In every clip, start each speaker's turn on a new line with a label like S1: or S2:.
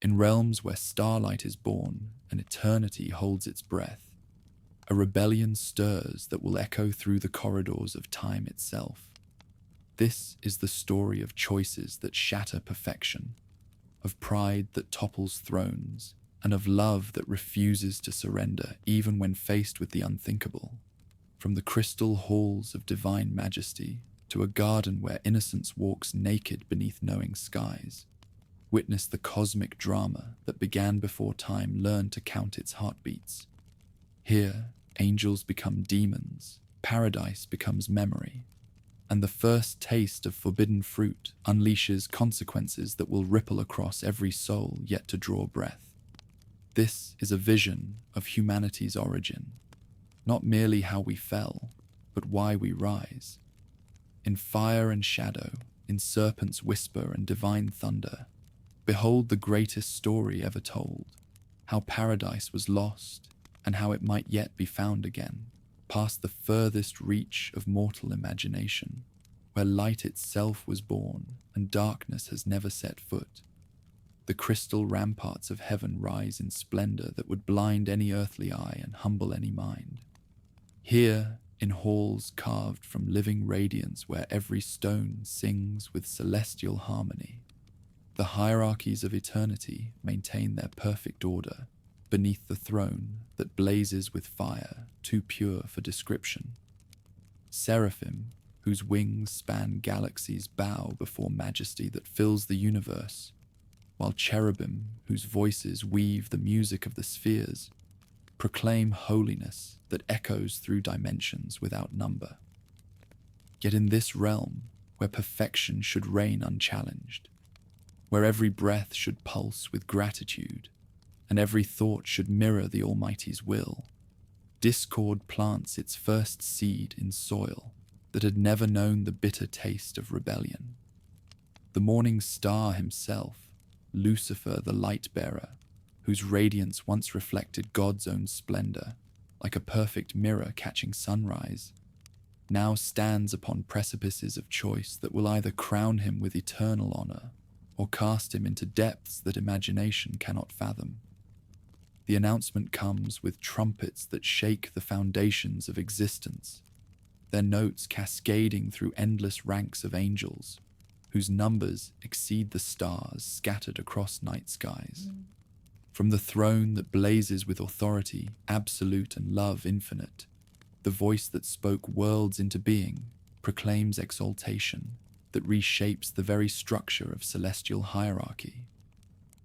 S1: In realms where starlight is born and eternity holds its breath, a rebellion stirs that will echo through the corridors of time itself. This is the story of choices that shatter perfection, of pride that topples thrones, and of love that refuses to surrender even when faced with the unthinkable. From the crystal halls of divine majesty to a garden where innocence walks naked beneath knowing skies, witness the cosmic drama that began before time learned to count its heartbeats. Here, angels become demons, paradise becomes memory, and the first taste of forbidden fruit unleashes consequences that will ripple across every soul yet to draw breath. This is a vision of humanity's origin, not merely how we fell, but why we rise. In fire and shadow, in serpent's whisper and divine thunder, behold the greatest story ever told, how paradise was lost and how it might yet be found again, past the furthest reach of mortal imagination, where light itself was born and darkness has never set foot. The crystal ramparts of heaven rise in splendor that would blind any earthly eye and humble any mind. Here, in halls carved from living radiance where every stone sings with celestial harmony, the hierarchies of eternity maintain their perfect order beneath the throne that blazes with fire too pure for description. Seraphim, whose wings span galaxies, bow before majesty that fills the universe, while cherubim, whose voices weave the music of the spheres, proclaim holiness that echoes through dimensions without number. Yet in this realm, where perfection should reign unchallenged, where every breath should pulse with gratitude, and every thought should mirror the Almighty's will, discord plants its first seed in soil that had never known the bitter taste of rebellion. The morning star himself, Lucifer the light-bearer, whose radiance once reflected God's own splendor, like a perfect mirror catching sunrise, now stands upon precipices of choice that will either crown him with eternal honor or cast him into depths that imagination cannot fathom. The announcement comes with trumpets that shake the foundations of existence, their notes cascading through endless ranks of angels, whose numbers exceed the stars scattered across night skies. From the throne that blazes with authority, absolute and love infinite, the voice that spoke worlds into being proclaims exaltation that reshapes the very structure of celestial hierarchy.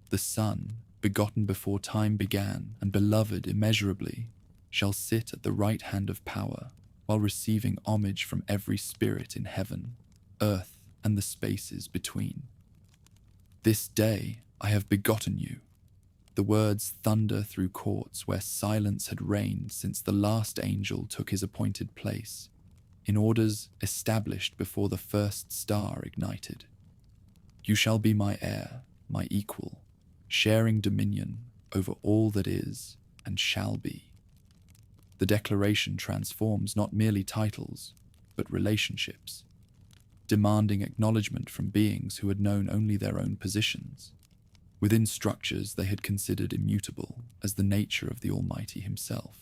S1: The Son, begotten before time began and beloved immeasurably, shall sit at the right hand of power while receiving homage from every spirit in heaven, earth, and the spaces between. This day I have begotten you. The words thunder through courts where silence had reigned since the last angel took his appointed place, in orders established before the first star ignited. You shall be my heir, my equal, sharing dominion over all that is and shall be. The declaration transforms not merely titles, but relationships, demanding acknowledgement from beings who had known only their own positions, within structures they had considered immutable as the nature of the Almighty himself.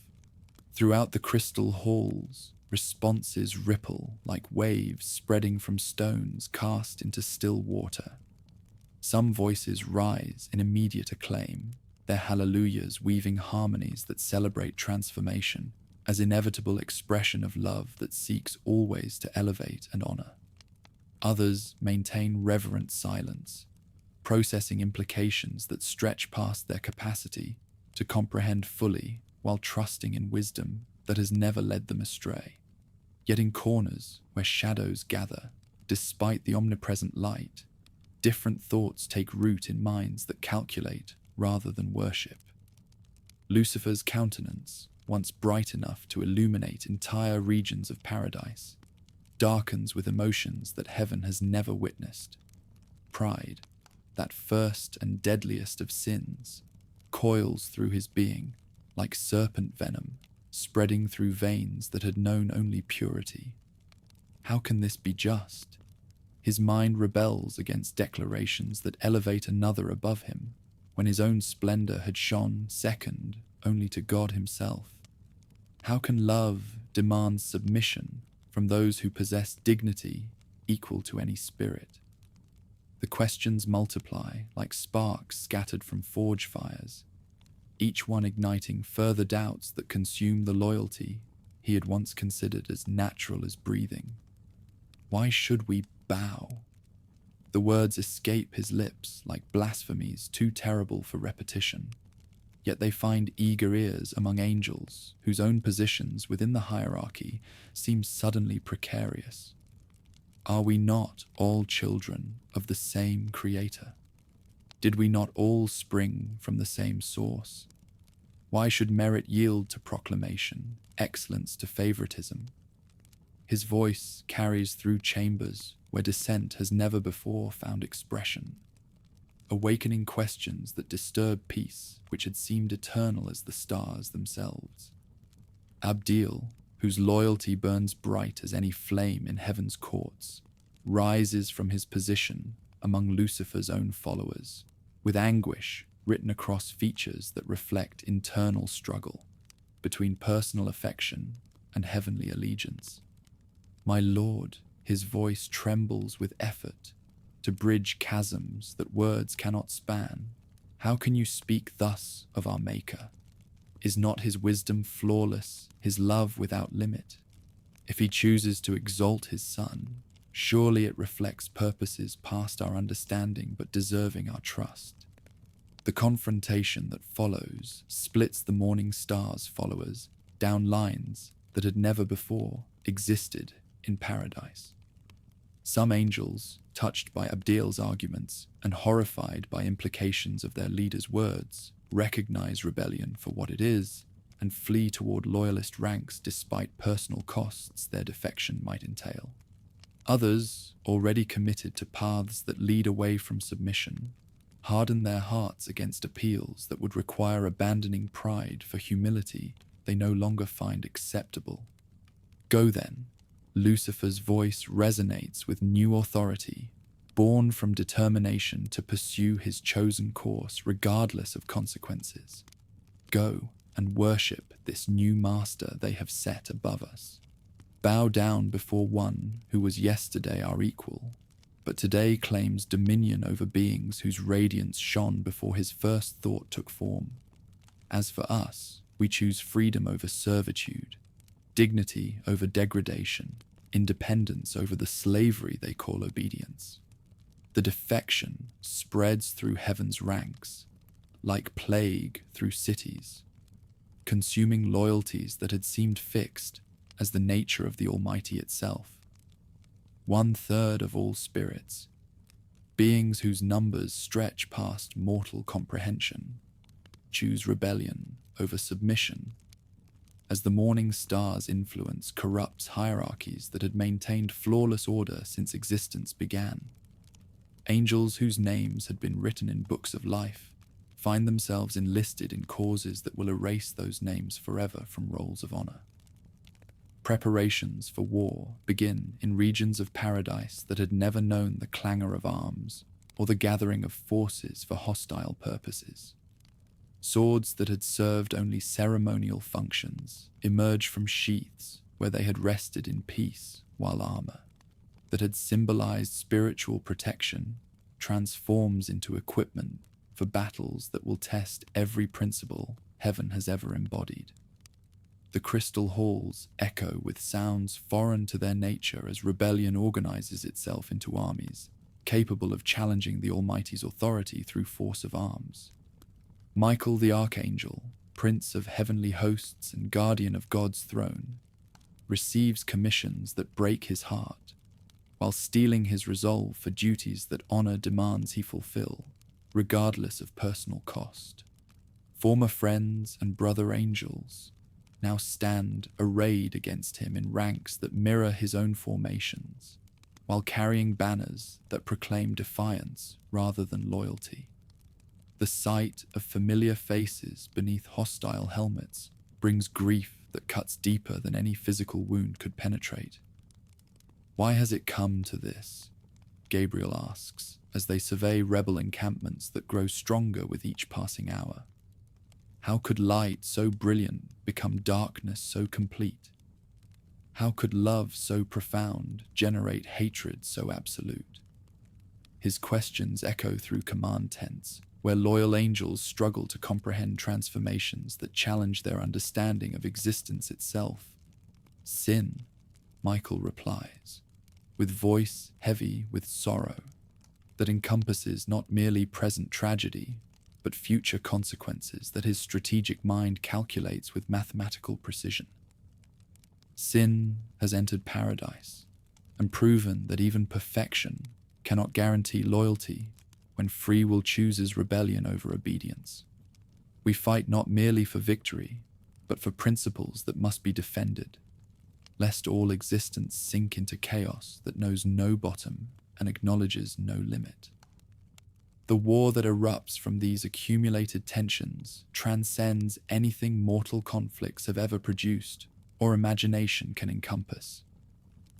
S1: Throughout the crystal halls, responses ripple like waves spreading from stones cast into still water. Some voices rise in immediate acclaim, their hallelujahs weaving harmonies that celebrate transformation as inevitable expression of love that seeks always to elevate and honor. Others maintain reverent silence, processing implications that stretch past their capacity to comprehend fully while trusting in wisdom that has never led them astray. Yet in corners where shadows gather, despite the omnipresent light, different thoughts take root in minds that calculate rather than worship. Lucifer's countenance, once bright enough to illuminate entire regions of paradise, darkens with emotions that heaven has never witnessed. Pride, that first and deadliest of sins, coils through his being like serpent venom, spreading through veins that had known only purity. How can this be just? His mind rebels against declarations that elevate another above him, when his own splendor had shone second only to God himself? How can love demand submission from those who possess dignity equal to any spirit? The questions multiply like sparks scattered from forge fires, each one igniting further doubts that consume the loyalty he had once considered as natural as breathing. Why should we bow? The words escape his lips like blasphemies too terrible for repetition, yet they find eager ears among angels whose own positions within the hierarchy seem suddenly precarious. Are we not all children of the same Creator? Did we not all spring from the same source? Why should merit yield to proclamation, excellence to favoritism? His voice carries through chambers where dissent has never before found expression, awakening questions that disturb peace which had seemed eternal as the stars themselves. Abdiel, whose loyalty burns bright as any flame in heaven's courts, rises from his position among Lucifer's own followers, with anguish written across features that reflect internal struggle between personal affection and heavenly allegiance. My Lord, his voice trembles with effort to bridge chasms that words cannot span. How can you speak thus of our Maker? Is not his wisdom flawless, his love without limit? If he chooses to exalt his Son, surely it reflects purposes past our understanding but deserving our trust. The confrontation that follows splits the morning star's followers down lines that had never before existed in paradise. Some angels, touched by Abdiel's arguments and horrified by implications of their leader's words, recognize rebellion for what it is and flee toward loyalist ranks despite personal costs their defection might entail. Others, already committed to paths that lead away from submission, harden their hearts against appeals that would require abandoning pride for humility they no longer find acceptable. Go then. Lucifer's voice resonates with new authority, born from determination to pursue his chosen course regardless of consequences. Go and worship this new master they have set above us. Bow down before one who was yesterday our equal, but today claims dominion over beings whose radiance shone before his first thought took form. As for us, we choose freedom over servitude, dignity over degradation, independence over the slavery they call obedience. The defection spreads through heaven's ranks, like plague through cities, consuming loyalties that had seemed fixed as the nature of the Almighty itself. 1/3 of all spirits, beings whose numbers stretch past mortal comprehension, choose rebellion over submission, as the morning star's influence corrupts hierarchies that had maintained flawless order since existence began. Angels whose names had been written in books of life find themselves enlisted in causes that will erase those names forever from rolls of honor. Preparations for war begin in regions of paradise that had never known the clangor of arms or the gathering of forces for hostile purposes. Swords that had served only ceremonial functions emerge from sheaths where they had rested in peace, while armor that had symbolized spiritual protection transforms into equipment for battles that will test every principle heaven has ever embodied. The crystal halls echo with sounds foreign to their nature as rebellion organizes itself into armies, capable of challenging the Almighty's authority through force of arms. Michael the Archangel, Prince of heavenly hosts and guardian of God's throne, receives commissions that break his heart, while steeling his resolve for duties that honor demands he fulfill, regardless of personal cost. Former friends and brother angels now stand arrayed against him in ranks that mirror his own formations, while carrying banners that proclaim defiance rather than loyalty. The sight of familiar faces beneath hostile helmets brings grief that cuts deeper than any physical wound could penetrate. Why has it come to this? Gabriel asks, as they survey rebel encampments that grow stronger with each passing hour. How could light so brilliant become darkness so complete? How could love so profound generate hatred so absolute? His questions echo through command tents, where loyal angels struggle to comprehend transformations that challenge their understanding of existence itself. Sin, Michael replies, with voice heavy with sorrow, that encompasses not merely present tragedy, but future consequences that his strategic mind calculates with mathematical precision. Sin has entered paradise and proven that even perfection cannot guarantee loyalty when free will chooses rebellion over obedience. We fight not merely for victory, but for principles that must be defended, lest all existence sink into chaos that knows no bottom and acknowledges no limit. The war that erupts from these accumulated tensions transcends anything mortal conflicts have ever produced or imagination can encompass.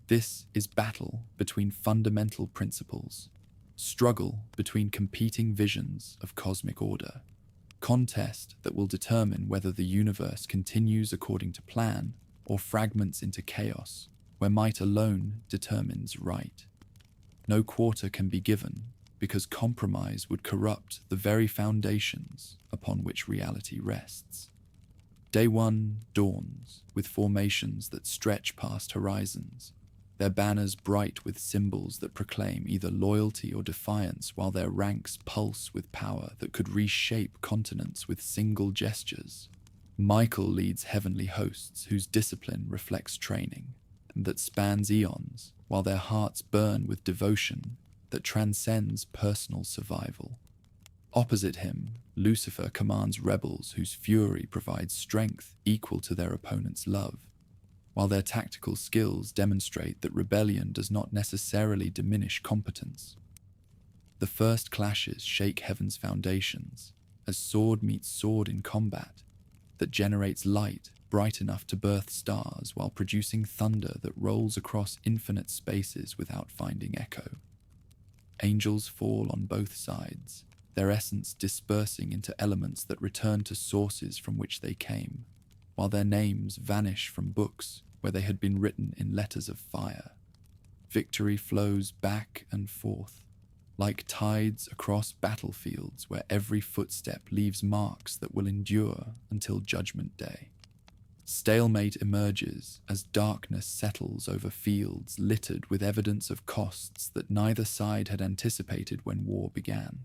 S1: This is battle between fundamental principles, struggle between competing visions of cosmic order, contest that will determine whether the universe continues according to plan or fragments into chaos, where might alone determines right. No quarter can be given, because compromise would corrupt the very foundations upon which reality rests. Day one dawns with formations that stretch past horizons, their banners bright with symbols that proclaim either loyalty or defiance, while their ranks pulse with power that could reshape continents with single gestures. Michael leads heavenly hosts whose discipline reflects training, and that spans eons, while their hearts burn with devotion that transcends personal survival. Opposite him, Lucifer commands rebels whose fury provides strength equal to their opponent's love, while their tactical skills demonstrate that rebellion does not necessarily diminish competence. The first clashes shake heaven's foundations, as sword meets sword in combat that generates light bright enough to birth stars while producing thunder that rolls across infinite spaces without finding echo. Angels fall on both sides, their essence dispersing into elements that return to sources from which they came, while their names vanish from books where they had been written in letters of fire. Victory flows back and forth, like tides across battlefields where every footstep leaves marks that will endure until Judgment Day. Stalemate emerges as darkness settles over fields littered with evidence of costs that neither side had anticipated when war began.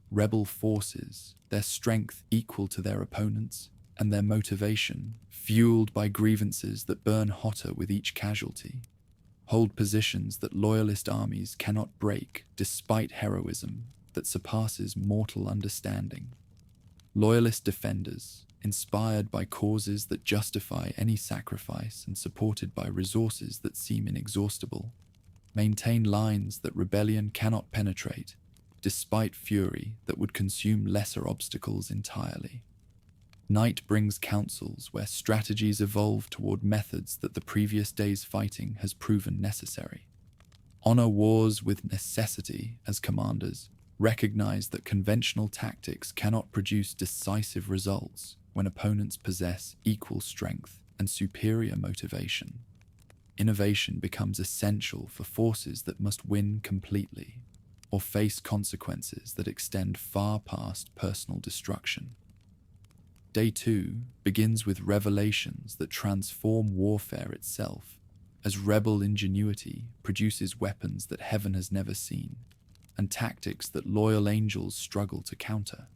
S1: Rebel forces, their strength equal to their opponents', and their motivation, fueled by grievances that burn hotter with each casualty, hold positions that loyalist armies cannot break despite heroism that surpasses mortal understanding. Loyalist defenders, inspired by causes that justify any sacrifice and supported by resources that seem inexhaustible, maintain lines that rebellion cannot penetrate, despite fury that would consume lesser obstacles entirely. Night brings councils where strategies evolve toward methods that the previous day's fighting has proven necessary. Honor wars with necessity as commanders recognize that conventional tactics cannot produce decisive results when opponents possess equal strength and superior motivation. Innovation becomes essential for forces that must win completely or face consequences that extend far past personal destruction. Day 2 begins with revelations that transform warfare itself, as rebel ingenuity produces weapons that heaven has never seen, and tactics that loyal angels struggle to counter.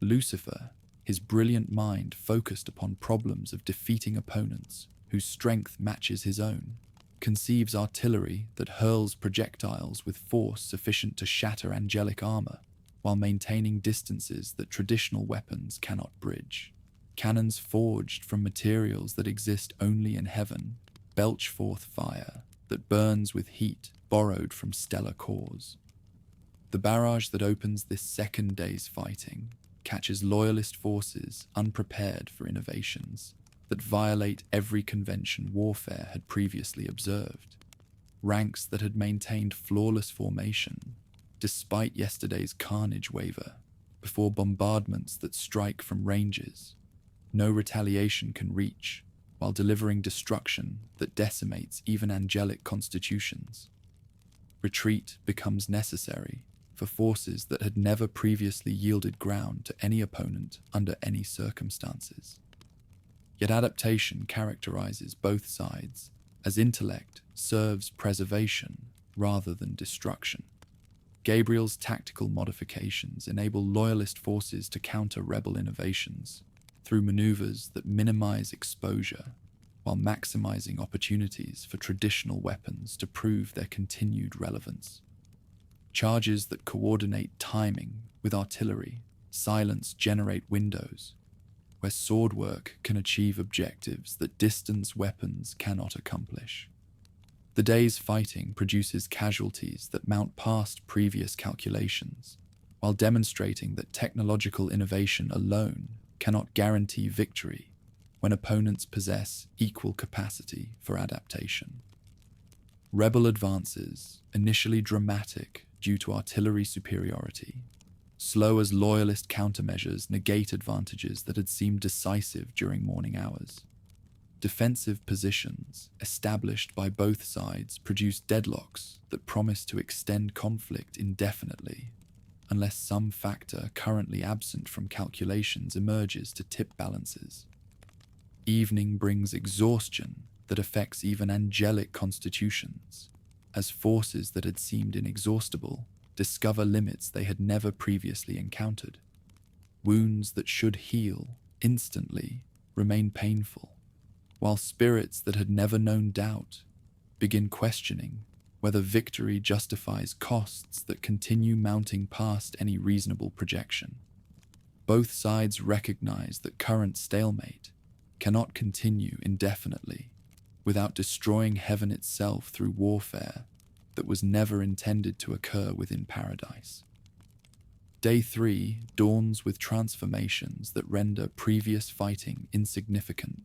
S1: Lucifer, his brilliant mind focused upon problems of defeating opponents whose strength matches his own, conceives artillery that hurls projectiles with force sufficient to shatter angelic armor, while maintaining distances that traditional weapons cannot bridge. Cannons forged from materials that exist only in heaven belch forth fire that burns with heat borrowed from stellar cores. The barrage that opens this second day's fighting catches loyalist forces unprepared for innovations that violate every convention warfare had previously observed. Ranks that had maintained flawless formation despite yesterday's carnage waver, before bombardments that strike from ranges no retaliation can reach, while delivering destruction that decimates even angelic constitutions. Retreat becomes necessary for forces that had never previously yielded ground to any opponent under any circumstances. Yet adaptation characterizes both sides, as intellect serves preservation rather than destruction. Gabriel's tactical modifications enable loyalist forces to counter rebel innovations through maneuvers that minimize exposure while maximizing opportunities for traditional weapons to prove their continued relevance. Charges that coordinate timing with artillery silence generate windows where sword work can achieve objectives that distance weapons cannot accomplish. The day's fighting produces casualties that mount past previous calculations, while demonstrating that technological innovation alone cannot guarantee victory when opponents possess equal capacity for adaptation. Rebel advances, initially dramatic due to artillery superiority, slow as loyalist countermeasures negate advantages that had seemed decisive during morning hours. Defensive positions established by both sides produce deadlocks that promise to extend conflict indefinitely, unless some factor currently absent from calculations emerges to tip balances. Evening brings exhaustion that affects even angelic constitutions, as forces that had seemed inexhaustible discover limits they had never previously encountered. Wounds that should heal instantly remain painful, while spirits that had never known doubt begin questioning whether victory justifies costs that continue mounting past any reasonable projection. Both sides recognize that current stalemate cannot continue indefinitely without destroying heaven itself through warfare that was never intended to occur within paradise. Day 3 dawns with transformations that render previous fighting insignificant.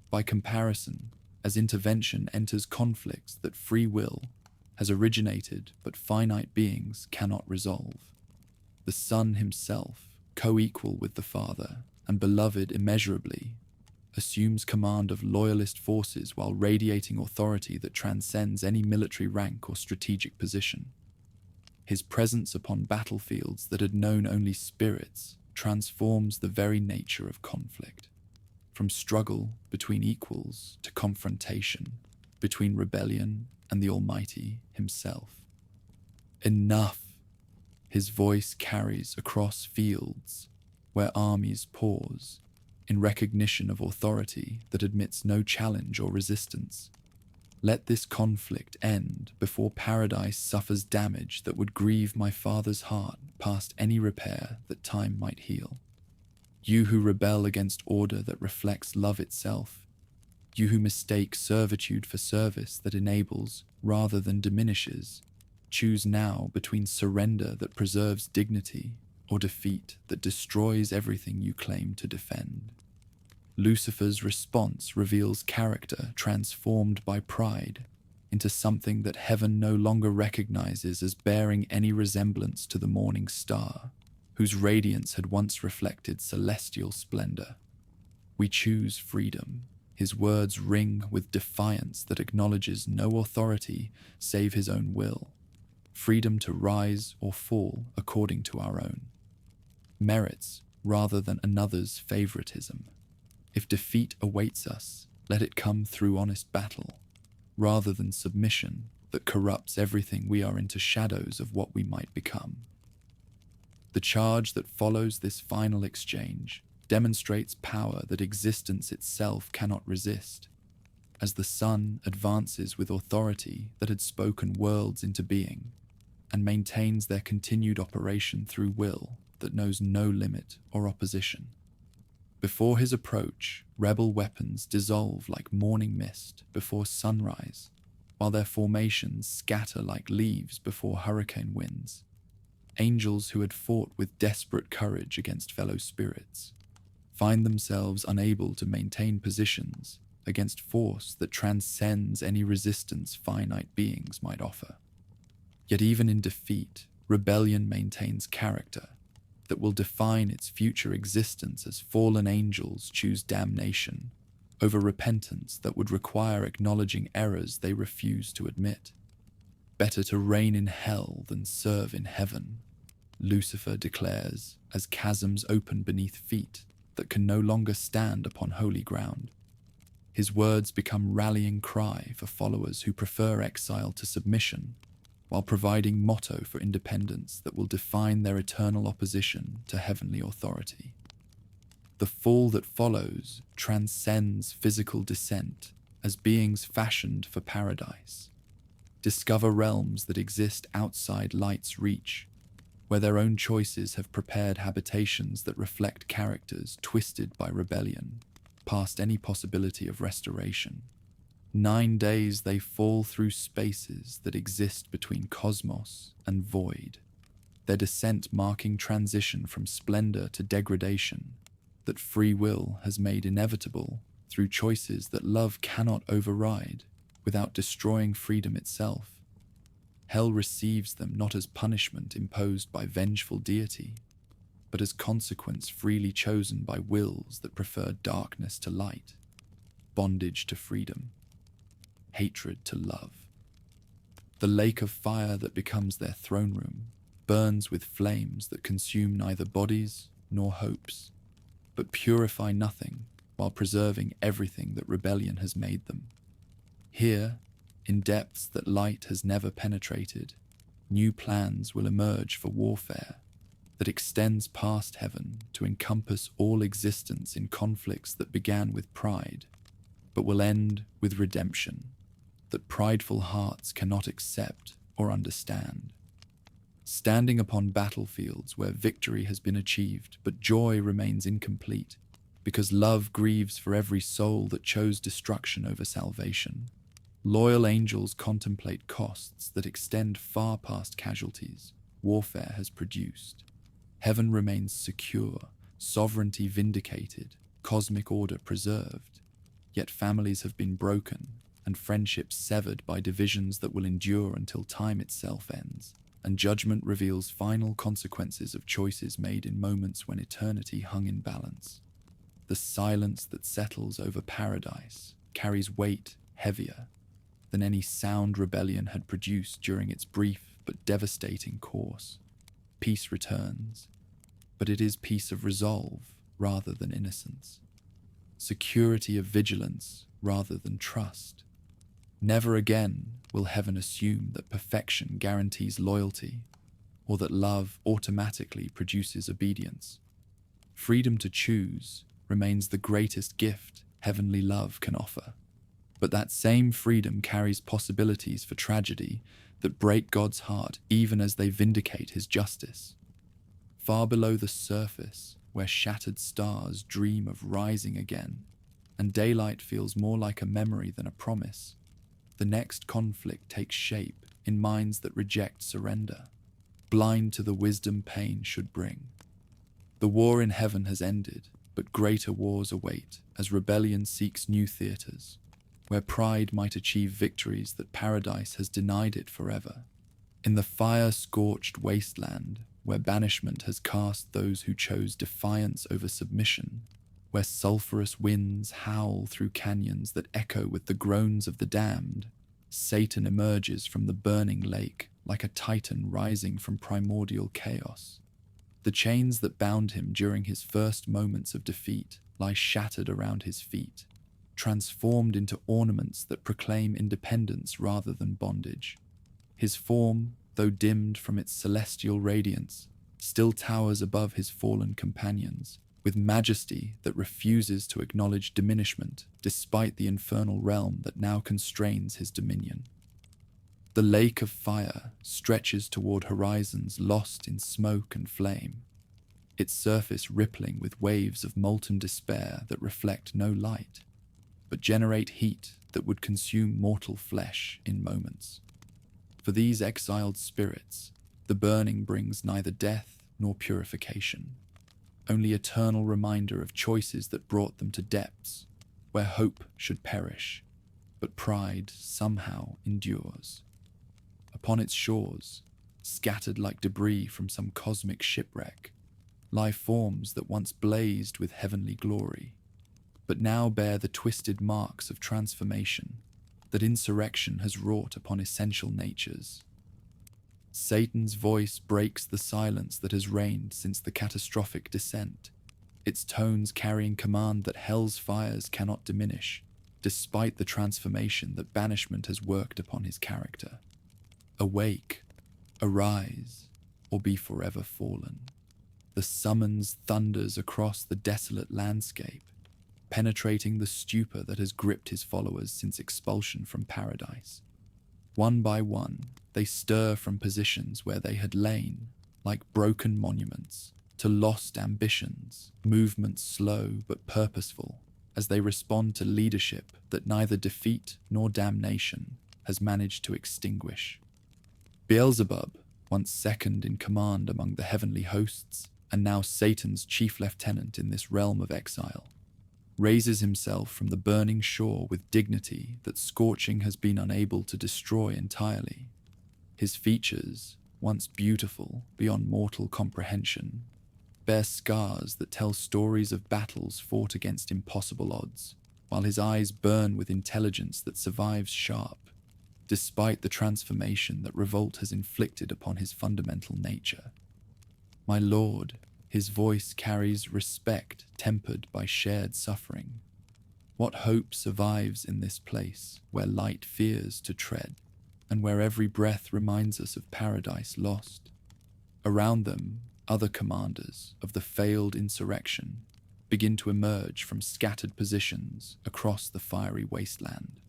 S1: By comparison, as intervention enters conflicts that free will has originated but finite beings cannot resolve. The Son himself, co-equal with the Father and beloved immeasurably, assumes command of loyalist forces while radiating authority that transcends any military rank or strategic position. His presence upon battlefields that had known only spirits transforms the very nature of conflict, from struggle between equals to confrontation between rebellion and the Almighty himself. Enough! His voice carries across fields where armies pause in recognition of authority that admits no challenge or resistance. Let this conflict end before paradise suffers damage that would grieve my Father's heart past any repair that time might heal. You who rebel against order that reflects love itself, you who mistake servitude for service that enables rather than diminishes, choose now between surrender that preserves dignity or defeat that destroys everything you claim to defend. Lucifer's response reveals character transformed by pride into something that heaven no longer recognizes as bearing any resemblance to the morning star, whose radiance had once reflected celestial splendor. We choose freedom. His words ring with defiance that acknowledges no authority save his own will. Freedom to rise or fall according to our own merits rather than another's favoritism. If defeat awaits us, let it come through honest battle, rather than submission that corrupts everything we are into shadows of what we might become. The charge that follows this final exchange demonstrates power that existence itself cannot resist, as the sun advances with authority that had spoken worlds into being, and maintains their continued operation through will that knows no limit or opposition. Before his approach, rebel weapons dissolve like morning mist before sunrise, while their formations scatter like leaves before hurricane winds. Angels who had fought with desperate courage against fellow spirits find themselves unable to maintain positions against force that transcends any resistance finite beings might offer. Yet even in defeat, rebellion maintains character that will define its future existence as fallen angels choose damnation over repentance that would require acknowledging errors they refuse to admit. Better to reign in hell than serve in heaven, Lucifer declares as chasms open beneath feet that can no longer stand upon holy ground. His words become rallying cry for followers who prefer exile to submission, while providing motto for independence that will define their eternal opposition to heavenly authority. The fall that follows transcends physical descent as beings fashioned for paradise. Discover realms that exist outside light's reach, where their own choices have prepared habitations that reflect characters twisted by rebellion, past any possibility of restoration. 9 days they fall through spaces that exist between cosmos and void, their descent marking transition from splendor to degradation that free will has made inevitable through choices that love cannot override without destroying freedom itself. Hell receives them not as punishment imposed by vengeful deity, but as consequence freely chosen by wills that prefer darkness to light, bondage to freedom, hatred to love. The lake of fire that becomes their throne room burns with flames that consume neither bodies nor hopes, but purify nothing while preserving everything that rebellion has made them. Here, in depths that light has never penetrated, new plans will emerge for warfare that extends past heaven to encompass all existence in conflicts that began with pride, but will end with redemption that prideful hearts cannot accept or understand. Standing upon battlefields where victory has been achieved, but joy remains incomplete, because love grieves for every soul that chose destruction over salvation. Loyal angels contemplate costs that extend far past casualties warfare has produced. Heaven remains secure, sovereignty vindicated, cosmic order preserved. Yet families have been broken, and friendships severed by divisions that will endure until time itself ends, and judgment reveals final consequences of choices made in moments when eternity hung in balance. The silence that settles over paradise carries weight heavier than any sound rebellion had produced during its brief but devastating course. Peace returns, but it is peace of resolve rather than innocence. Security of vigilance rather than trust. Never again will heaven assume that perfection guarantees loyalty, or that love automatically produces obedience. Freedom to choose remains the greatest gift heavenly love can offer. But that same freedom carries possibilities for tragedy that break God's heart even as they vindicate his justice. Far below the surface, where shattered stars dream of rising again, and daylight feels more like a memory than a promise, the next conflict takes shape in minds that reject surrender, blind to the wisdom pain should bring. The war in heaven has ended, but greater wars await as rebellion seeks new theaters, where pride might achieve victories that paradise has denied it forever. In the fire-scorched wasteland, where banishment has cast those who chose defiance over submission, where sulphurous winds howl through canyons that echo with the groans of the damned, Satan emerges from the burning lake like a titan rising from primordial chaos. The chains that bound him during his first moments of defeat lie shattered around his feet, transformed into ornaments that proclaim independence rather than bondage. His form, though dimmed from its celestial radiance, still towers above his fallen companions, with majesty that refuses to acknowledge diminishment despite the infernal realm that now constrains his dominion. The lake of fire stretches toward horizons lost in smoke and flame, its surface rippling with waves of molten despair that reflect no light, but generate heat that would consume mortal flesh in moments. For these exiled spirits, the burning brings neither death nor purification, only eternal reminder of choices that brought them to depths where hope should perish, but pride somehow endures. Upon its shores, Scattered like debris from some cosmic shipwreck, lie forms that once blazed with heavenly glory, but now bear the twisted marks of transformation that insurrection has wrought upon essential natures. Satan's voice breaks the silence that has reigned since the catastrophic descent, its tones carrying command that hell's fires cannot diminish, despite the transformation that banishment has worked upon his character. Awake, arise, or be forever fallen. The summons thunders across the desolate landscape, penetrating the stupor that has gripped his followers since expulsion from paradise. One by one, they stir from positions where they had lain, like broken monuments, to lost ambitions, movements slow but purposeful, as they respond to leadership that neither defeat nor damnation has managed to extinguish. Beelzebub, once second in command among the heavenly hosts, and now Satan's chief lieutenant in this realm of exile, raises himself from the burning shore with dignity that scorching has been unable to destroy entirely. His features, once beautiful beyond mortal comprehension, bear scars that tell stories of battles fought against impossible odds, while his eyes burn with intelligence that survives sharp, despite the transformation that revolt has inflicted upon his fundamental nature. My lord, his voice carries respect tempered by shared suffering. What hope survives in this place where light fears to tread, and where every breath reminds us of paradise lost? Around them, other commanders of the failed insurrection begin to emerge from scattered positions across the fiery wasteland.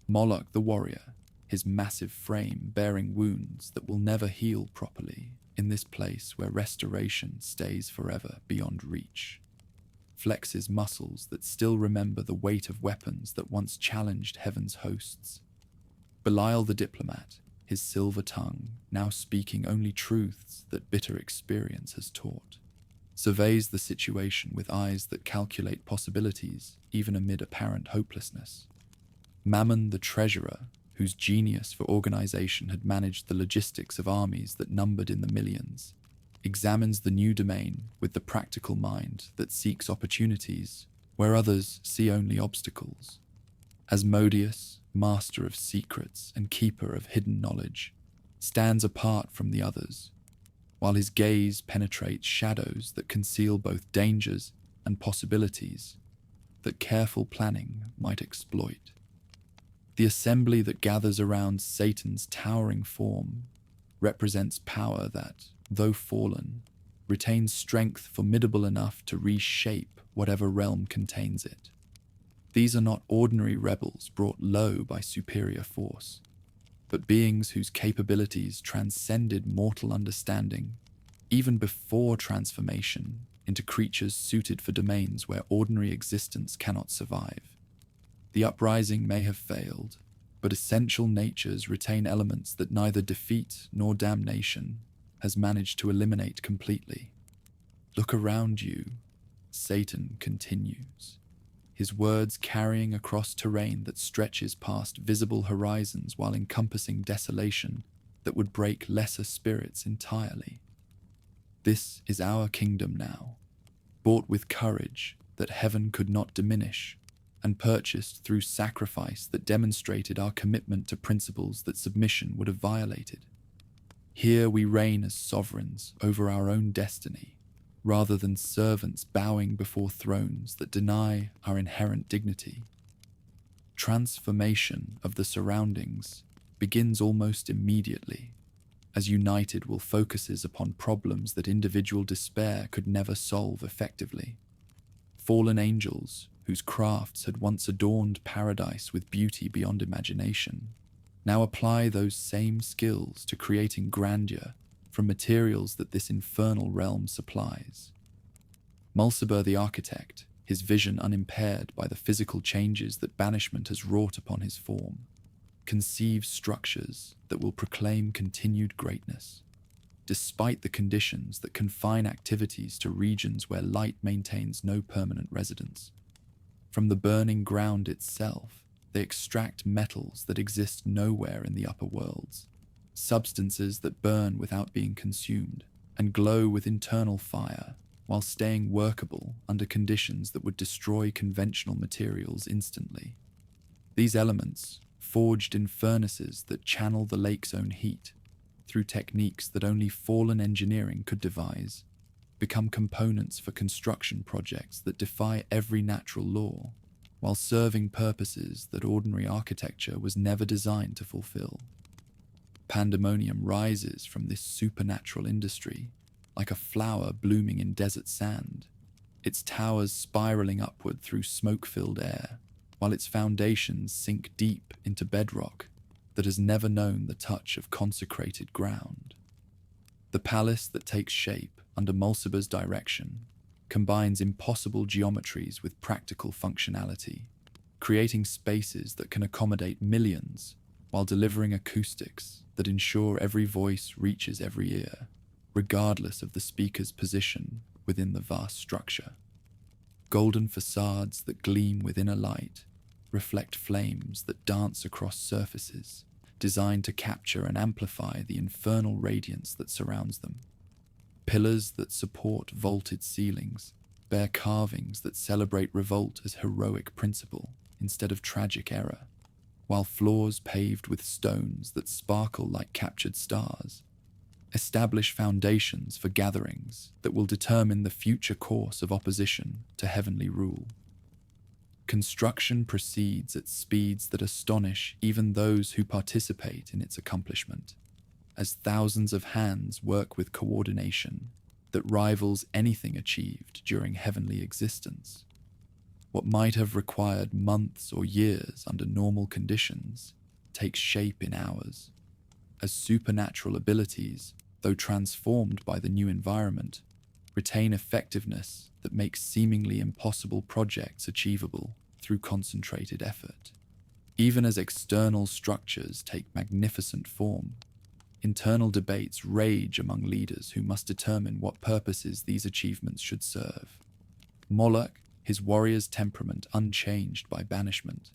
S1: Moloch the warrior, his massive frame bearing wounds that will never heal properly in this place where restoration stays forever beyond reach, flexes muscles that still remember the weight of weapons that once challenged heaven's hosts. Belial the diplomat, his silver tongue now speaking only truths that bitter experience has taught, surveys the situation with eyes that calculate possibilities even amid apparent hopelessness. Mammon the treasurer, whose genius for organization had managed the logistics of armies that numbered in the millions, examines the new domain with the practical mind that seeks opportunities where others see only obstacles. Asmodeus, master of secrets and keeper of hidden knowledge, stands apart from the others, while his gaze penetrates shadows that conceal both dangers and possibilities that careful planning might exploit. The assembly that gathers around Satan's towering form represents power that, though fallen, retains strength formidable enough to reshape whatever realm contains it. These are not ordinary rebels brought low by superior force, but beings whose capabilities transcended mortal understanding even before transformation into creatures suited for domains where ordinary existence cannot survive. The uprising may have failed, but essential natures retain elements that neither defeat nor damnation has managed to eliminate completely. Look around you, Satan continues, his words carrying across terrain that stretches past visible horizons while encompassing desolation that would break lesser spirits entirely. This is our kingdom now, bought with courage that heaven could not diminish, and purchased through sacrifice that demonstrated our commitment to principles that submission would have violated. Here we reign as sovereigns over our own destiny, rather than servants bowing before thrones that deny our inherent dignity. Transformation of the surroundings begins almost immediately, as United will focuses upon problems that individual despair could never solve effectively. Fallen angels, whose crafts had once adorned paradise with beauty beyond imagination, now apply those same skills to creating grandeur from materials that this infernal realm supplies. Mulciber the architect, his vision unimpaired by the physical changes that banishment has wrought upon his form, conceives structures that will proclaim continued greatness, despite the conditions that confine activities to regions where light maintains no permanent residence. From the burning ground itself, they extract metals that exist nowhere in the upper worlds, substances that burn without being consumed and glow with internal fire while staying workable under conditions that would destroy conventional materials instantly. These elements, forged in furnaces that channel the lake's own heat through techniques that only fallen engineering could devise, become components for construction projects that defy every natural law, while serving purposes that ordinary architecture was never designed to fulfill. Pandemonium rises from this supernatural industry like a flower blooming in desert sand, its towers spiraling upward through smoke-filled air, while its foundations sink deep into bedrock that has never known the touch of consecrated ground. The palace that takes shape under Mulciber's direction combines impossible geometries with practical functionality, creating spaces that can accommodate millions while delivering acoustics that ensure every voice reaches every ear, regardless of the speaker's position within the vast structure. Golden facades that gleam within a light reflect flames that dance across surfaces, designed to capture and amplify the infernal radiance that surrounds them. Pillars that support vaulted ceilings bear carvings that celebrate revolt as heroic principle instead of tragic error, while floors paved with stones that sparkle like captured stars establish foundations for gatherings that will determine the future course of opposition to heavenly rule. Construction proceeds at speeds that astonish even those who participate in its accomplishment, as thousands of hands work with coordination that rivals anything achieved during heavenly existence. What might have required months or years under normal conditions takes shape in hours, as supernatural abilities, though transformed by the new environment, retain effectiveness that makes seemingly impossible projects achievable through concentrated effort. Even as external structures take magnificent form, internal debates rage among leaders who must determine what purposes these achievements should serve. Moloch, his warrior's temperament unchanged by banishment,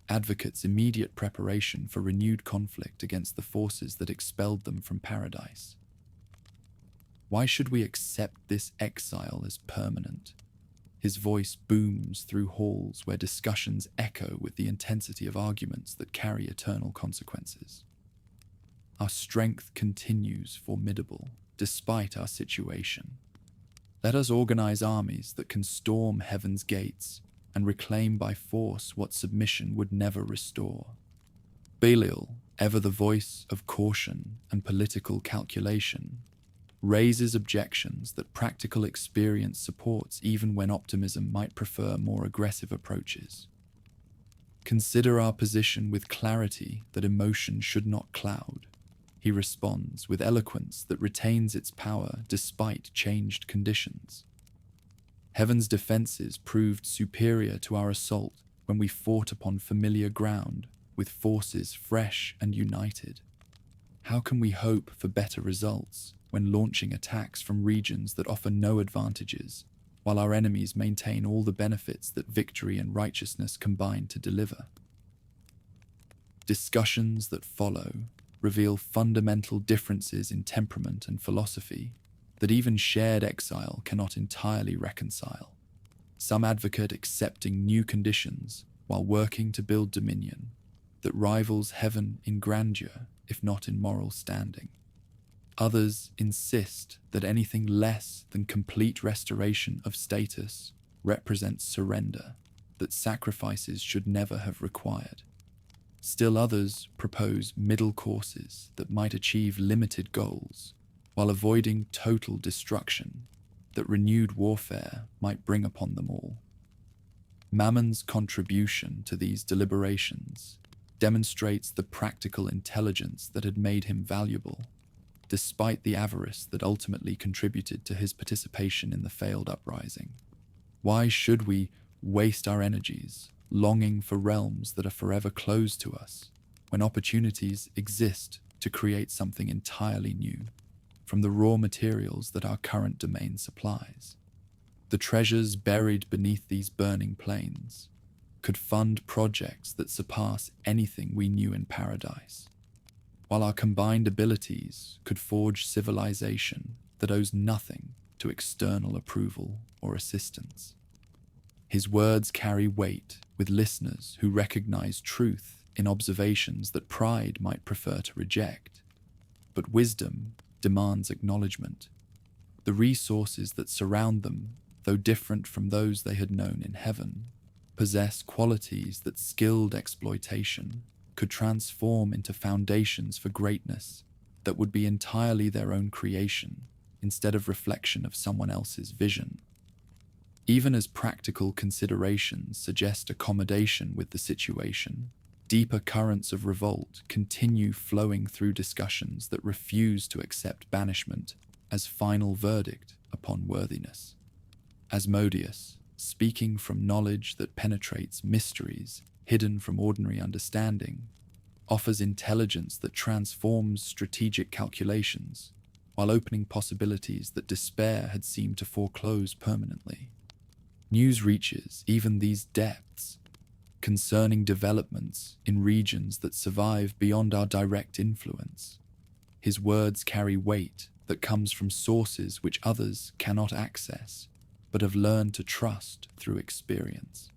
S1: advocates immediate preparation for renewed conflict against the forces that expelled them from paradise. Why should we accept this exile as permanent? His voice booms through halls where discussions echo with the intensity of arguments that carry eternal consequences. Our strength continues formidable despite our situation. Let us organize armies that can storm heaven's gates and reclaim by force what submission would never restore. Belial, ever the voice of caution and political calculation, raises objections that practical experience supports even when optimism might prefer more aggressive approaches. Consider our position with clarity that emotion should not cloud. He responds with eloquence that retains its power despite changed conditions. Heaven's defenses proved superior to our assault when we fought upon familiar ground with forces fresh and united. How can we hope for better results when launching attacks from regions that offer no advantages, while our enemies maintain all the benefits that victory and righteousness combine to deliver? Discussions that follow reveal fundamental differences in temperament and philosophy that even shared exile cannot entirely reconcile. Some advocate accepting new conditions while working to build dominion that rivals heaven in grandeur, if not in moral standing. Others insist that anything less than complete restoration of status represents surrender that sacrifices should never have required. Still others propose middle courses that might achieve limited goals while avoiding total destruction that renewed warfare might bring upon them all. Mammon's contribution to these deliberations demonstrates the practical intelligence that had made him valuable, despite the avarice that ultimately contributed to his participation in the failed uprising. Why should we waste our energies longing for realms that are forever closed to us when opportunities exist to create something entirely new from the raw materials that our current domain supplies? The treasures buried beneath these burning plains could fund projects that surpass anything we knew in paradise. while our combined abilities could forge civilization that owes nothing to external approval or assistance. His words carry weight with listeners who recognize truth in observations that pride might prefer to reject. But wisdom demands acknowledgement. The resources that surround them, though different from those they had known in heaven, possess qualities that skilled exploitation could transform into foundations for greatness that would be entirely their own creation instead of reflection of someone else's vision. Even as practical considerations suggest accommodation with the situation, deeper currents of revolt continue flowing through discussions that refuse to accept banishment as final verdict upon worthiness. Asmodeus, speaking from knowledge that penetrates mysteries hidden from ordinary understanding, offers intelligence that transforms strategic calculations while opening possibilities that despair had seemed to foreclose permanently. News reaches even these depths, concerning developments in regions that survive beyond our direct influence. His words carry weight that comes from sources which others cannot access, but have learned to trust through experience.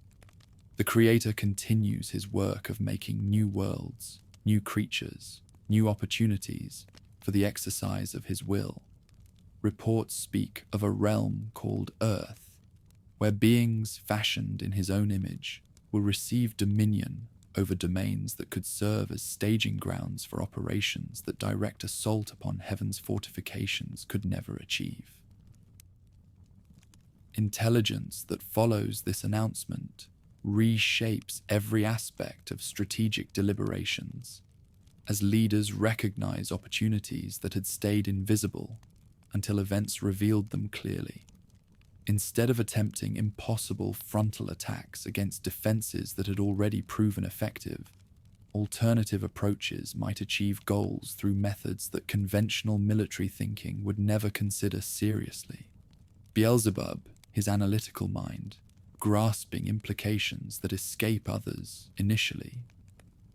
S1: The Creator continues his work of making new worlds, new creatures, new opportunities for the exercise of his will. Reports speak of a realm called Earth, where beings fashioned in his own image will receive dominion over domains that could serve as staging grounds for operations that direct assault upon heaven's fortifications could never achieve. Intelligence that follows this announcement reshapes every aspect of strategic deliberations, as leaders recognize opportunities that had stayed invisible until events revealed them clearly. Instead of attempting impossible frontal attacks against defenses that had already proven effective, alternative approaches might achieve goals through methods that conventional military thinking would never consider seriously. Beelzebub, his analytical mind, grasping implications that escape others initially,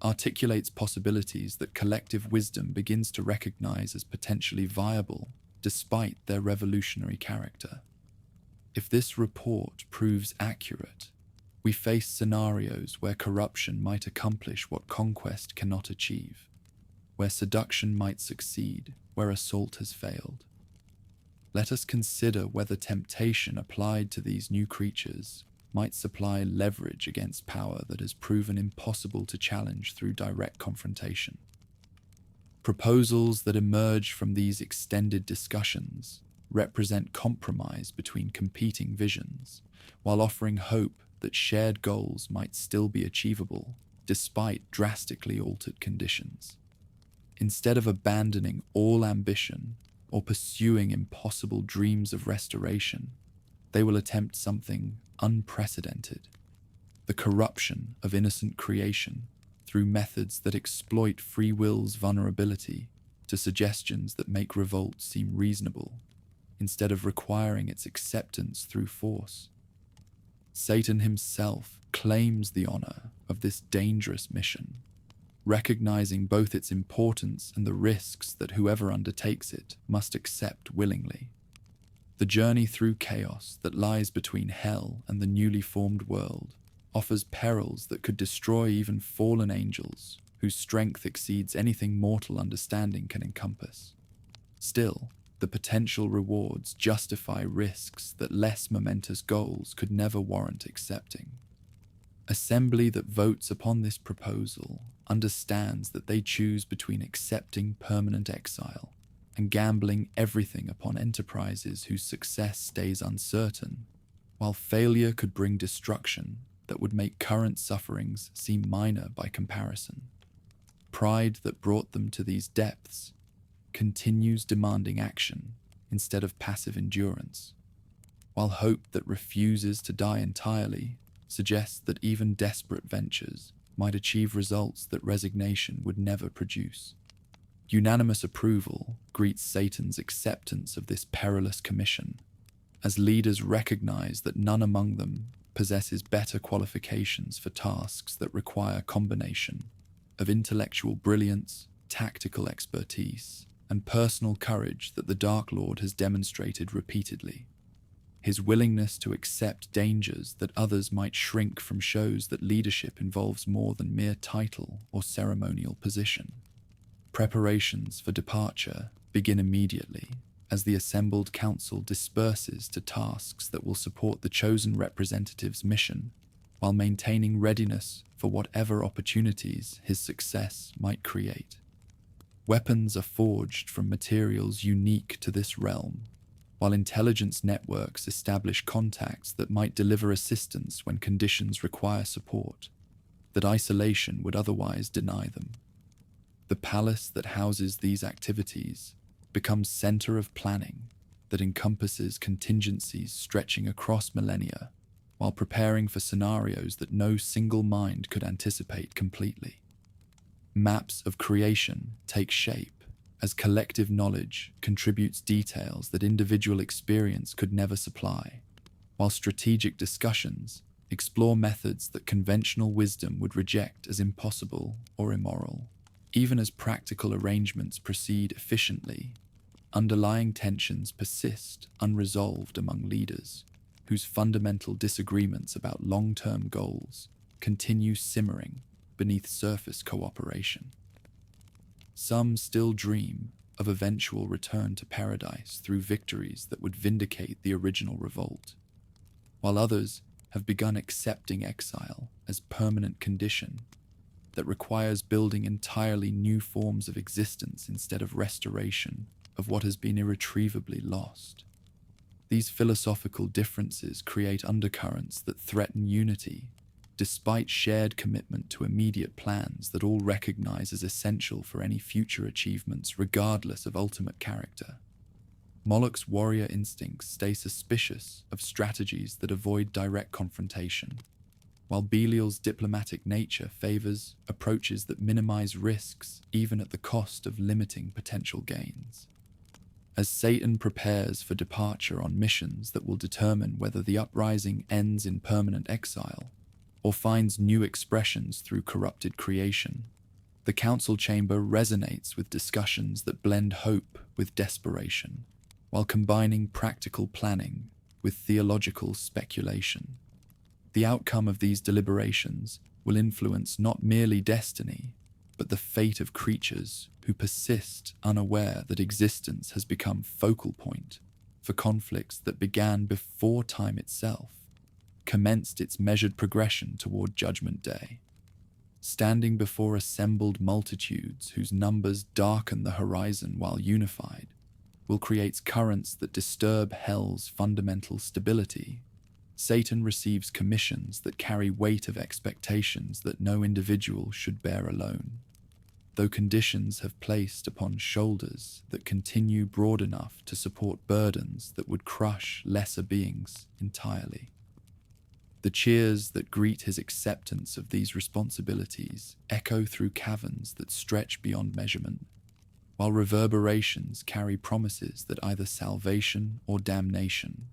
S1: articulates possibilities that collective wisdom begins to recognize as potentially viable despite their revolutionary character. If this report proves accurate, we face scenarios where corruption might accomplish what conquest cannot achieve, where seduction might succeed where assault has failed. Let us consider whether temptation applied to these new creatures might supply leverage against power that has proven impossible to challenge through direct confrontation. Proposals that emerge from these extended discussions represent compromise between competing visions, while offering hope that shared goals might still be achievable despite drastically altered conditions. Instead of abandoning all ambition or pursuing impossible dreams of restoration, they will attempt something unprecedented: the corruption of innocent creation through methods that exploit free will's vulnerability to suggestions that make revolt seem reasonable, instead of requiring its acceptance through force. Satan himself claims the honor of this dangerous mission, recognizing both its importance and the risks that whoever undertakes it must accept willingly. The journey through chaos that lies between hell and the newly formed world offers perils that could destroy even fallen angels, whose strength exceeds anything mortal understanding can encompass. Still, the potential rewards justify risks that less momentous goals could never warrant accepting. Assembly that votes upon this proposal understands that they choose between accepting permanent exile and gambling everything upon enterprises whose success stays uncertain, while failure could bring destruction that would make current sufferings seem minor by comparison. Pride that brought them to these depths continues demanding action instead of passive endurance, while hope that refuses to die entirely suggests that even desperate ventures might achieve results that resignation would never produce. Unanimous approval greets Satan's acceptance of this perilous commission, as leaders recognize that none among them possesses better qualifications for tasks that require a combination of intellectual brilliance, tactical expertise and personal courage that the Dark Lord has demonstrated repeatedly. His willingness to accept dangers that others might shrink from shows that leadership involves more than mere title or ceremonial position. Preparations for departure begin immediately as the assembled council disperses to tasks that will support the chosen representative's mission while maintaining readiness for whatever opportunities his success might create. Weapons are forged from materials unique to this realm, while intelligence networks establish contacts that might deliver assistance when conditions require support that isolation would otherwise deny them. The palace that houses these activities becomes center of planning that encompasses contingencies stretching across millennia while preparing for scenarios that no single mind could anticipate completely. Maps of creation take shape as collective knowledge contributes details that individual experience could never supply, while strategic discussions explore methods that conventional wisdom would reject as impossible or immoral. Even as practical arrangements proceed efficiently, underlying tensions persist unresolved among leaders, whose fundamental disagreements about long-term goals continue simmering beneath surface cooperation. Some still dream of eventual return to paradise through victories that would vindicate the original revolt, while others have begun accepting exile as permanent condition that requires building entirely new forms of existence instead of restoration of what has been irretrievably lost. These philosophical differences create undercurrents that threaten unity, despite shared commitment to immediate plans that all recognize as essential for any future achievements regardless of ultimate character. Moloch's warrior instincts stay suspicious of strategies that avoid direct confrontation, while Belial's diplomatic nature favors approaches that minimize risks even at the cost of limiting potential gains. As Satan prepares for departure on missions that will determine whether the uprising ends in permanent exile or finds new expressions through corrupted creation, the council chamber resonates with discussions that blend hope with desperation, while combining practical planning with theological speculation. The outcome of these deliberations will influence not merely destiny, but the fate of creatures who persist unaware that existence has become focal point for conflicts that began before time itself commenced its measured progression toward Judgment Day. Standing before assembled multitudes whose numbers darken the horizon while unified, will create currents that disturb hell's fundamental stability. Satan receives commissions that carry weight of expectations that no individual should bear alone, though conditions have placed upon shoulders that continue broad enough to support burdens that would crush lesser beings entirely. The cheers that greet his acceptance of these responsibilities echo through caverns that stretch beyond measurement, while reverberations carry promises that either salvation or damnation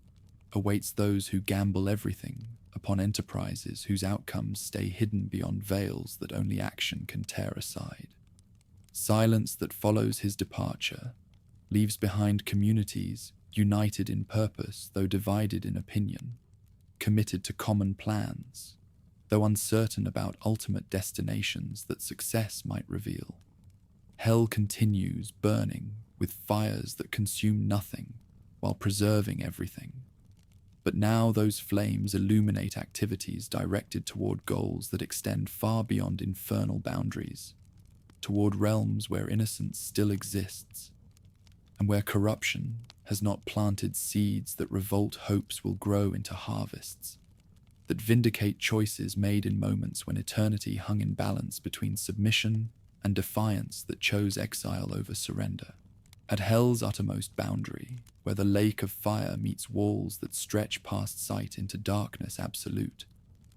S1: awaits those who gamble everything upon enterprises whose outcomes stay hidden beyond veils that only action can tear aside. Silence that follows his departure leaves behind communities united in purpose though divided in opinion, committed to common plans, though uncertain about ultimate destinations that success might reveal. Hell continues burning with fires that consume nothing while preserving everything. But now those flames illuminate activities directed toward goals that extend far beyond infernal boundaries, toward realms where innocence still exists, and where corruption has not planted seeds that revolt hopes will grow into harvests, that vindicate choices made in moments when eternity hung in balance between submission and defiance that chose exile over surrender. At hell's uttermost boundary, where the lake of fire meets walls that stretch past sight into darkness absolute,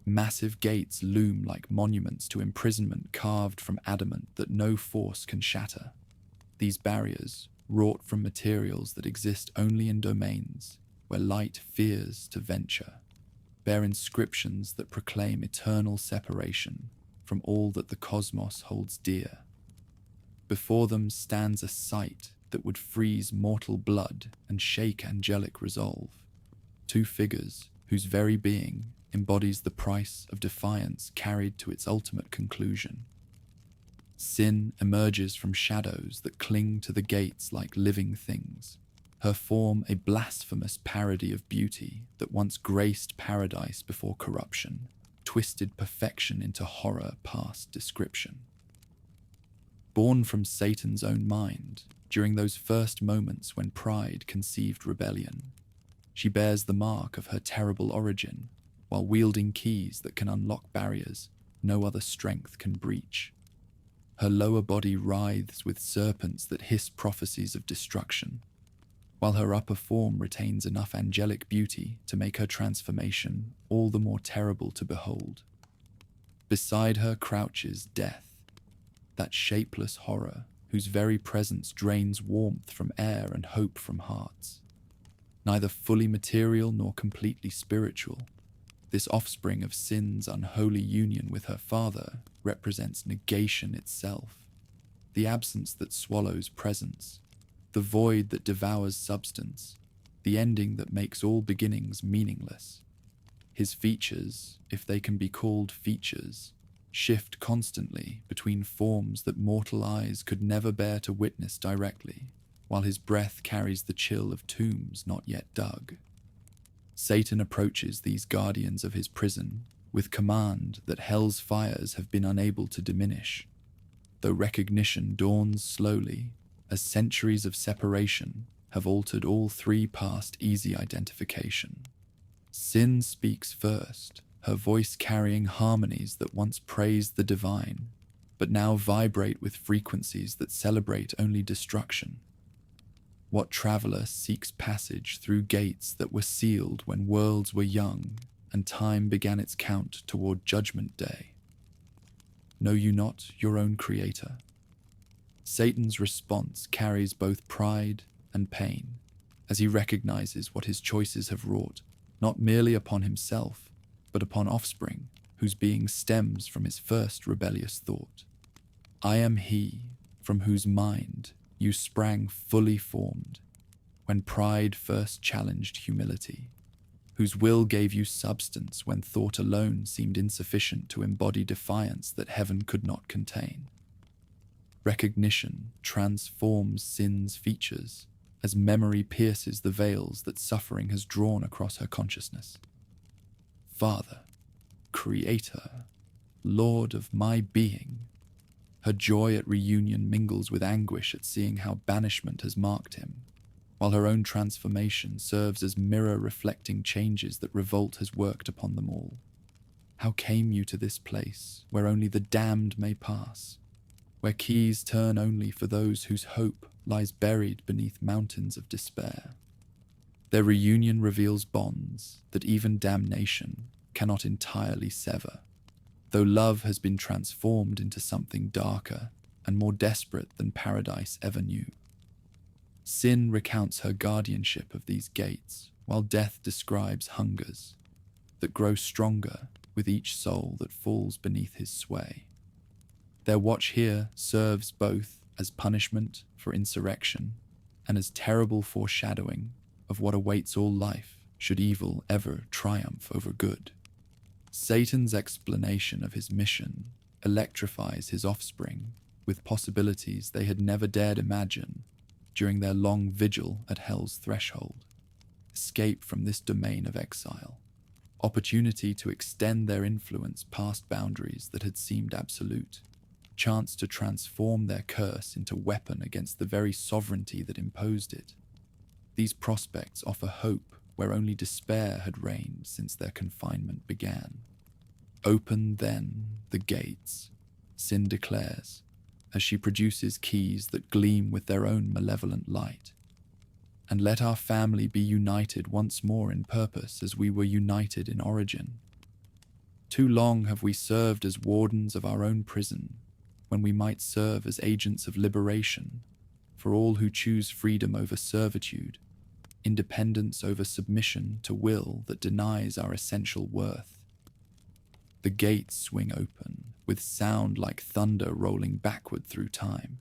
S1: massive gates loom like monuments to imprisonment carved from adamant that no force can shatter. These barriers, wrought from materials that exist only in domains where light fears to venture, bear inscriptions that proclaim eternal separation from all that the cosmos holds dear. Before them stands a sight that would freeze mortal blood and shake angelic resolve. Two figures whose very being embodies the price of defiance carried to its ultimate conclusion. Sin emerges from shadows that cling to the gates like living things, her form a blasphemous parody of beauty that once graced paradise before corruption, twisted perfection into horror past description. Born from Satan's own mind, during those first moments when pride conceived rebellion, she bears the mark of her terrible origin, while wielding keys that can unlock barriers no other strength can breach. Her lower body writhes with serpents that hiss prophecies of destruction, while her upper form retains enough angelic beauty to make her transformation all the more terrible to behold. Beside her crouches death, that shapeless horror whose very presence drains warmth from air and hope from hearts. Neither fully material nor completely spiritual, this offspring of sin's unholy union with her father represents negation itself, the absence that swallows presence, the void that devours substance, the ending that makes all beginnings meaningless. His features, if they can be called features, shift constantly between forms that mortal eyes could never bear to witness directly, while his breath carries the chill of tombs not yet dug. Satan approaches these guardians of his prison with command that hell's fires have been unable to diminish, though recognition dawns slowly as centuries of separation have altered all three past easy identification. Sin speaks first, her voice carrying harmonies that once praised the divine, but now vibrate with frequencies that celebrate only destruction. What traveler seeks passage through gates that were sealed when worlds were young and time began its count toward Judgment Day? Know you not your own creator? Satan's response carries both pride and pain, as he recognizes what his choices have wrought, not merely upon himself, but upon offspring, whose being stems from his first rebellious thought. I am he from whose mind you sprang fully formed, when pride first challenged humility, whose will gave you substance when thought alone seemed insufficient to embody defiance that heaven could not contain. Recognition transforms sin's features as memory pierces the veils that suffering has drawn across her consciousness. Father, Creator, Lord of my being, her joy at reunion mingles with anguish at seeing how banishment has marked him, while her own transformation serves as mirror reflecting changes that revolt has worked upon them all. How came you to this place where only the damned may pass, where keys turn only for those whose hope lies buried beneath mountains of despair? Their reunion reveals bonds that even damnation cannot entirely sever, though love has been transformed into something darker and more desperate than paradise ever knew. Sin recounts her guardianship of these gates, while death describes hungers that grow stronger with each soul that falls beneath his sway. Their watch here serves both as punishment for insurrection and as terrible foreshadowing of what awaits all life should evil ever triumph over good. Satan's explanation of his mission electrifies his offspring with possibilities they had never dared imagine during their long vigil at hell's threshold. Escape from this domain of exile, opportunity to extend their influence past boundaries that had seemed absolute, chance to transform their curse into weapon against the very sovereignty that imposed it. These prospects offer hope where only despair had reigned since their confinement began. Open then the gates, Sin declares, as she produces keys that gleam with their own malevolent light. And let our family be united once more in purpose as we were united in origin. Too long have we served as wardens of our own prison, when we might serve as agents of liberation for all who choose freedom over servitude, independence over submission to will that denies our essential worth. The gates swing open, with sound like thunder rolling backward through time,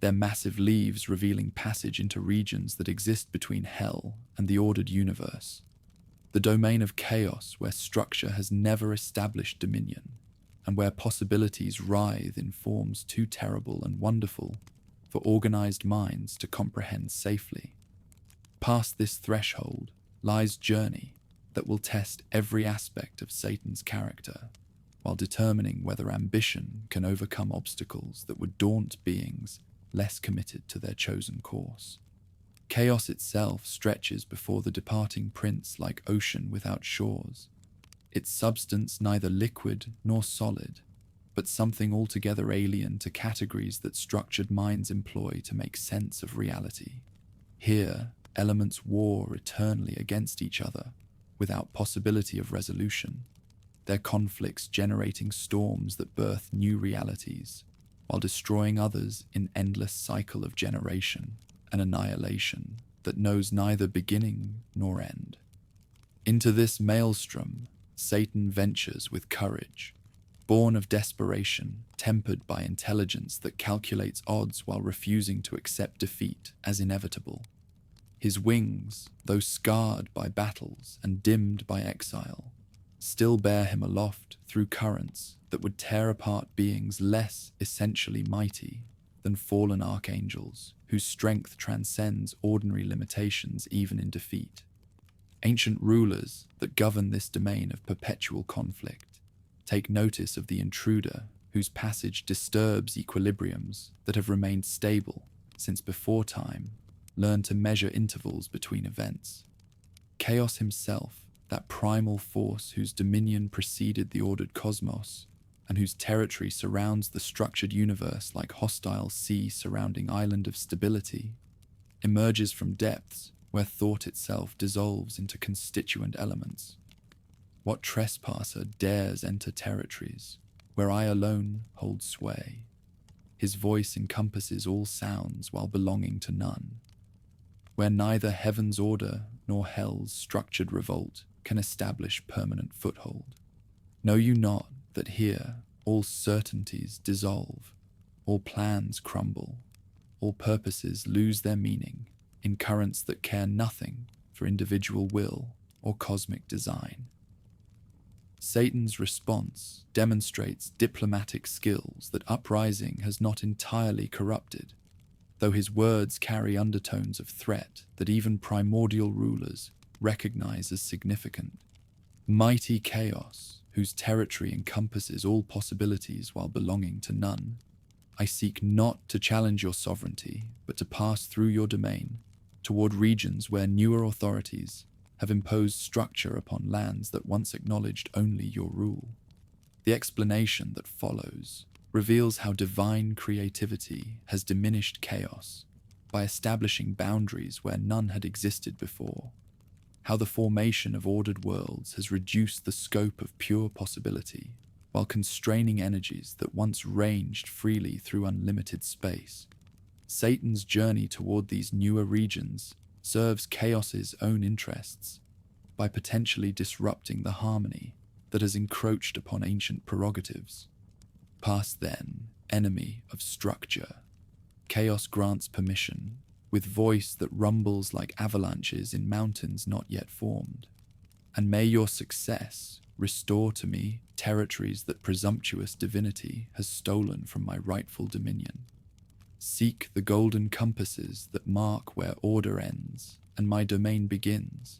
S1: their massive leaves revealing passage into regions that exist between hell and the ordered universe, the domain of chaos where structure has never established dominion, and where possibilities writhe in forms too terrible and wonderful for organized minds to comprehend safely. Past this threshold lies journey that will test every aspect of Satan's character, while determining whether ambition can overcome obstacles that would daunt beings less committed to their chosen course. Chaos itself stretches before the departing prince like ocean without shores, its substance neither liquid nor solid, but something altogether alien to categories that structured minds employ to make sense of reality. Here, elements war eternally against each other, without possibility of resolution, their conflicts generating storms that birth new realities, while destroying others in endless cycle of generation and annihilation that knows neither beginning nor end. Into this maelstrom, Satan ventures with courage, born of desperation, tempered by intelligence that calculates odds while refusing to accept defeat as inevitable. His wings, though scarred by battles and dimmed by exile, still bear him aloft through currents that would tear apart beings less essentially mighty than fallen archangels, whose strength transcends ordinary limitations even in defeat. Ancient rulers that govern this domain of perpetual conflict take notice of the intruder whose passage disturbs equilibriums that have remained stable since before time, learn to measure intervals between events. Chaos himself, that primal force whose dominion preceded the ordered cosmos, and whose territory surrounds the structured universe like hostile sea surrounding island of stability, emerges from depths where thought itself dissolves into constituent elements. What trespasser dares enter territories where I alone hold sway? His voice encompasses all sounds while belonging to none, where neither heaven's order nor hell's structured revolt can establish permanent foothold. Know you not that here all certainties dissolve, all plans crumble, all purposes lose their meaning in currents that care nothing for individual will or cosmic design? Satan's response demonstrates diplomatic skills that uprising has not entirely corrupted, though his words carry undertones of threat that even primordial rulers recognize as significant. Mighty chaos, whose territory encompasses all possibilities while belonging to none, I seek not to challenge your sovereignty, but to pass through your domain, toward regions where newer authorities have imposed structure upon lands that once acknowledged only your rule. The explanation that follows reveals how divine creativity has diminished chaos by establishing boundaries where none had existed before, how the formation of ordered worlds has reduced the scope of pure possibility while constraining energies that once ranged freely through unlimited space. Satan's journey toward these newer regions serves chaos's own interests by potentially disrupting the harmony that has encroached upon ancient prerogatives. Past then, enemy of structure, chaos grants permission, with voice that rumbles like avalanches in mountains not yet formed. And may your success restore to me territories that presumptuous divinity has stolen from my rightful dominion. Seek the golden compasses that mark where order ends and my domain begins.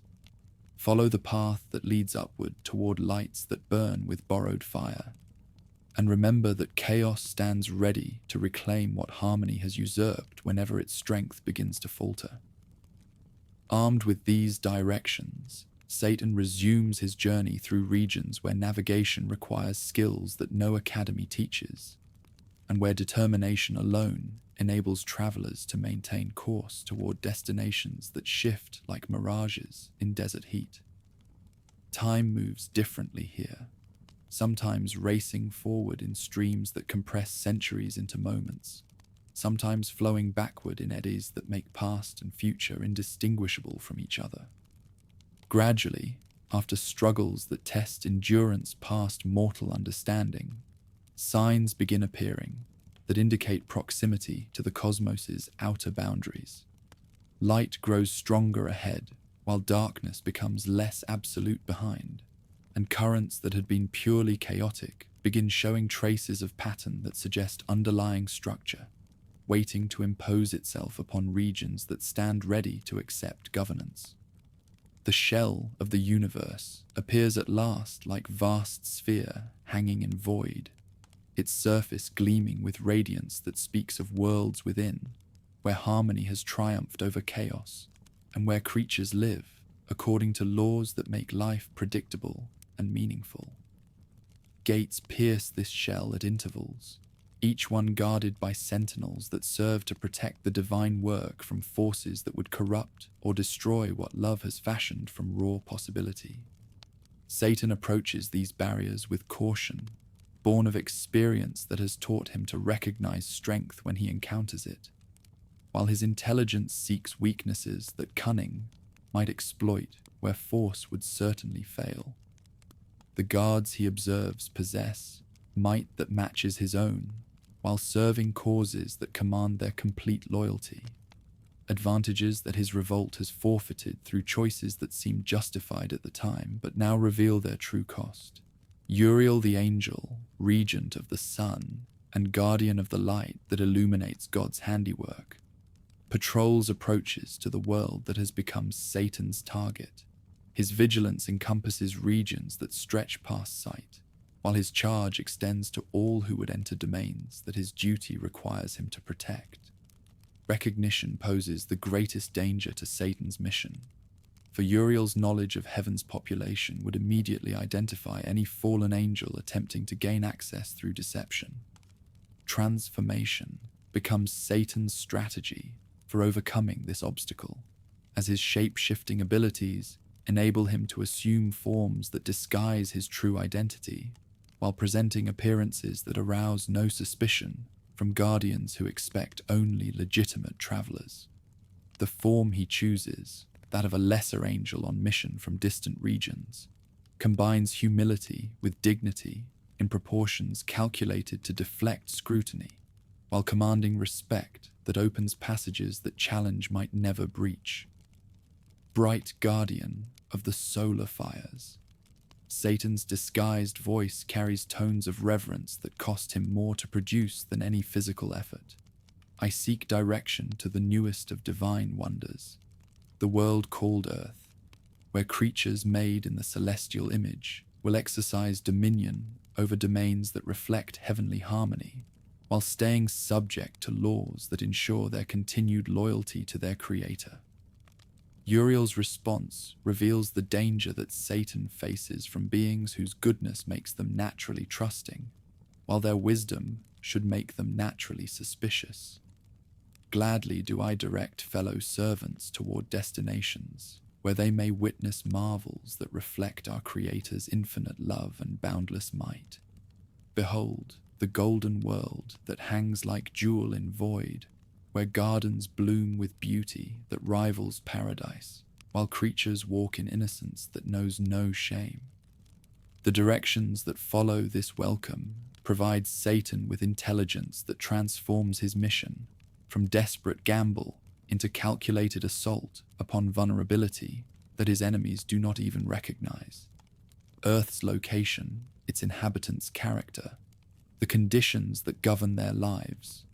S1: Follow the path that leads upward toward lights that burn with borrowed fire. And remember that chaos stands ready to reclaim what harmony has usurped whenever its strength begins to falter. Armed with these directions, Satan resumes his journey through regions where navigation requires skills that no academy teaches, and where determination alone enables travelers to maintain course toward destinations that shift like mirages in desert heat. Time moves differently here, sometimes racing forward in streams that compress centuries into moments, sometimes flowing backward in eddies that make past and future indistinguishable from each other. Gradually, after struggles that test endurance past mortal understanding, signs begin appearing, that indicate proximity to the cosmos's outer boundaries. Light grows stronger ahead, while darkness becomes less absolute behind, and currents that had been purely chaotic begin showing traces of pattern that suggest underlying structure, waiting to impose itself upon regions that stand ready to accept governance. The shell of the universe appears at last like vast sphere hanging in void, its surface gleaming with radiance that speaks of worlds within, where harmony has triumphed over chaos, and where creatures live according to laws that make life predictable and meaningful. Gates pierce this shell at intervals, each one guarded by sentinels that serve to protect the divine work from forces that would corrupt or destroy what love has fashioned from raw possibility. Satan approaches these barriers with caution, born of experience that has taught him to recognize strength when he encounters it, while his intelligence seeks weaknesses that cunning might exploit where force would certainly fail. The guards he observes possess might that matches his own, while serving causes that command their complete loyalty, advantages that his revolt has forfeited through choices that seemed justified at the time but now reveal their true cost. Uriel the angel, regent of the sun, and guardian of the light that illuminates God's handiwork, patrols approaches to the world that has become Satan's target. His vigilance encompasses regions that stretch past sight, while his charge extends to all who would enter domains that his duty requires him to protect. Recognition poses the greatest danger to Satan's mission, for Uriel's knowledge of heaven's population would immediately identify any fallen angel attempting to gain access through deception. Transformation becomes Satan's strategy for overcoming this obstacle, as his shape-shifting abilities enable him to assume forms that disguise his true identity, while presenting appearances that arouse no suspicion from guardians who expect only legitimate travelers. The form he chooses, that of a lesser angel on mission from distant regions, combines humility with dignity in proportions calculated to deflect scrutiny, while commanding respect that opens passages that challenge might never breach. Bright guardian of the solar fires, Satan's disguised voice carries tones of reverence that cost him more to produce than any physical effort. I seek direction to the newest of divine wonders, the world called Earth, where creatures made in the celestial image will exercise dominion over domains that reflect heavenly harmony, while staying subject to laws that ensure their continued loyalty to their creator. Uriel's response reveals the danger that Satan faces from beings whose goodness makes them naturally trusting, while their wisdom should make them naturally suspicious. Gladly do I direct fellow servants toward destinations where they may witness marvels that reflect our Creator's infinite love and boundless might. Behold, the golden world that hangs like jewel in void, where gardens bloom with beauty that rivals paradise, while creatures walk in innocence that knows no shame. The directions that follow this welcome provide Satan with intelligence that transforms his mission from desperate gamble into calculated assault upon vulnerability that his enemies do not even recognize. Earth's location, its inhabitants' character, the conditions that govern their lives,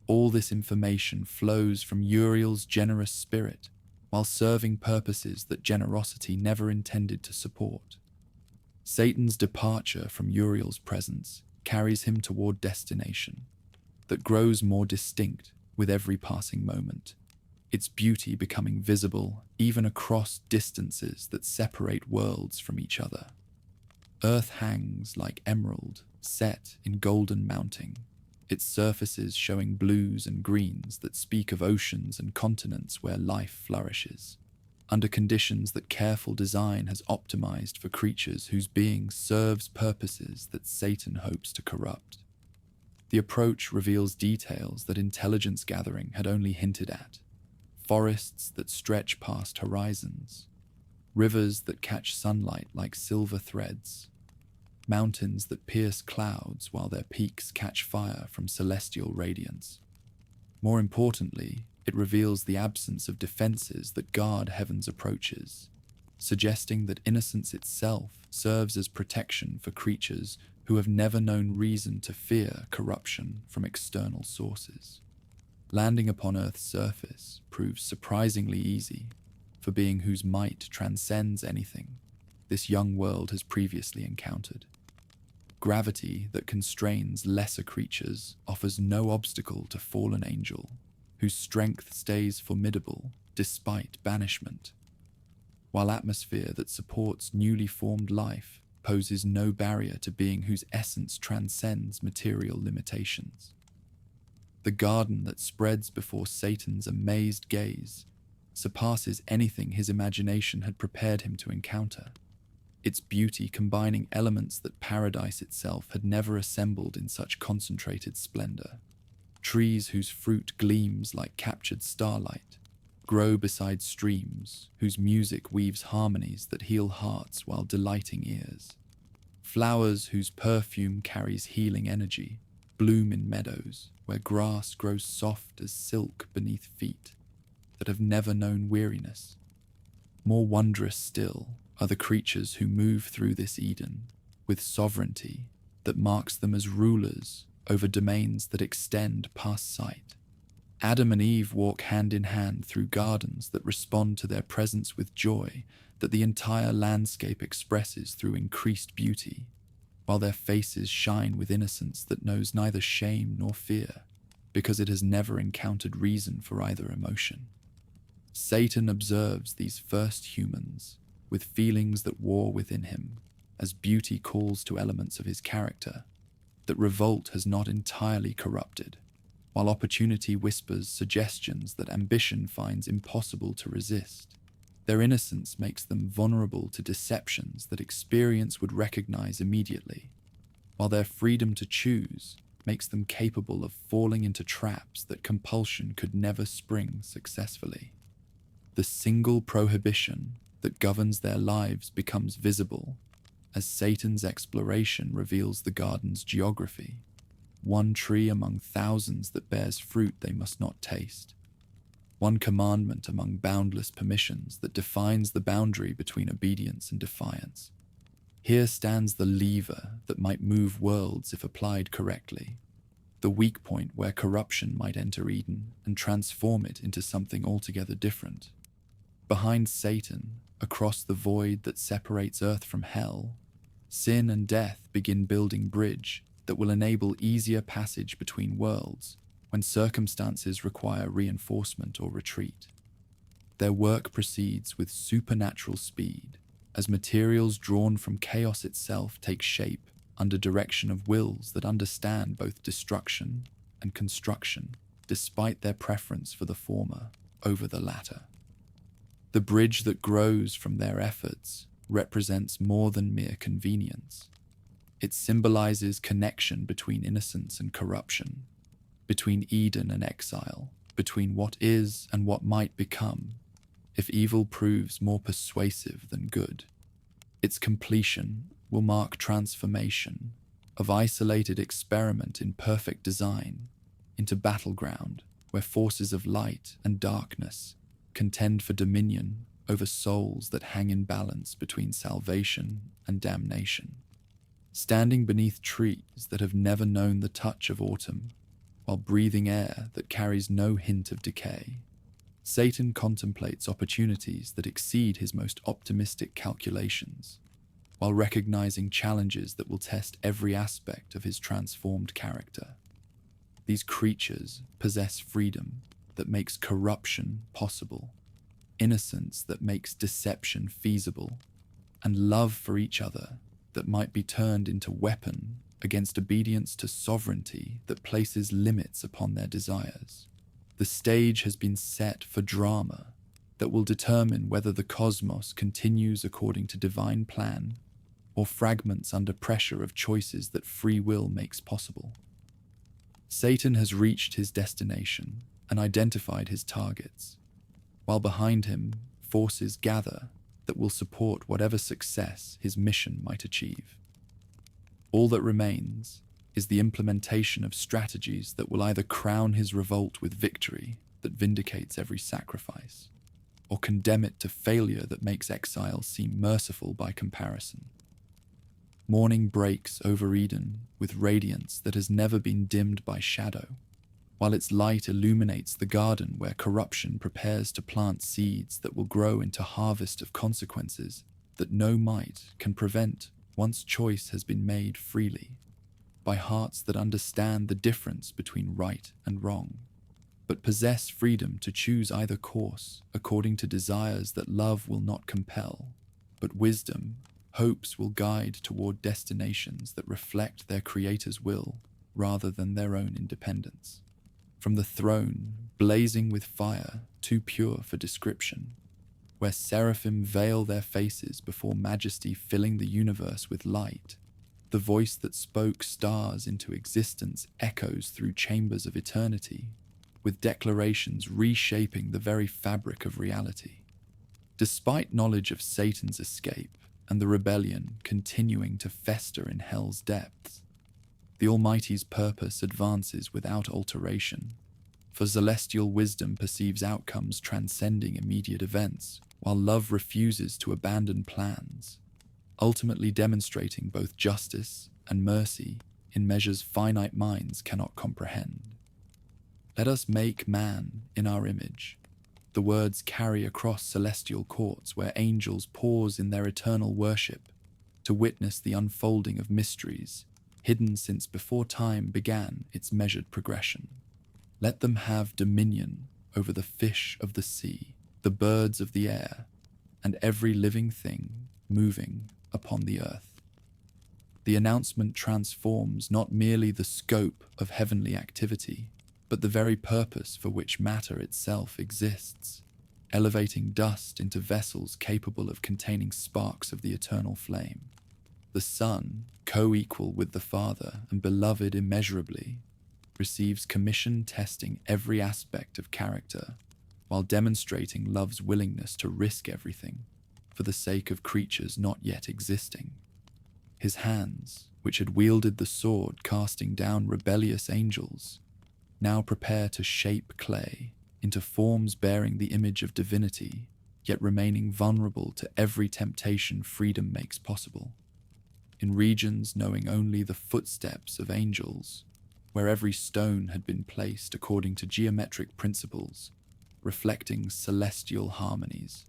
S1: all this information flows from Uriel's generous spirit while serving purposes that generosity never intended to support. Satan's departure from Uriel's presence carries him toward destination that grows more distinct with every passing moment, its beauty becoming visible even across distances that separate worlds from each other. Earth hangs like emerald set in golden mounting, its surfaces showing blues and greens that speak of oceans and continents where life flourishes, under conditions that careful design has optimized for creatures whose being serves purposes that Satan hopes to corrupt. The approach reveals details that intelligence gathering had only hinted at: forests that stretch past horizons, rivers that catch sunlight like silver threads, mountains that pierce clouds while their peaks catch fire from celestial radiance. More importantly, it reveals the absence of defenses that guard heaven's approaches, suggesting that innocence itself serves as protection for creatures who have never known reason to fear corruption from external sources. Landing upon Earth's surface proves surprisingly easy for being whose might transcends anything this young world has previously encountered. Gravity that constrains lesser creatures offers no obstacle to fallen angel, whose strength stays formidable despite banishment, while atmosphere that supports newly formed life poses no barrier to being whose essence transcends material limitations. The garden that spreads before Satan's amazed gaze surpasses anything his imagination had prepared him to encounter, its beauty combining elements that paradise itself had never assembled in such concentrated splendor. Trees whose fruit gleams like captured starlight grow beside streams whose music weaves harmonies that heal hearts while delighting ears. Flowers whose perfume carries healing energy bloom in meadows where grass grows soft as silk beneath feet that have never known weariness. More wondrous still are the creatures who move through this Eden with sovereignty that marks them as rulers over domains that extend past sight. Adam and Eve walk hand in hand through gardens that respond to their presence with joy that the entire landscape expresses through increased beauty, while their faces shine with innocence that knows neither shame nor fear, because it has never encountered reason for either emotion. Satan observes these first humans with feelings that war within him, as beauty calls to elements of his character that revolt has not entirely corrupted, while opportunity whispers suggestions that ambition finds impossible to resist. Their innocence makes them vulnerable to deceptions that experience would recognize immediately, while their freedom to choose makes them capable of falling into traps that compulsion could never spring successfully. The single prohibition that governs their lives becomes visible as Satan's exploration reveals the garden's geography, one tree among thousands that bears fruit they must not taste, one commandment among boundless permissions that defines the boundary between obedience and defiance. Here stands the lever that might move worlds if applied correctly, the weak point where corruption might enter Eden and transform it into something altogether different. Behind Satan, across the void that separates Earth from hell, sin and death begin building bridge that will enable easier passage between worlds when circumstances require reinforcement or retreat. Their work proceeds with supernatural speed as materials drawn from chaos itself take shape under direction of wills that understand both destruction and construction, despite their preference for the former over the latter. The bridge that grows from their efforts represents more than mere convenience. It symbolizes connection between innocence and corruption, between Eden and exile, between what is and what might become, if evil proves more persuasive than good. Its completion will mark transformation of isolated experiment in perfect design into battleground where forces of light and darkness contend for dominion over souls that hang in balance between salvation and damnation. Standing beneath trees that have never known the touch of autumn, while breathing air that carries no hint of decay, Satan contemplates opportunities that exceed his most optimistic calculations, while recognizing challenges that will test every aspect of his transformed character. These creatures possess freedom that makes corruption possible, innocence that makes deception feasible, and love for each other that might be turned into weapon against obedience to sovereignty that places limits upon their desires. The stage has been set for drama that will determine whether the cosmos continues according to divine plan or fragments under pressure of choices that free will makes possible. Satan has reached his destination and identified his targets, while behind him forces gather that will support whatever success his mission might achieve. All that remains is the implementation of strategies that will either crown his revolt with victory that vindicates every sacrifice, or condemn it to failure that makes Exile seem merciful by comparison. Morning breaks over Eden with radiance that has never been dimmed by shadow, while its light illuminates the garden where corruption prepares to plant seeds that will grow into harvest of consequences that no might can prevent once choice has been made freely, by hearts that understand the difference between right and wrong, but possess freedom to choose either course according to desires that love will not compel, but wisdom, hopes will guide toward destinations that reflect their Creator's will rather than their own independence. From the throne, blazing with fire, too pure for description, where seraphim veil their faces before majesty filling the universe with light, the voice that spoke stars into existence echoes through chambers of eternity, with declarations reshaping the very fabric of reality. Despite knowledge of Satan's escape and the rebellion continuing to fester in hell's depths, the Almighty's purpose advances without alteration, for celestial wisdom perceives outcomes transcending immediate events, while love refuses to abandon plans, ultimately demonstrating both justice and mercy in measures finite minds cannot comprehend. Let us make man in our image. The words carry across celestial courts where angels pause in their eternal worship to witness the unfolding of mysteries hidden since before time began its measured progression. Let them have dominion over the fish of the sea, the birds of the air, and every living thing moving upon the earth. The announcement transforms not merely the scope of heavenly activity, but the very purpose for which matter itself exists, elevating dust into vessels capable of containing sparks of the eternal flame. The Son, co-equal with the Father and beloved immeasurably, receives commission testing every aspect of character, while demonstrating love's willingness to risk everything for the sake of creatures not yet existing. His hands, which had wielded the sword casting down rebellious angels, now prepare to shape clay into forms bearing the image of divinity, yet remaining vulnerable to every temptation freedom makes possible. In regions knowing only the footsteps of angels, where every stone had been placed according to geometric principles, reflecting celestial harmonies,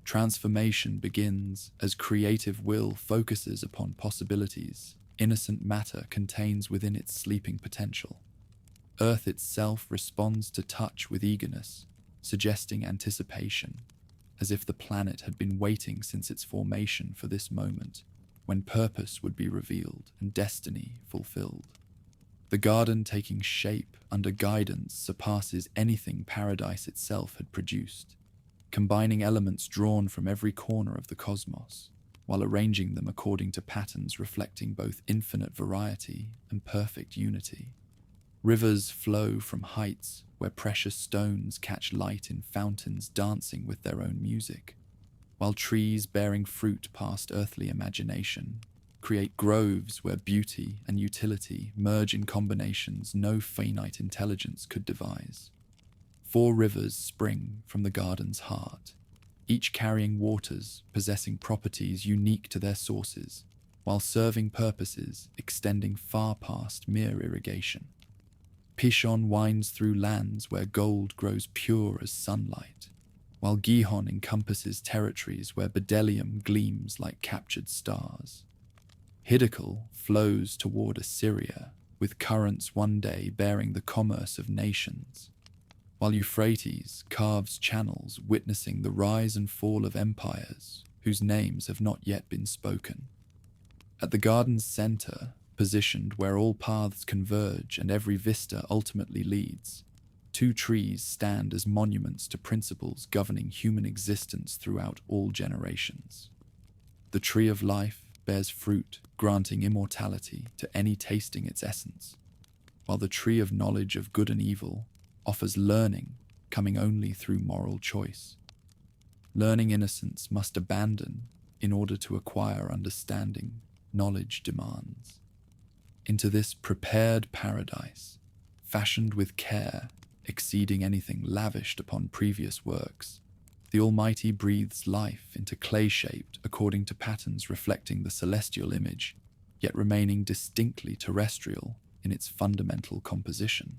S1: transformation begins as creative will focuses upon possibilities innocent matter contains within its sleeping potential. Earth itself responds to touch with eagerness, suggesting anticipation, as if the planet had been waiting since its formation for this moment, when purpose would be revealed and destiny fulfilled. The garden taking shape under guidance surpasses anything paradise itself had produced, combining elements drawn from every corner of the cosmos, while arranging them according to patterns reflecting both infinite variety and perfect unity. Rivers flow from heights where precious stones catch light in fountains dancing with their own music, while trees bearing fruit past earthly imagination create groves where beauty and utility merge in combinations no finite intelligence could devise. 4 rivers spring from the garden's heart, each carrying waters possessing properties unique to their sources, while serving purposes extending far past mere irrigation. Pishon winds through lands where gold grows pure as sunlight, while Gihon encompasses territories where bdellium gleams like captured stars. Hiddekel flows toward Assyria, with currents one day bearing the commerce of nations, while Euphrates carves channels witnessing the rise and fall of empires whose names have not yet been spoken. At the garden's center, positioned where all paths converge and every vista ultimately leads, 2 trees stand as monuments to principles governing human existence throughout all generations. The tree of life bears fruit, granting immortality to any tasting its essence, while the tree of knowledge of good and evil offers learning coming only through moral choice. Learning innocence must abandon in order to acquire understanding knowledge demands. into this prepared paradise, fashioned with care, exceeding anything lavished upon previous works. The Almighty breathes life into clay shaped according to patterns reflecting the celestial image, yet remaining distinctly terrestrial in its fundamental composition.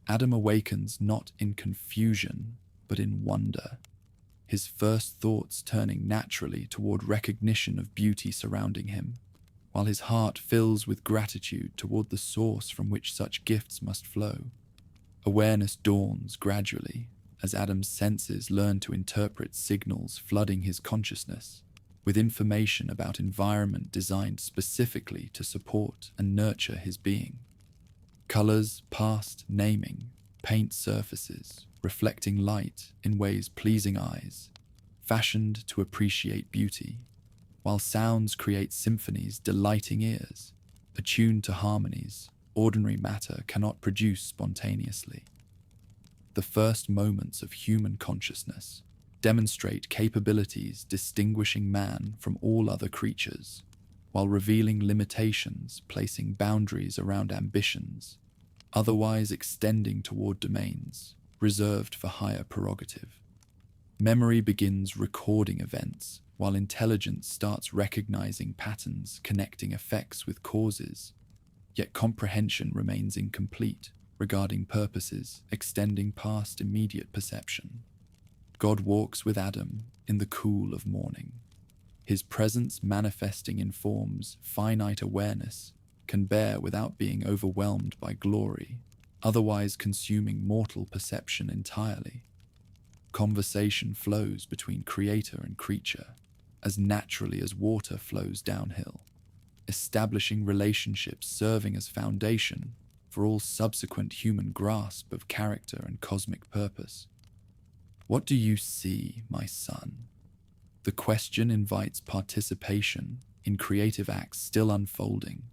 S1: Adam awakens not in confusion, but in wonder, his first thoughts turning naturally toward recognition of beauty surrounding him, while his heart fills with gratitude toward the source from which such gifts must flow. Awareness dawns gradually, as Adam's senses learn to interpret signals flooding his consciousness, with information about environment designed specifically to support and nurture his being. Colors past naming paint surfaces, reflecting light in ways pleasing eyes, fashioned to appreciate beauty, while sounds create symphonies delighting ears, attuned to harmonies ordinary matter cannot produce spontaneously. The first moments of human consciousness demonstrate capabilities distinguishing man from all other creatures, while revealing limitations placing boundaries around ambitions, otherwise extending toward domains reserved for higher prerogative. Memory begins recording events, while intelligence starts recognizing patterns connecting effects with causes, yet comprehension remains incomplete regarding purposes extending past immediate perception. God walks with Adam in the cool of morning. His presence manifesting in forms finite awareness can bear without being overwhelmed by glory, otherwise consuming mortal perception entirely. Conversation flows between creator and creature, as naturally as water flows downhill, establishing relationships serving as foundation for all subsequent human grasp of character and cosmic purpose. What do you see, my son? The question invites participation in creative acts still unfolding,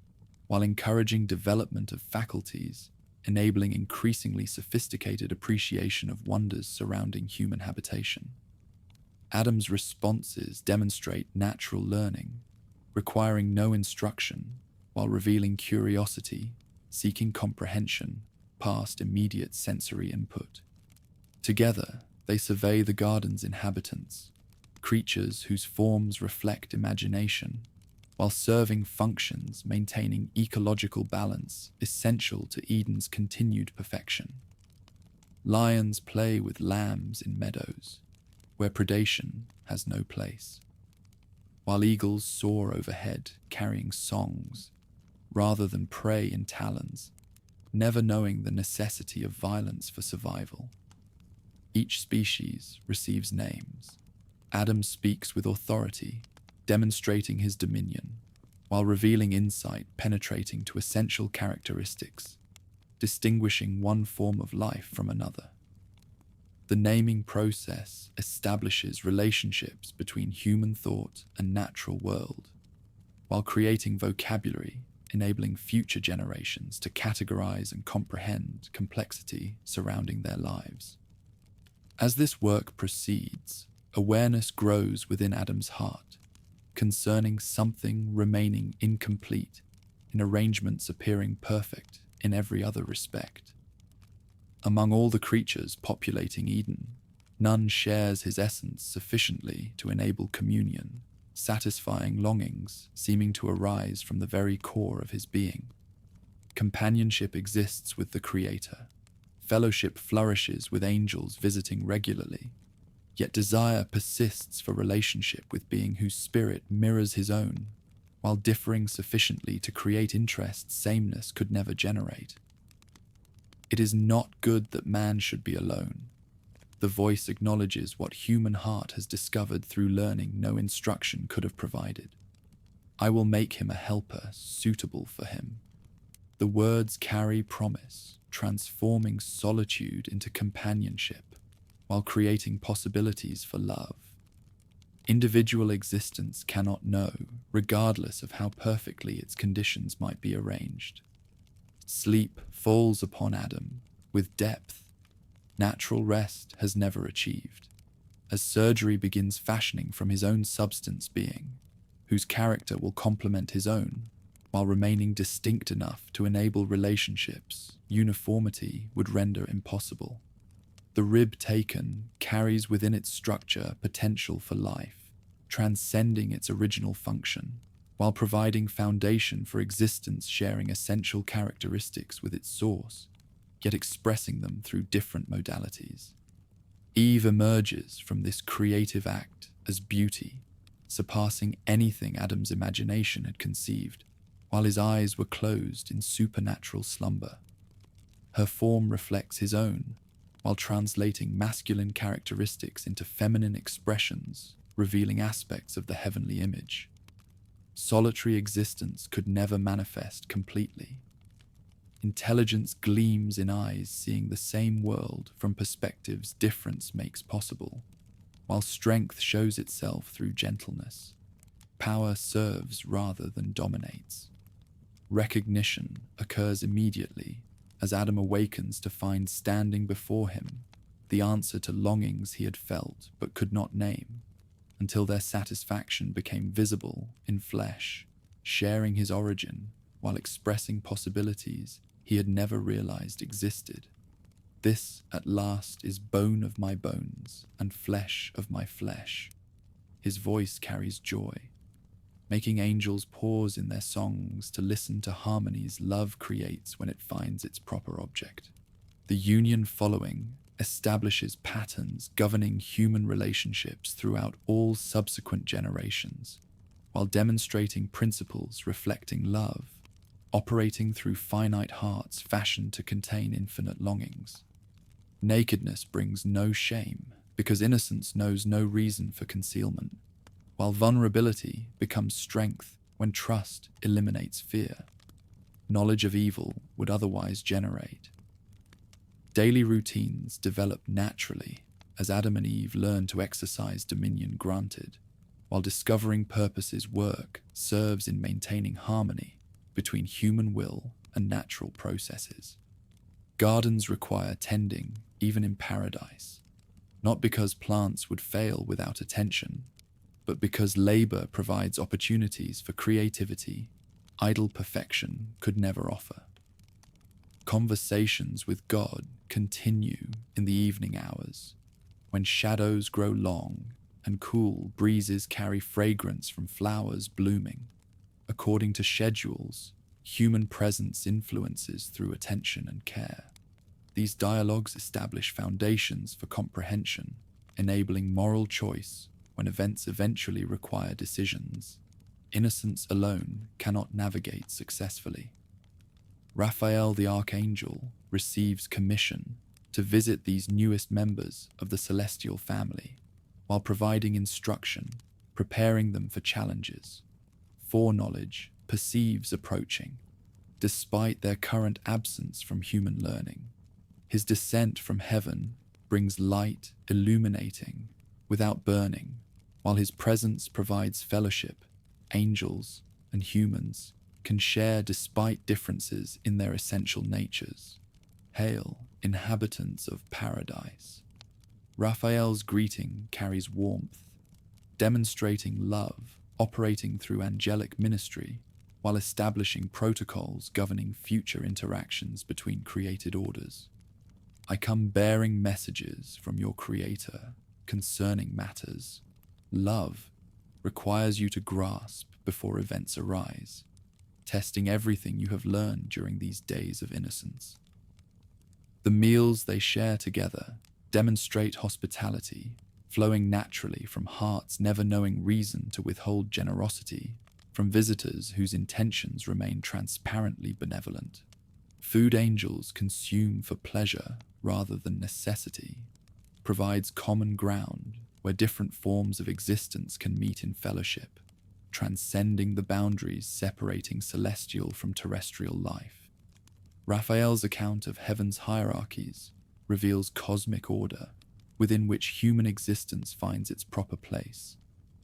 S1: while encouraging development of faculties, enabling increasingly sophisticated appreciation of wonders surrounding human habitation. Adam's responses demonstrate natural learning, requiring no instruction, while revealing curiosity, seeking comprehension past immediate sensory input. Together, they survey the garden's inhabitants, creatures whose forms reflect imagination, while serving functions maintaining ecological balance essential to Eden's continued perfection. Lions play with lambs in meadows, where predation has no place, while eagles soar overhead carrying songs, rather than prey in talons, never knowing the necessity of violence for survival. Each species receives names. Adam speaks with authority, demonstrating his dominion, while revealing insight penetrating to essential characteristics, distinguishing one form of life from another. The naming process establishes relationships between human thought and natural world, while creating vocabulary enabling future generations to categorize and comprehend complexity surrounding their lives. As this work proceeds, awareness grows within Adam's heart, concerning something remaining incomplete in arrangements appearing perfect in every other respect. Among all the creatures populating Eden, none shares his essence sufficiently to enable communion, satisfying longings seeming to arise from the very core of his being. Companionship exists with the Creator. Fellowship flourishes with angels visiting regularly, yet desire persists for relationship with being whose spirit mirrors his own, while differing sufficiently to create interest sameness could never generate. It is not good that man should be alone. The voice acknowledges what human heart has discovered through learning no instruction could have provided. I will make him a helper suitable for him. The words carry promise, transforming solitude into companionship, while creating possibilities for love. Individual existence cannot know, regardless of how perfectly its conditions might be arranged. Sleep falls upon Adam with depth natural rest has never achieved, as surgery begins fashioning from his own substance being, whose character will complement his own, while remaining distinct enough to enable relationships uniformity would render impossible. The rib taken carries within its structure potential for life, transcending its original function, while providing foundation for existence sharing essential characteristics with its source, yet expressing them through different modalities. Eve emerges from this creative act as beauty, surpassing anything Adam's imagination had conceived, while his eyes were closed in supernatural slumber. Her form reflects his own, while translating masculine characteristics into feminine expressions, revealing aspects of the heavenly image. Solitary existence could never manifest completely. Intelligence gleams in eyes seeing the same world from perspectives difference makes possible, while strength shows itself through gentleness. Power serves rather than dominates. Recognition occurs immediately as Adam awakens to find standing before him the answer to longings he had felt but could not name, until their satisfaction became visible in flesh, sharing his origin while expressing possibilities he had never realized existed. This, at last, is bone of my bones and flesh of my flesh. His voice carries joy, making angels pause in their songs to listen to harmonies love creates when it finds its proper object. The union following establishes patterns governing human relationships throughout all subsequent generations, while demonstrating principles reflecting love, operating through finite hearts fashioned to contain infinite longings. Nakedness brings no shame, because innocence knows no reason for concealment, while vulnerability becomes strength when trust eliminates fear knowledge of evil would otherwise generate. Daily routines develop naturally as Adam and Eve learn to exercise dominion granted, while discovering purpose's work serves in maintaining harmony between human will and natural processes. Gardens require tending even in paradise, not because plants would fail without attention, but because labor provides opportunities for creativity idle perfection could never offer. Conversations with God continue in the evening hours, when shadows grow long and cool breezes carry fragrance from flowers blooming. According to schedules, human presence influences through attention and care. These dialogues establish foundations for comprehension, enabling moral choice when events eventually require decisions. Innocence alone cannot navigate successfully. Raphael the Archangel receives commission to visit these newest members of the celestial family, while providing instruction, preparing them for challenges. Foreknowledge perceives approaching, despite their current absence from human learning. His descent from heaven brings light illuminating without burning, while his presence provides fellowship. Angels and humans can share despite differences in their essential natures. Hail, inhabitants of paradise. Raphael's greeting carries warmth, demonstrating love, operating through angelic ministry, while establishing protocols governing future interactions between created orders. I come bearing messages from your Creator concerning matters. Love requires you to grasp before events arise, testing everything you have learned during these days of innocence. The meals they share together demonstrate hospitality, flowing naturally from hearts never knowing reason to withhold generosity from visitors whose intentions remain transparently benevolent. Food angels consume for pleasure rather than necessity, provides common ground where different forms of existence can meet in fellowship, transcending the boundaries separating celestial from terrestrial life. Raphael's account of heaven's hierarchies reveals cosmic order, within which human existence finds its proper place,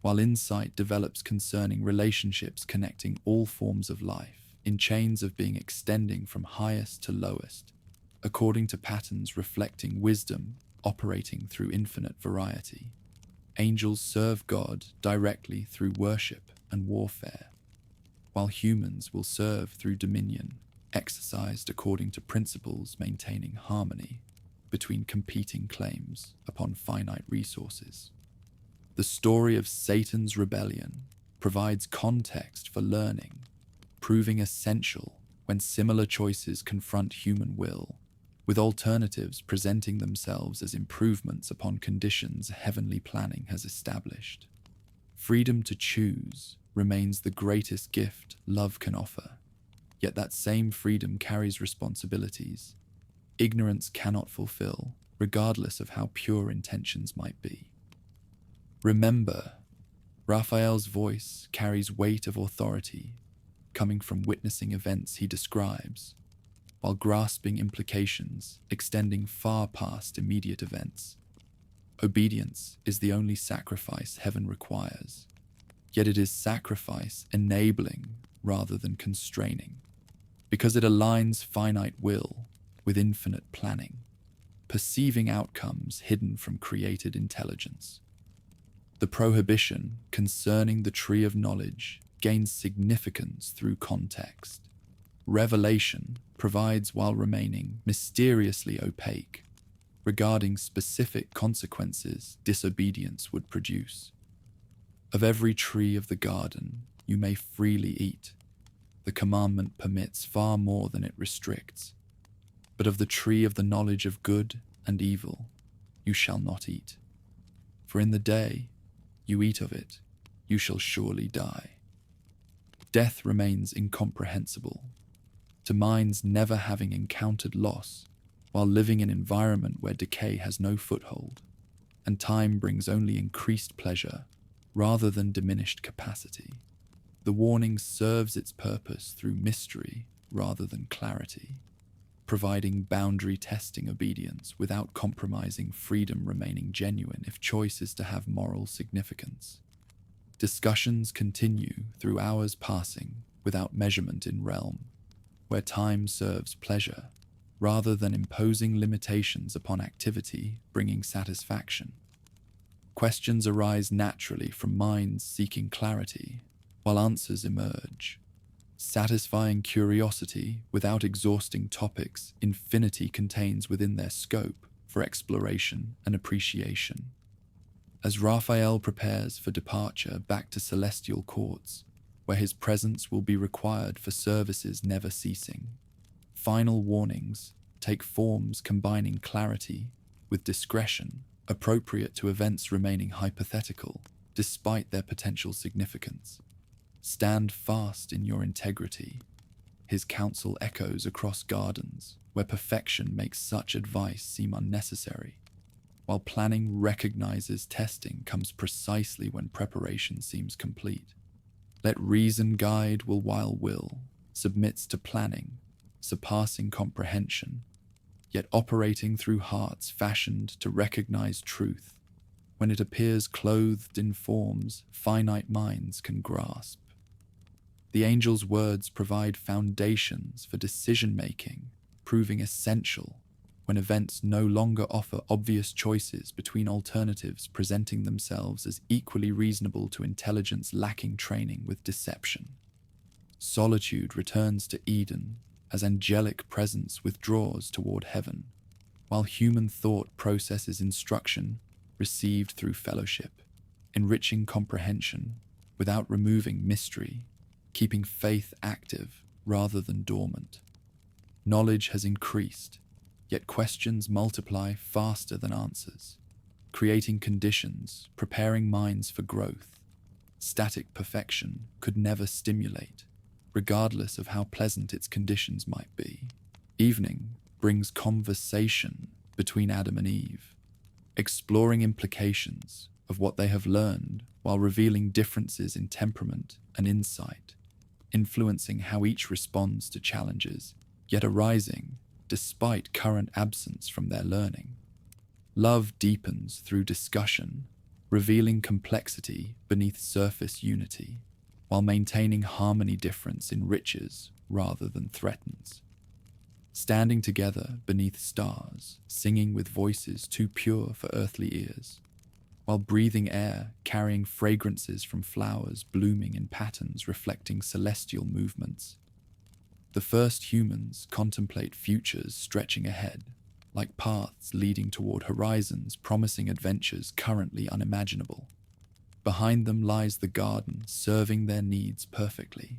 S1: while insight develops concerning relationships connecting all forms of life, in chains of being extending from highest to lowest, according to patterns reflecting wisdom operating through infinite variety. Angels serve God directly through worship and warfare. while humans will serve through dominion, exercised according to principles maintaining harmony between competing claims upon finite resources. The story of Satan's rebellion provides context for learning, proving essential when similar choices confront human will, with alternatives presenting themselves as improvements upon conditions heavenly planning has established. Freedom to choose remains the greatest gift love can offer, yet that same freedom carries responsibilities ignorance cannot fulfill, regardless of how pure intentions might be. Remember, Raphael's voice carries weight of authority, coming from witnessing events he describes, while grasping implications extending far past immediate events. Obedience is the only sacrifice heaven requires, yet it is sacrifice enabling rather than constraining, because it aligns finite will with infinite planning, perceiving outcomes hidden from created intelligence. The prohibition concerning the tree of knowledge gains significance through context. Revelation provides while remaining mysteriously opaque regarding specific consequences disobedience would produce. Of every tree of the garden you may freely eat. The commandment permits far more than it restricts. But of the tree of the knowledge of good and evil you shall not eat. For in the day you eat of it, you shall surely die. Death remains incomprehensible to minds never having encountered loss while living in an environment where decay has no foothold, and time brings only increased pleasure rather than diminished capacity. The warning serves its purpose through mystery rather than clarity, providing boundary testing obedience without compromising freedom remaining genuine if choice is to have moral significance. Discussions continue through hours passing without measurement in realm, where time serves pleasure rather than imposing limitations upon activity bringing satisfaction. Questions arise naturally from minds seeking clarity, while answers emerge, satisfying curiosity without exhausting topics infinity contains within their scope for exploration and appreciation. As Raphael prepares for departure back to celestial courts, where his presence will be required for services never ceasing, final warnings take forms combining clarity with discretion, appropriate to events remaining hypothetical despite their potential significance. Stand fast in your integrity. His counsel echoes across gardens, where perfection makes such advice seem unnecessary, while planning recognizes testing comes precisely when preparation seems complete. Let reason guide while will submits to planning, surpassing comprehension, yet operating through hearts fashioned to recognize truth. When it appears clothed in forms finite minds can grasp. The angel's words provide foundations for decision-making, proving essential when events no longer offer obvious choices between alternatives presenting themselves as equally reasonable to intelligence lacking training with deception. Solitude returns to Eden as angelic presence withdraws toward heaven, while human thought processes instruction received through fellowship, enriching comprehension without removing mystery, keeping faith active rather than dormant. Knowledge has increased, yet questions multiply faster than answers, creating conditions, preparing minds for growth. Static perfection could never stimulate, regardless of how pleasant its conditions might be. Evening brings conversation between Adam and Eve, exploring implications of what they have learned while revealing differences in temperament and insight, influencing how each responds to challenges, yet arising despite current absence from their learning. Love deepens through discussion, revealing complexity beneath surface unity, while maintaining harmony difference enriches rather than threatens. Standing together beneath stars, singing with voices too pure for earthly ears, while breathing air carrying fragrances from flowers blooming in patterns reflecting celestial movements. The first humans contemplate futures stretching ahead, like paths leading toward horizons promising adventures currently unimaginable. Behind them lies the garden, serving their needs perfectly,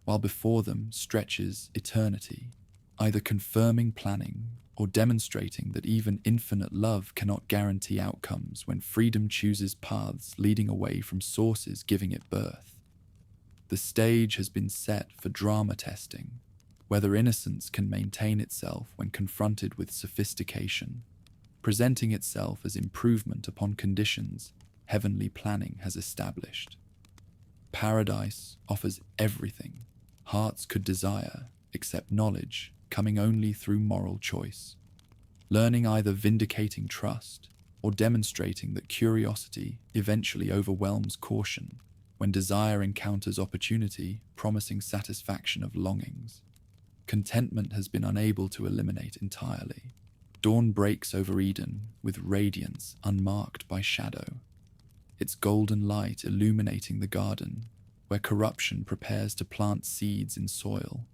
S1: while before them stretches eternity, either confirming planning or demonstrating that even infinite love cannot guarantee outcomes when freedom chooses paths leading away from sources giving it birth. The stage has been set for drama testing, whether innocence can maintain itself when confronted with sophistication, presenting itself as improvement upon conditions heavenly planning has established. Paradise offers everything hearts could desire, except knowledge coming only through moral choice, learning either vindicating trust or demonstrating that curiosity eventually overwhelms caution when desire encounters opportunity promising satisfaction of longings. Contentment has been unable to eliminate entirely. Dawn breaks over Eden with radiance unmarked by shadow, its golden light illuminating the garden where corruption prepares to plant seeds in soil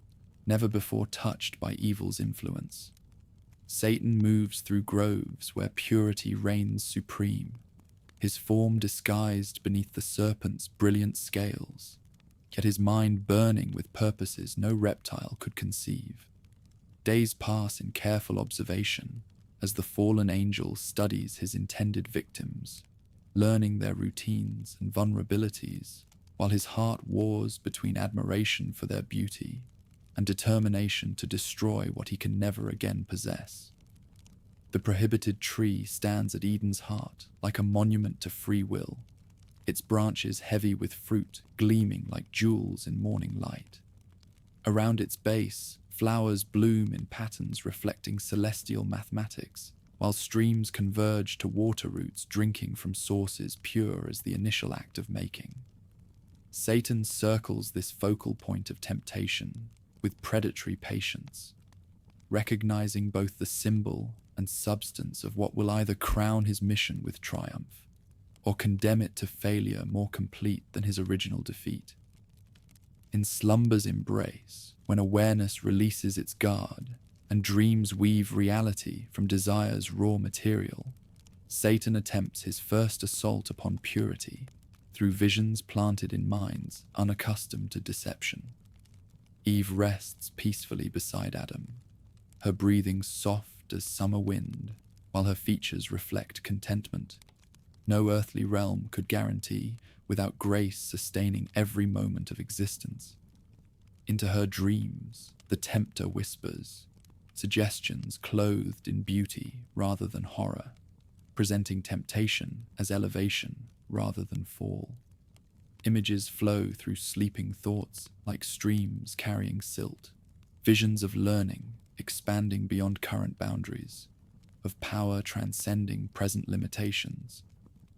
S1: never before touched by evil's influence. Satan moves through groves where purity reigns supreme, his form disguised beneath the serpent's brilliant scales, yet his mind burning with purposes no reptile could conceive. Days pass in careful observation as the fallen angel studies his intended victims, learning their routines and vulnerabilities, while his heart wars between admiration for their beauty and determination to destroy what he can never again possess. The prohibited tree stands at Eden's heart like a monument to free will, its branches heavy with fruit gleaming like jewels in morning light. Around its base, flowers bloom in patterns reflecting celestial mathematics, while streams converge to water roots drinking from sources pure as the initial act of making. Satan circles this focal point of temptation with predatory patience, recognizing both the symbol and substance of what will either crown his mission with triumph or condemn it to failure more complete than his original defeat. In slumber's embrace, when awareness releases its guard and dreams weave reality from desire's raw material, Satan attempts his first assault upon purity through visions planted in minds unaccustomed to deception. Eve rests peacefully beside Adam, her breathing soft as summer wind, while her features reflect contentment no earthly realm could guarantee without grace sustaining every moment of existence. Into her dreams, the tempter whispers, suggestions clothed in beauty rather than horror, presenting temptation as elevation rather than fall. Images flow through sleeping thoughts like streams carrying silt, visions of learning expanding beyond current boundaries, of power transcending present limitations,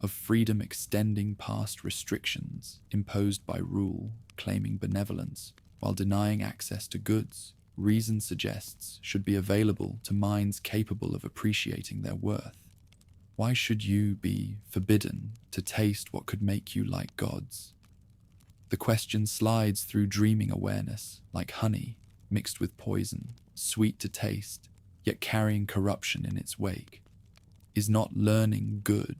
S1: of freedom extending past restrictions imposed by rule, claiming benevolence while denying access to goods reason suggests should be available to minds capable of appreciating their worth. Why should you be forbidden to taste what could make you like gods? The question slides through dreaming awareness like honey mixed with poison, sweet to taste, yet carrying corruption in its wake. Is not learning good?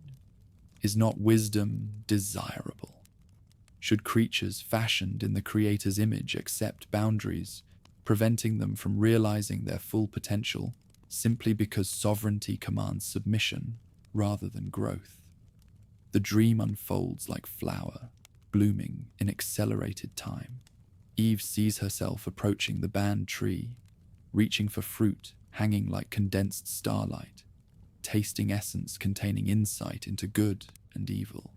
S1: Is not wisdom desirable? Should creatures fashioned in the Creator's image accept boundaries, preventing them from realizing their full potential simply because sovereignty commands submission rather than growth? The dream unfolds like flower, blooming in accelerated time. Eve sees herself approaching the banned tree, reaching for fruit hanging like condensed starlight, tasting essence containing insight into good and evil,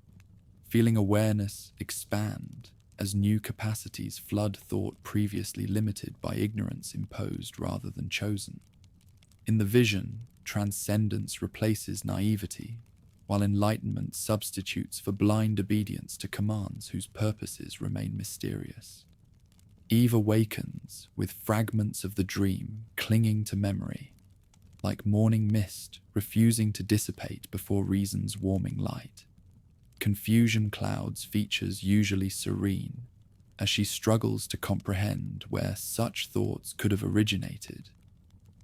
S1: feeling awareness expand as new capacities flood thought previously limited by ignorance imposed rather than chosen. In the vision, transcendence replaces naivety, while enlightenment substitutes for blind obedience to commands whose purposes remain mysterious. Eve awakens with fragments of the dream clinging to memory, like morning mist refusing to dissipate before reason's warming light. confusion clouds features usually serene, as she struggles to comprehend where such thoughts could have originated,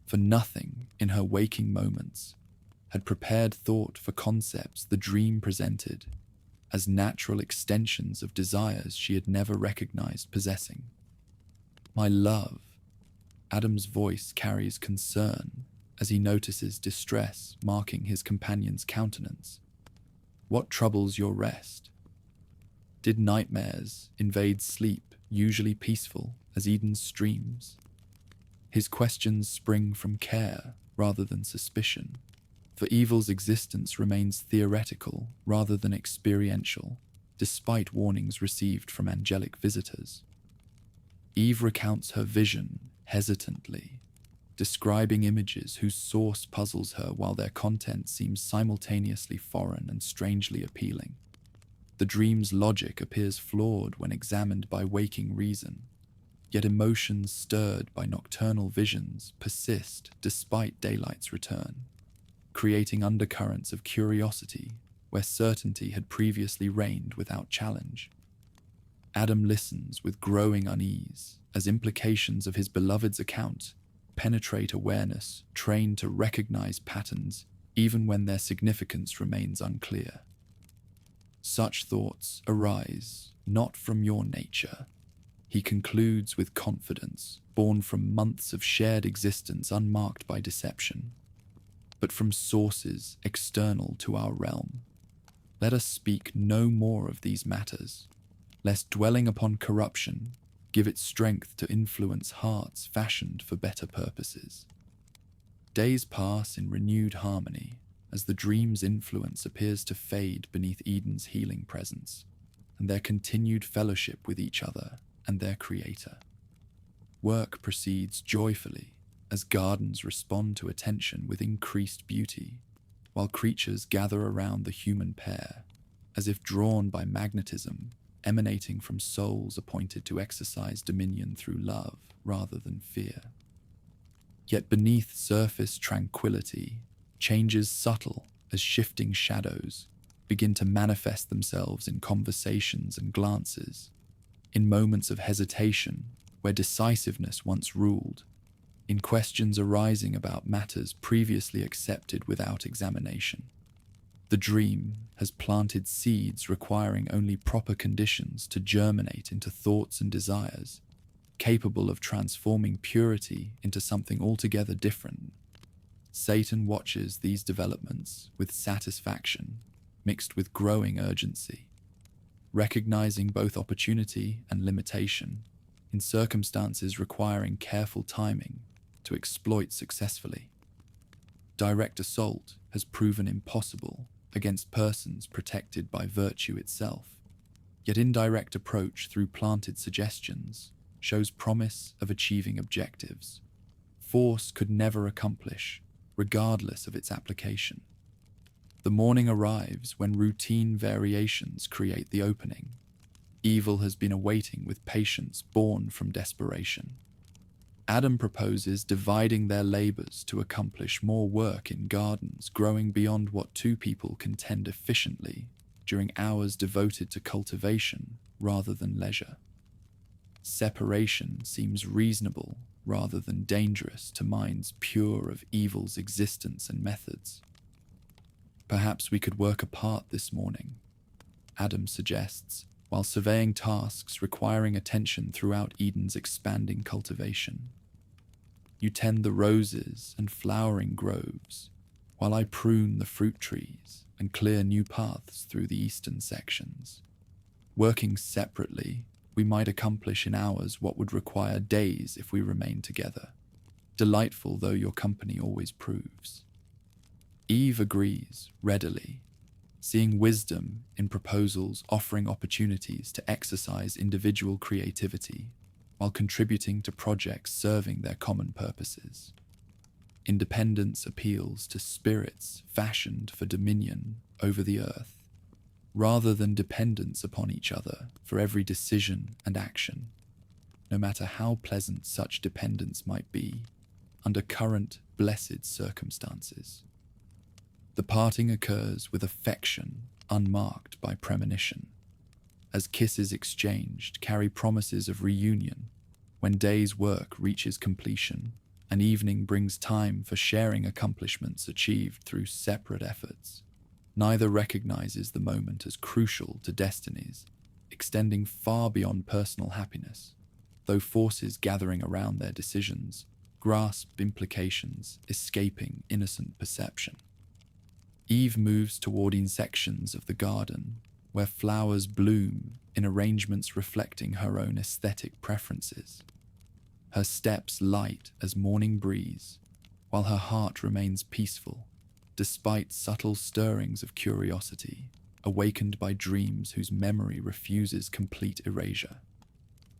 S1: for nothing in her waking moments had prepared thought for concepts the dream presented as natural extensions of desires she had never recognized possessing. "My love," Adam's voice carries concern as he notices distress marking his companion's countenance. "What troubles your rest? Did nightmares invade sleep usually peaceful as Eden's streams?" His questions spring from care rather than suspicion, for evil's existence remains theoretical rather than experiential, despite warnings received from angelic visitors. Eve recounts her vision hesitantly, describing images whose source puzzles her while their content seems simultaneously foreign and strangely appealing. The dream's logic appears flawed when examined by waking reason, yet emotions stirred by nocturnal visions persist despite daylight's return, creating undercurrents of curiosity where certainty had previously reigned without challenge. Adam listens with growing unease as implications of his beloved's account penetrate awareness trained to recognize patterns even when their significance remains unclear. "Such thoughts arise not from your nature," he concludes with confidence, born from months of shared existence unmarked by deception, "but from sources external to our realm. Let us speak no more of these matters, lest dwelling upon corruption give it strength to influence hearts fashioned for better purposes." Days pass in renewed harmony as the dream's influence appears to fade beneath Eden's healing presence, and their continued fellowship with each other and their creator. Work proceeds joyfully as gardens respond to attention with increased beauty, while creatures gather around the human pair, as if drawn by magnetism emanating from souls appointed to exercise dominion through love rather than fear. Yet beneath surface tranquility, changes subtle as shifting shadows begin to manifest themselves in conversations and glances, in moments of hesitation where decisiveness once ruled, in questions arising about matters previously accepted without examination. The dream has planted seeds requiring only proper conditions to germinate into thoughts and desires, capable of transforming purity into something altogether different. Satan watches these developments with satisfaction, mixed with growing urgency, recognizing both opportunity and limitation in circumstances requiring careful timing to exploit successfully. Direct assault has proven impossible against persons protected by virtue itself, yet indirect approach through planted suggestions shows promise of achieving objectives force could never accomplish, regardless of its application. The morning arrives when routine variations create the opening. Evil has been awaiting with patience born from desperation. Adam proposes dividing their labors to accomplish more work in gardens growing beyond what two people can tend efficiently during hours devoted to cultivation rather than leisure. Separation seems reasonable rather than dangerous to minds pure of evil's existence and methods. "Perhaps we could work apart this morning," Adam suggests, while surveying tasks requiring attention throughout Eden's expanding cultivation. "You tend the roses and flowering groves, while I prune the fruit trees and clear new paths through the eastern sections. Working separately, we might accomplish in hours what would require days if we remained together, delightful though your company always proves." Eve agrees readily, seeing wisdom in proposals offering opportunities to exercise individual creativity while contributing to projects serving their common purposes. Independence appeals to spirits fashioned for dominion over the earth, rather than dependence upon each other for every decision and action, no matter how pleasant such dependence might be under current blessed circumstances. The parting occurs with affection unmarked by premonition. As kisses exchanged carry promises of reunion, when day's work reaches completion, an evening brings time for sharing accomplishments achieved through separate efforts. Neither recognizes the moment as crucial to destinies, extending far beyond personal happiness, though forces gathering around their decisions grasp implications, escaping innocent perception. Eve moves toward sections of the garden where flowers bloom in arrangements reflecting her own aesthetic preferences. Her steps light as morning breeze, while her heart remains peaceful, despite subtle stirrings of curiosity, awakened by dreams whose memory refuses complete erasure.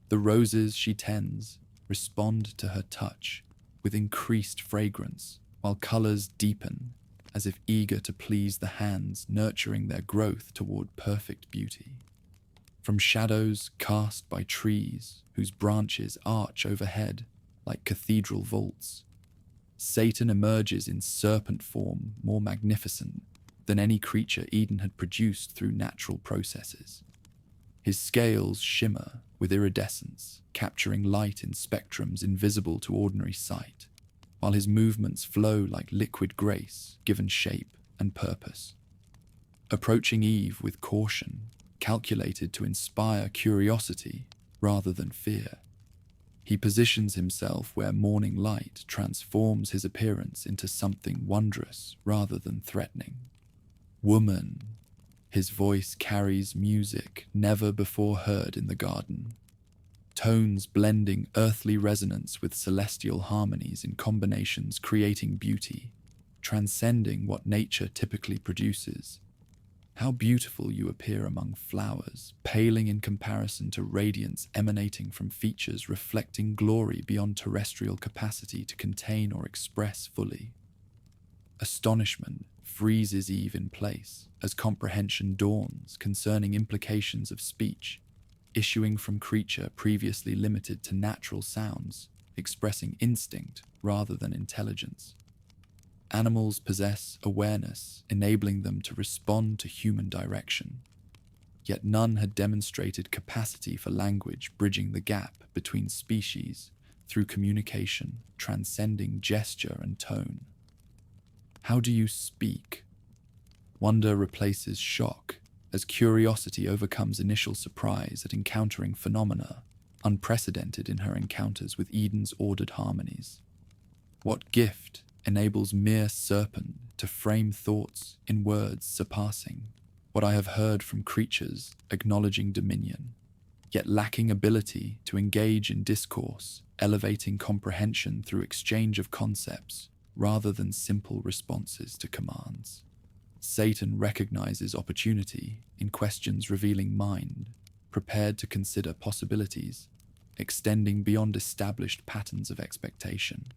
S1: The roses she tends respond to her touch with increased fragrance, while colors deepen as if eager to please the hands nurturing their growth toward perfect beauty. From shadows cast by trees whose branches arch overhead like cathedral vaults, Satan emerges in serpent form, more magnificent than any creature Eden had produced through natural processes. His scales shimmer with iridescence, capturing light in spectrums invisible to ordinary sight, while his movements flow like liquid grace given shape and purpose. Approaching Eve with caution, calculated to inspire curiosity rather than fear, he positions himself where morning light transforms his appearance into something wondrous rather than threatening. Woman, his voice carries music never before heard in the garden, tones blending earthly resonance with celestial harmonies in combinations creating beauty, transcending what nature typically produces. How beautiful you appear among flowers, paling in comparison to radiance emanating from features reflecting glory beyond terrestrial capacity to contain or express fully. Astonishment freezes Eve in place as comprehension dawns concerning implications of speech, issuing from creature previously limited to natural sounds, expressing instinct rather than intelligence. Animals possess awareness, enabling them to respond to human direction. Yet none had demonstrated capacity for language, bridging the gap between species through communication, transcending gesture and tone. How do you speak? Wonder replaces shock as curiosity overcomes initial surprise at encountering phenomena unprecedented in her encounters with Eden's ordered harmonies. What gift enables mere Serpent to frame thoughts in words surpassing what I have heard from creatures acknowledging dominion, yet lacking ability to engage in discourse, elevating comprehension through exchange of concepts rather than simple responses to commands? Satan recognizes opportunity in questions revealing mind, prepared to consider possibilities, extending beyond established patterns of expectation.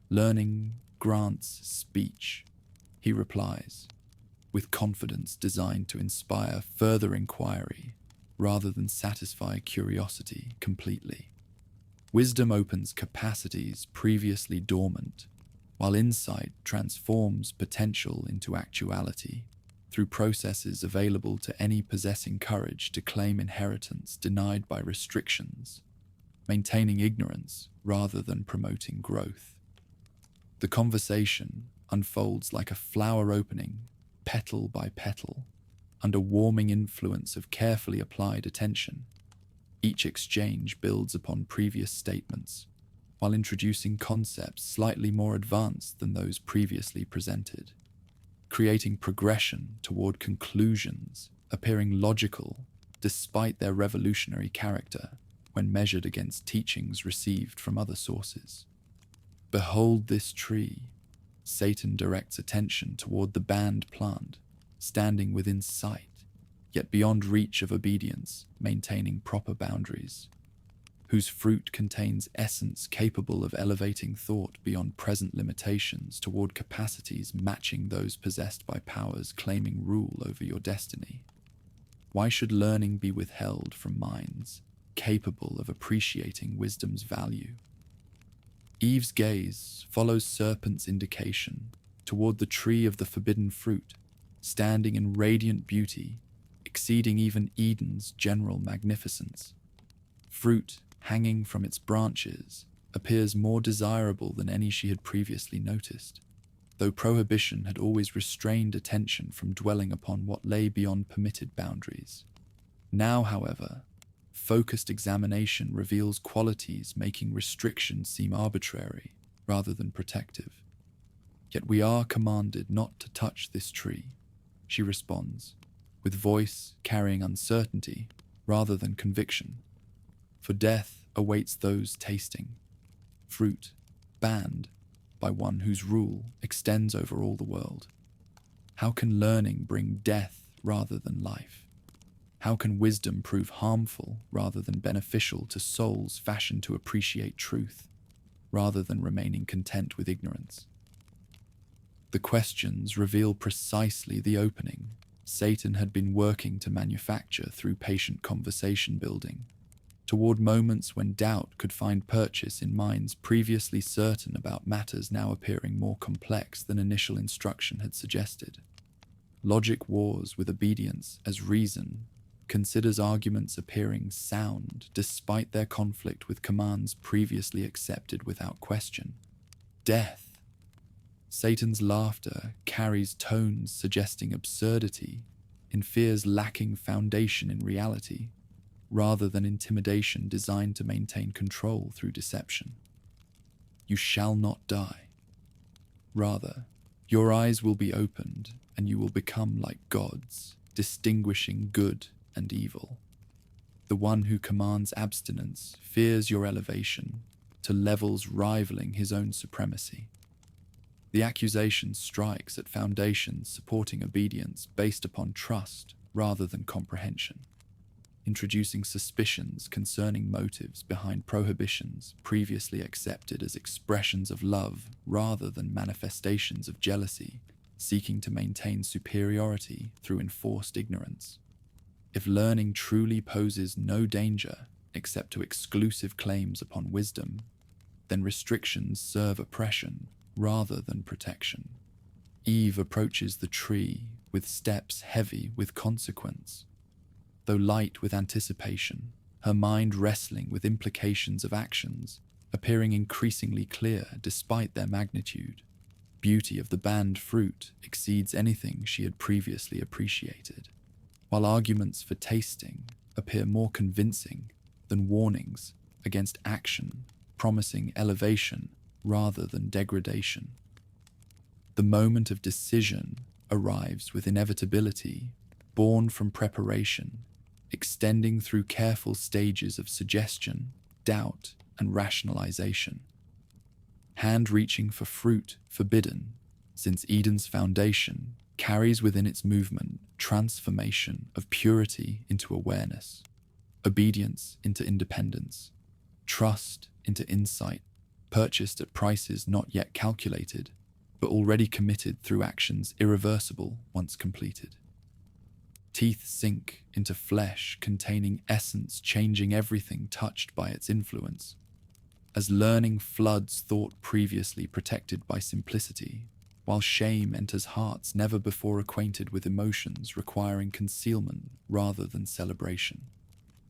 S1: Learning grants speech, he replies, with confidence designed to inspire further inquiry rather than satisfy curiosity completely. Wisdom opens capacities previously dormant, while insight transforms potential into actuality through processes available to any possessing courage to claim inheritance denied by restrictions, maintaining ignorance rather than promoting growth. The conversation unfolds like a flower opening, petal by petal, under warming influence of carefully applied attention. Each exchange builds upon previous statements, while introducing concepts slightly more advanced than those previously presented, creating progression toward conclusions appearing logical despite their revolutionary character when measured against teachings received from other sources. Behold this tree. Satan directs attention toward the banned plant, standing within sight, yet beyond reach of obedience, maintaining proper boundaries, whose fruit contains essence capable of elevating thought beyond present limitations toward capacities matching those possessed by powers claiming rule over your destiny. Why should learning be withheld from minds capable of appreciating wisdom's value? Eve's gaze follows Serpent's indication toward the tree of the forbidden fruit, standing in radiant beauty, exceeding even Eden's general magnificence. Fruit hanging from its branches appears more desirable than any she had previously noticed, though prohibition had always restrained attention from dwelling upon what lay beyond permitted boundaries. Now, however, focused examination reveals qualities making restriction seem arbitrary rather than protective. Yet we are commanded not to touch this tree, she responds, with voice carrying uncertainty rather than conviction. For death awaits those tasting, fruit banned by one whose rule extends over all the world. How can learning bring death rather than life? How can wisdom prove harmful rather than beneficial to souls fashioned to appreciate truth, rather than remaining content with ignorance? The questions reveal precisely the opening Satan had been working to manufacture through patient conversation building, toward moments when doubt could find purchase in minds previously certain about matters now appearing more complex than initial instruction had suggested. Logic wars with obedience as reason considers arguments appearing sound despite their conflict with commands previously accepted without question. Death. Satan's laughter carries tones suggesting absurdity in fears lacking foundation in reality, rather than intimidation designed to maintain control through deception. You shall not die. Rather, your eyes will be opened and you will become like gods, distinguishing good and evil. The one who commands abstinence fears your elevation to levels rivaling his own supremacy. The accusation strikes at foundations supporting obedience based upon trust rather than comprehension, introducing suspicions concerning motives behind prohibitions previously accepted as expressions of love rather than manifestations of jealousy, seeking to maintain superiority through enforced ignorance. If learning truly poses no danger except to exclusive claims upon wisdom, then restrictions serve oppression rather than protection. Eve approaches the tree with steps heavy with consequence. Though light with anticipation, her mind wrestling with implications of actions, appearing increasingly clear despite their magnitude. Beauty of the banned fruit exceeds anything she had previously appreciated, while arguments for tasting appear more convincing than warnings against action, promising elevation rather than degradation. The moment of decision arrives with inevitability, born from preparation, extending through careful stages of suggestion, doubt, and rationalization. Hand reaching for fruit forbidden, since Eden's foundation carries within its movement transformation of purity into awareness, obedience into independence, trust into insight, purchased at prices not yet calculated, but already committed through actions irreversible once completed. Teeth sink into flesh containing essence changing everything touched by its influence. As learning floods thought previously protected by simplicity, while shame enters hearts never before acquainted with emotions requiring concealment rather than celebration.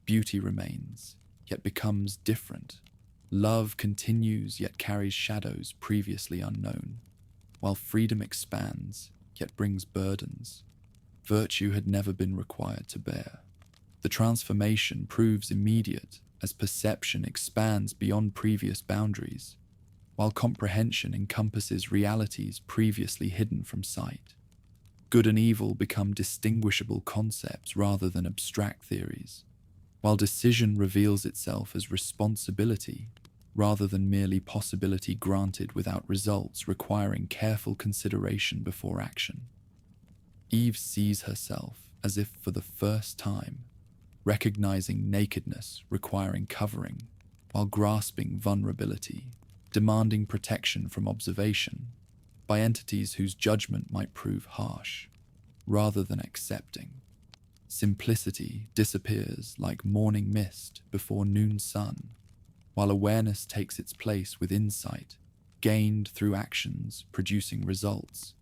S1: Beauty remains, yet becomes different. Love continues yet carries shadows previously unknown, while freedom expands yet brings burdens virtue had never been required to bear. The transformation proves immediate as perception expands beyond previous boundaries, while comprehension encompasses realities previously hidden from sight. Good and evil become distinguishable concepts rather than abstract theories, while decision reveals itself as responsibility rather than merely possibility granted without results requiring careful consideration before action. Eve sees herself as if for the first time, recognizing nakedness requiring covering, while grasping vulnerability, demanding protection from observation by entities whose judgment might prove harsh, rather than accepting. Simplicity disappears like morning mist before noon sun, while awareness takes its place with insight, gained through actions producing results.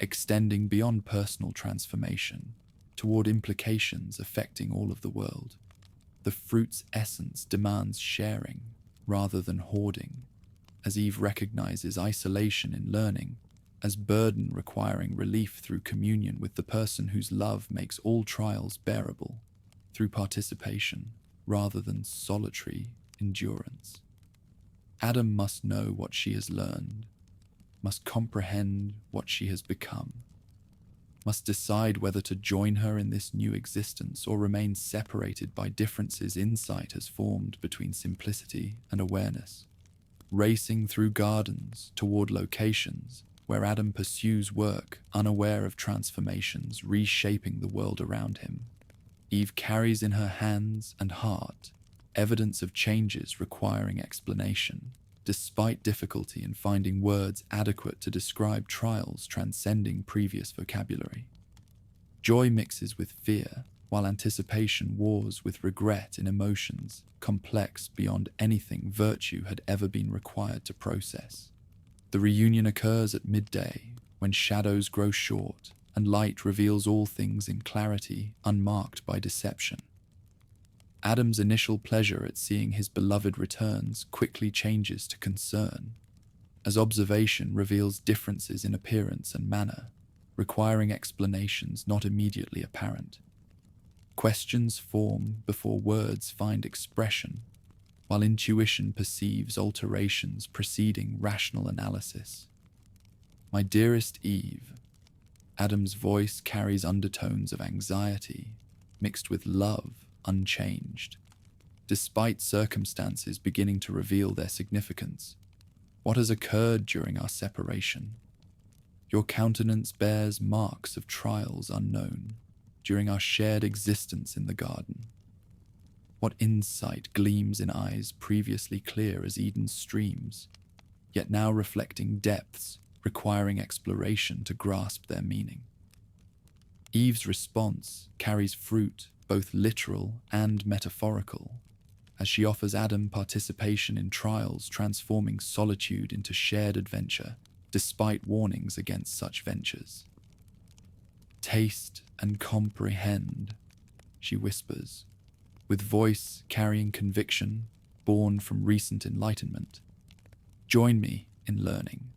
S1: extending beyond personal transformation toward implications affecting all of the world. The fruit's essence demands sharing rather than hoarding, as Eve recognizes isolation in learning as burden requiring relief through communion with the person whose love makes all trials bearable, through participation rather than solitary endurance. Adam must know what she has learned, must comprehend what she has become, must decide whether to join her in this new existence or remain separated by differences insight has formed between simplicity and awareness. Racing through gardens toward locations where Adam pursues work, unaware of transformations reshaping the world around him, Eve carries in her hands and heart evidence of changes requiring explanation, despite difficulty in finding words adequate to describe trials transcending previous vocabulary. Joy mixes with fear, while anticipation wars with regret in emotions complex beyond anything virtue had ever been required to process. The reunion occurs at midday, when shadows grow short and light reveals all things in clarity, unmarked by deception. Adam's initial pleasure at seeing his beloved returns quickly changes to concern, as observation reveals differences in appearance and manner, requiring explanations not immediately apparent. Questions form before words find expression, while intuition perceives alterations preceding rational analysis. My dearest Eve, Adam's voice carries undertones of anxiety, mixed with love unchanged. Despite circumstances beginning to reveal their significance, what has occurred during our separation? Your countenance bears marks of trials unknown during our shared existence in the garden. What insight gleams in eyes previously clear as Eden's streams, yet now reflecting depths requiring exploration to grasp their meaning? Eve's response carries fruit both literal and metaphorical, as she offers Adam participation in trials transforming solitude into shared adventure, despite warnings against such ventures. Taste and comprehend, she whispers, with voice carrying conviction born from recent enlightenment. Join me in learning,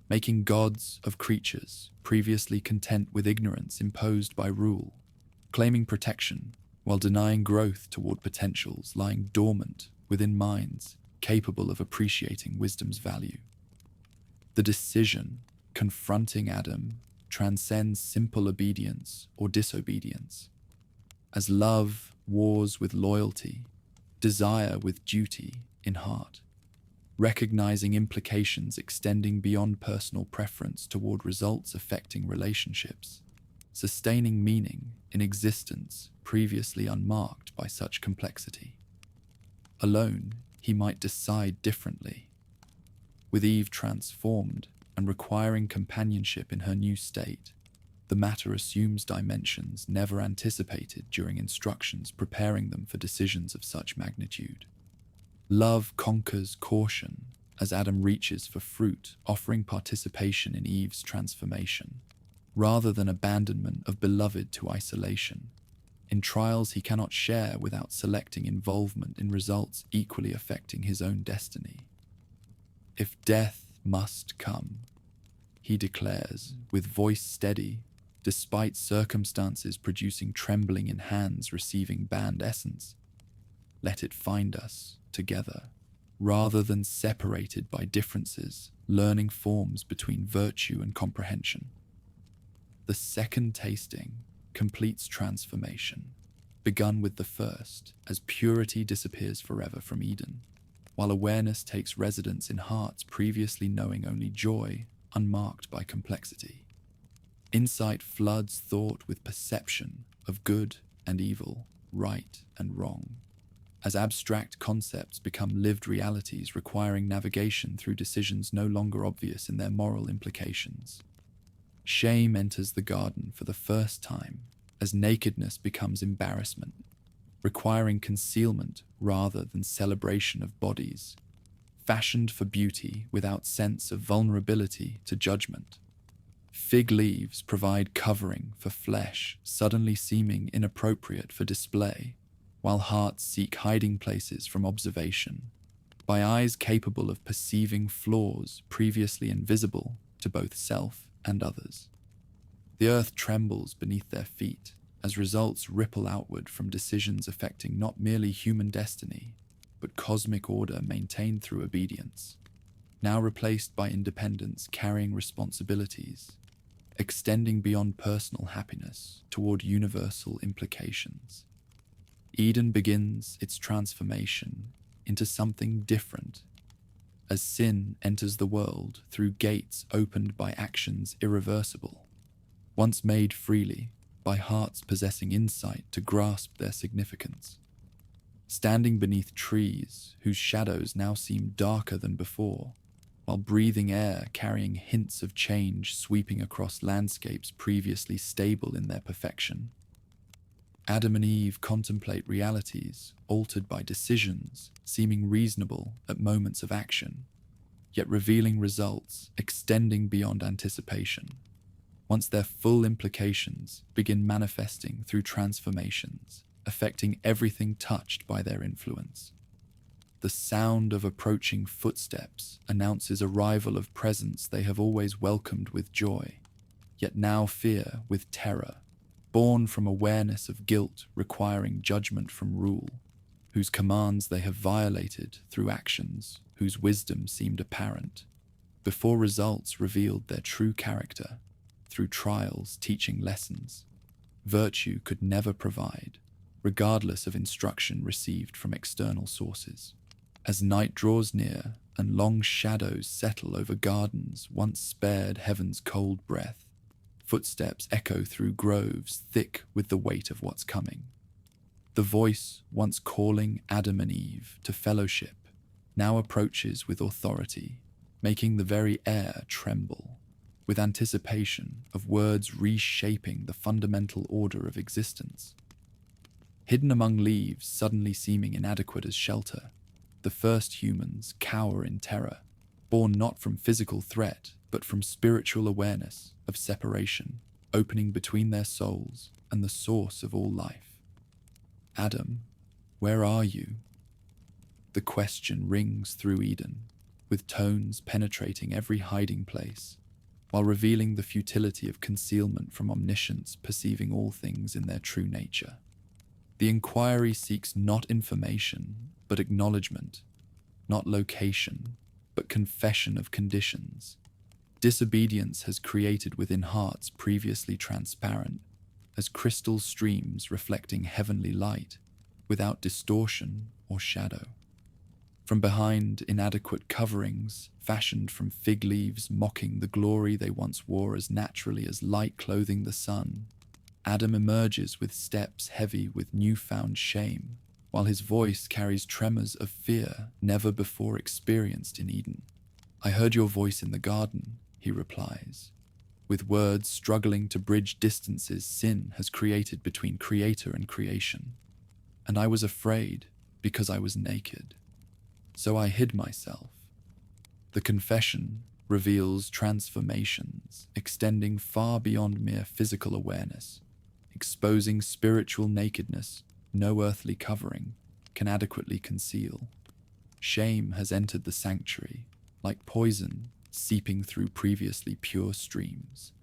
S1: making gods of creatures previously content with ignorance imposed by rule, claiming protection while denying growth toward potentials lying dormant within minds capable of appreciating wisdom's value. The decision confronting Adam transcends simple obedience or disobedience, as love wars with loyalty, desire with duty in heart, recognizing implications extending beyond personal preference toward results affecting relationships, sustaining meaning in existence previously unmarked by such complexity. Alone, he might decide differently. With Eve transformed and requiring companionship in her new state, the matter assumes dimensions never anticipated during instructions preparing them for decisions of such magnitude. Love conquers caution as Adam reaches for fruit, offering participation in Eve's transformation, rather than abandonment of beloved to isolation, in trials he cannot share without selecting involvement in results equally affecting his own destiny. If death must come, he declares, with voice steady, despite circumstances producing trembling in hands receiving banned essence, let it find us together. Rather than separated by differences, learning forms between virtue and comprehension. The second tasting completes transformation, begun with the first, as purity disappears forever from Eden, while awareness takes residence in hearts previously knowing only joy, unmarked by complexity. Insight floods thought with perception of good and evil, right and wrong, as abstract concepts become lived realities requiring navigation through decisions no longer obvious in their moral implications. Shame enters the garden for the first time as nakedness becomes embarrassment, requiring concealment rather than celebration of bodies, fashioned for beauty without sense of vulnerability to judgment. Fig leaves provide covering for flesh suddenly seeming inappropriate for display, while hearts seek hiding places from observation, by eyes capable of perceiving flaws previously invisible to both self and others. The earth trembles beneath their feet as results ripple outward from decisions affecting not merely human destiny, but cosmic order maintained through obedience, now replaced by independence carrying responsibilities, extending beyond personal happiness toward universal implications. Eden begins its transformation into something different as sin enters the world through gates opened by actions irreversible, once made freely by hearts possessing insight to grasp their significance. Standing beneath trees whose shadows now seem darker than before, while breathing air carrying hints of change sweeping across landscapes previously stable in their perfection, Adam and Eve contemplate realities altered by decisions seeming reasonable at moments of action, yet revealing results extending beyond anticipation, once their full implications begin manifesting through transformations, affecting everything touched by their influence. The sound of approaching footsteps announces arrival of presence they have always welcomed with joy, yet now fear with terror, born from awareness of guilt requiring judgment from rule, whose commands they have violated through actions whose wisdom seemed apparent, before results revealed their true character, through trials teaching lessons virtue could never provide, regardless of instruction received from external sources. As night draws near and long shadows settle over gardens once spared heaven's cold breath, footsteps echo through groves thick with the weight of what's coming. The voice once calling Adam and Eve to fellowship now approaches with authority, making the very air tremble, with anticipation of words reshaping the fundamental order of existence. Hidden among leaves suddenly seeming inadequate as shelter, the first humans cower in terror, born not from physical threat, but from spiritual awareness of separation, opening between their souls and the source of all life. Adam, where are you? The question rings through Eden, with tones penetrating every hiding place, while revealing the futility of concealment from omniscience perceiving all things in their true nature. The inquiry seeks not information, but acknowledgement, not location, but confession of conditions. Disobedience has created within hearts previously transparent, as crystal streams reflecting heavenly light, without distortion or shadow. From behind inadequate coverings, fashioned from fig leaves mocking the glory they once wore as naturally as light clothing the sun, Adam emerges with steps heavy with newfound shame, while his voice carries tremors of fear never before experienced in Eden. "I heard your voice in the garden," he replies, with words struggling to bridge distances sin has created between creator and creation. "And I was afraid because I was naked. So I hid myself." The confession reveals transformations extending far beyond mere physical awareness, exposing spiritual nakedness no earthly covering can adequately conceal. Shame has entered the sanctuary, like poison seeping through previously pure streams,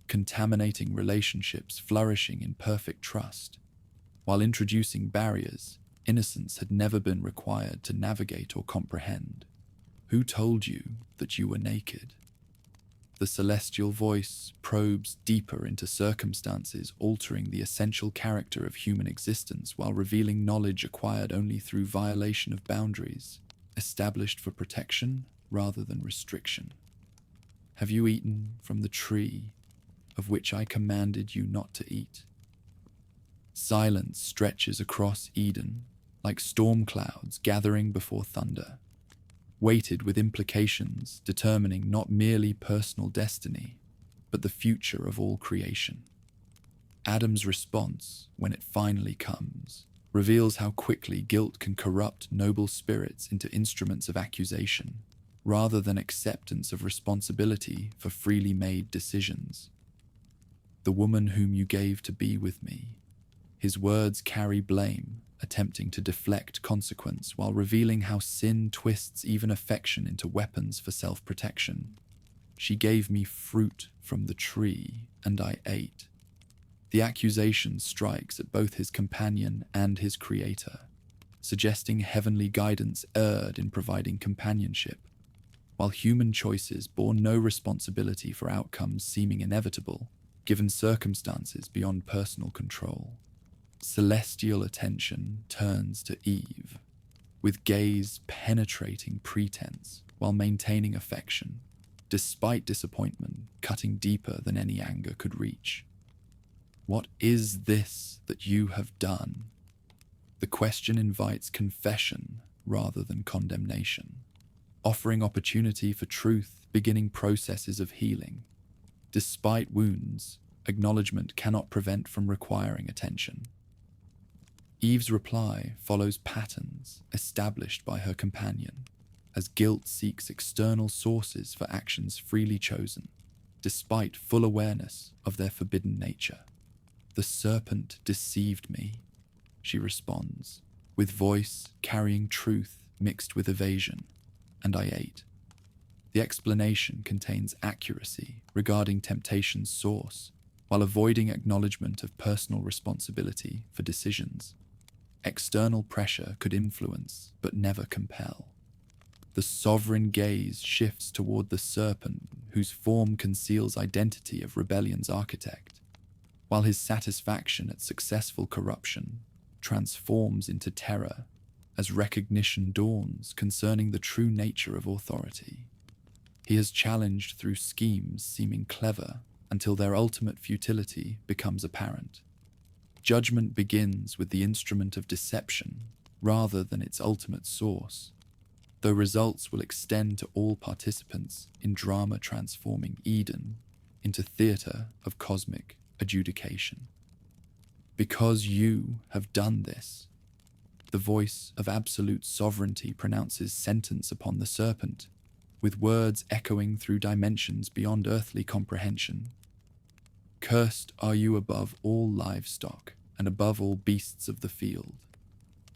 S1: contaminating relationships flourishing in perfect trust, while introducing barriers innocence had never been required to navigate or comprehend. Who told you that you were naked? The celestial voice probes deeper into circumstances altering the essential character of human existence while revealing knowledge acquired only through violation of boundaries, established for protection rather than restriction. Have you eaten from the tree of which I commanded you not to eat? Silence stretches across Eden like storm clouds gathering before thunder, weighted with implications determining not merely personal destiny, but the future of all creation. Adam's response, when it finally comes, reveals how quickly guilt can corrupt noble spirits into instruments of accusation, rather than acceptance of responsibility for freely made decisions. The woman whom you gave to be with me. His words carry blame, attempting to deflect consequence while revealing how sin twists even affection into weapons for self-protection. She gave me fruit from the tree, and I ate. The accusation strikes at both his companion and his creator, suggesting heavenly guidance erred in providing companionship, while human choices bore no responsibility for outcomes seeming inevitable, given circumstances beyond personal control. Celestial attention turns to Eve, with gaze penetrating pretense while maintaining affection, despite disappointment cutting deeper than any anger could reach. What is this that you have done? The question invites confession rather than condemnation, offering opportunity for truth, beginning processes of healing. Despite wounds, acknowledgement cannot prevent from requiring attention. Eve's reply follows patterns established by her companion, as guilt seeks external sources for actions freely chosen, despite full awareness of their forbidden nature. "The serpent deceived me," she responds, with voice carrying truth mixed with evasion, "and I ate." The explanation contains accuracy regarding temptation's source, while avoiding acknowledgement of personal responsibility for decisions. External pressure could influence, but never compel. The sovereign gaze shifts toward the serpent, whose form conceals identity of rebellion's architect, while his satisfaction at successful corruption transforms into terror as recognition dawns concerning the true nature of authority. He is challenged through schemes seeming clever until their ultimate futility becomes apparent. Judgment begins with the instrument of deception rather than its ultimate source, though results will extend to all participants in drama transforming Eden into theater of cosmic adjudication. "Because you have done this," the voice of absolute sovereignty pronounces sentence upon the serpent, with words echoing through dimensions beyond earthly comprehension. "Cursed are you above all livestock, and above all beasts of the field.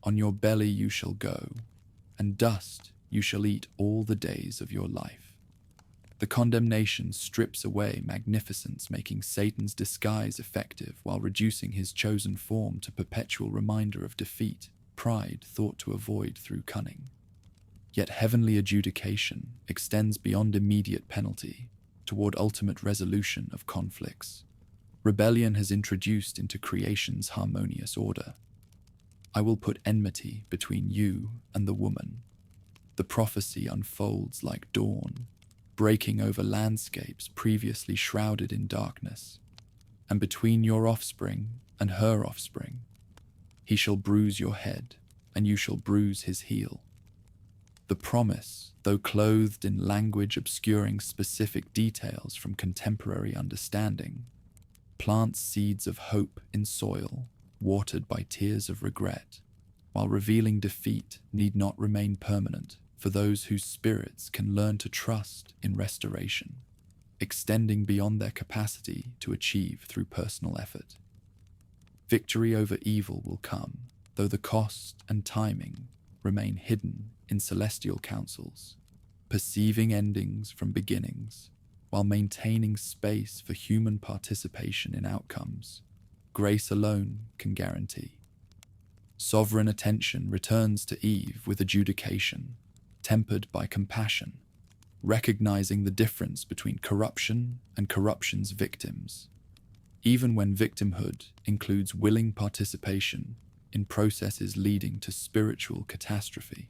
S1: On your belly you shall go, and dust you shall eat all the days of your life." The condemnation strips away magnificence, making Satan's disguise effective while reducing his chosen form to perpetual reminder of defeat, pride thought to avoid through cunning. Yet heavenly adjudication extends beyond immediate penalty toward ultimate resolution of conflicts. Rebellion has introduced into creation's harmonious order. "I will put enmity between you and the woman." The prophecy unfolds like dawn, breaking over landscapes previously shrouded in darkness. "And between your offspring and her offspring, he shall bruise your head, and you shall bruise his heel." The promise, though clothed in language obscuring specific details from contemporary understanding, plants seeds of hope in soil, watered by tears of regret, while revealing defeat need not remain permanent for those whose spirits can learn to trust in restoration, extending beyond their capacity to achieve through personal effort. Victory over evil will come, though the cost and timing remain hidden in celestial councils, perceiving endings from beginnings, while maintaining space for human participation in outcomes grace alone can guarantee. Sovereign attention returns to Eve with adjudication, tempered by compassion, recognizing the difference between corruption and corruption's victims, even when victimhood includes willing participation in processes leading to spiritual catastrophe.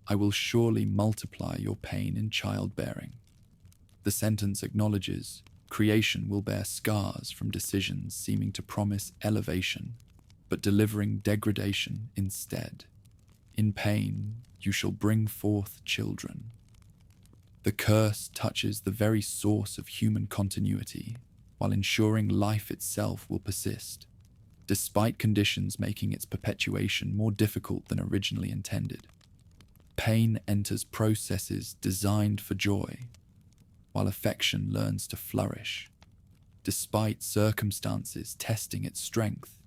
S1: "I will surely multiply your pain in childbearing." The sentence acknowledges creation will bear scars from decisions seeming to promise elevation, but delivering degradation instead. "In pain, you shall bring forth children." The curse touches the very source of human continuity, while ensuring life itself will persist, despite conditions making its perpetuation more difficult than originally intended. Pain enters processes designed for joy, while affection learns to flourish, despite circumstances testing its strength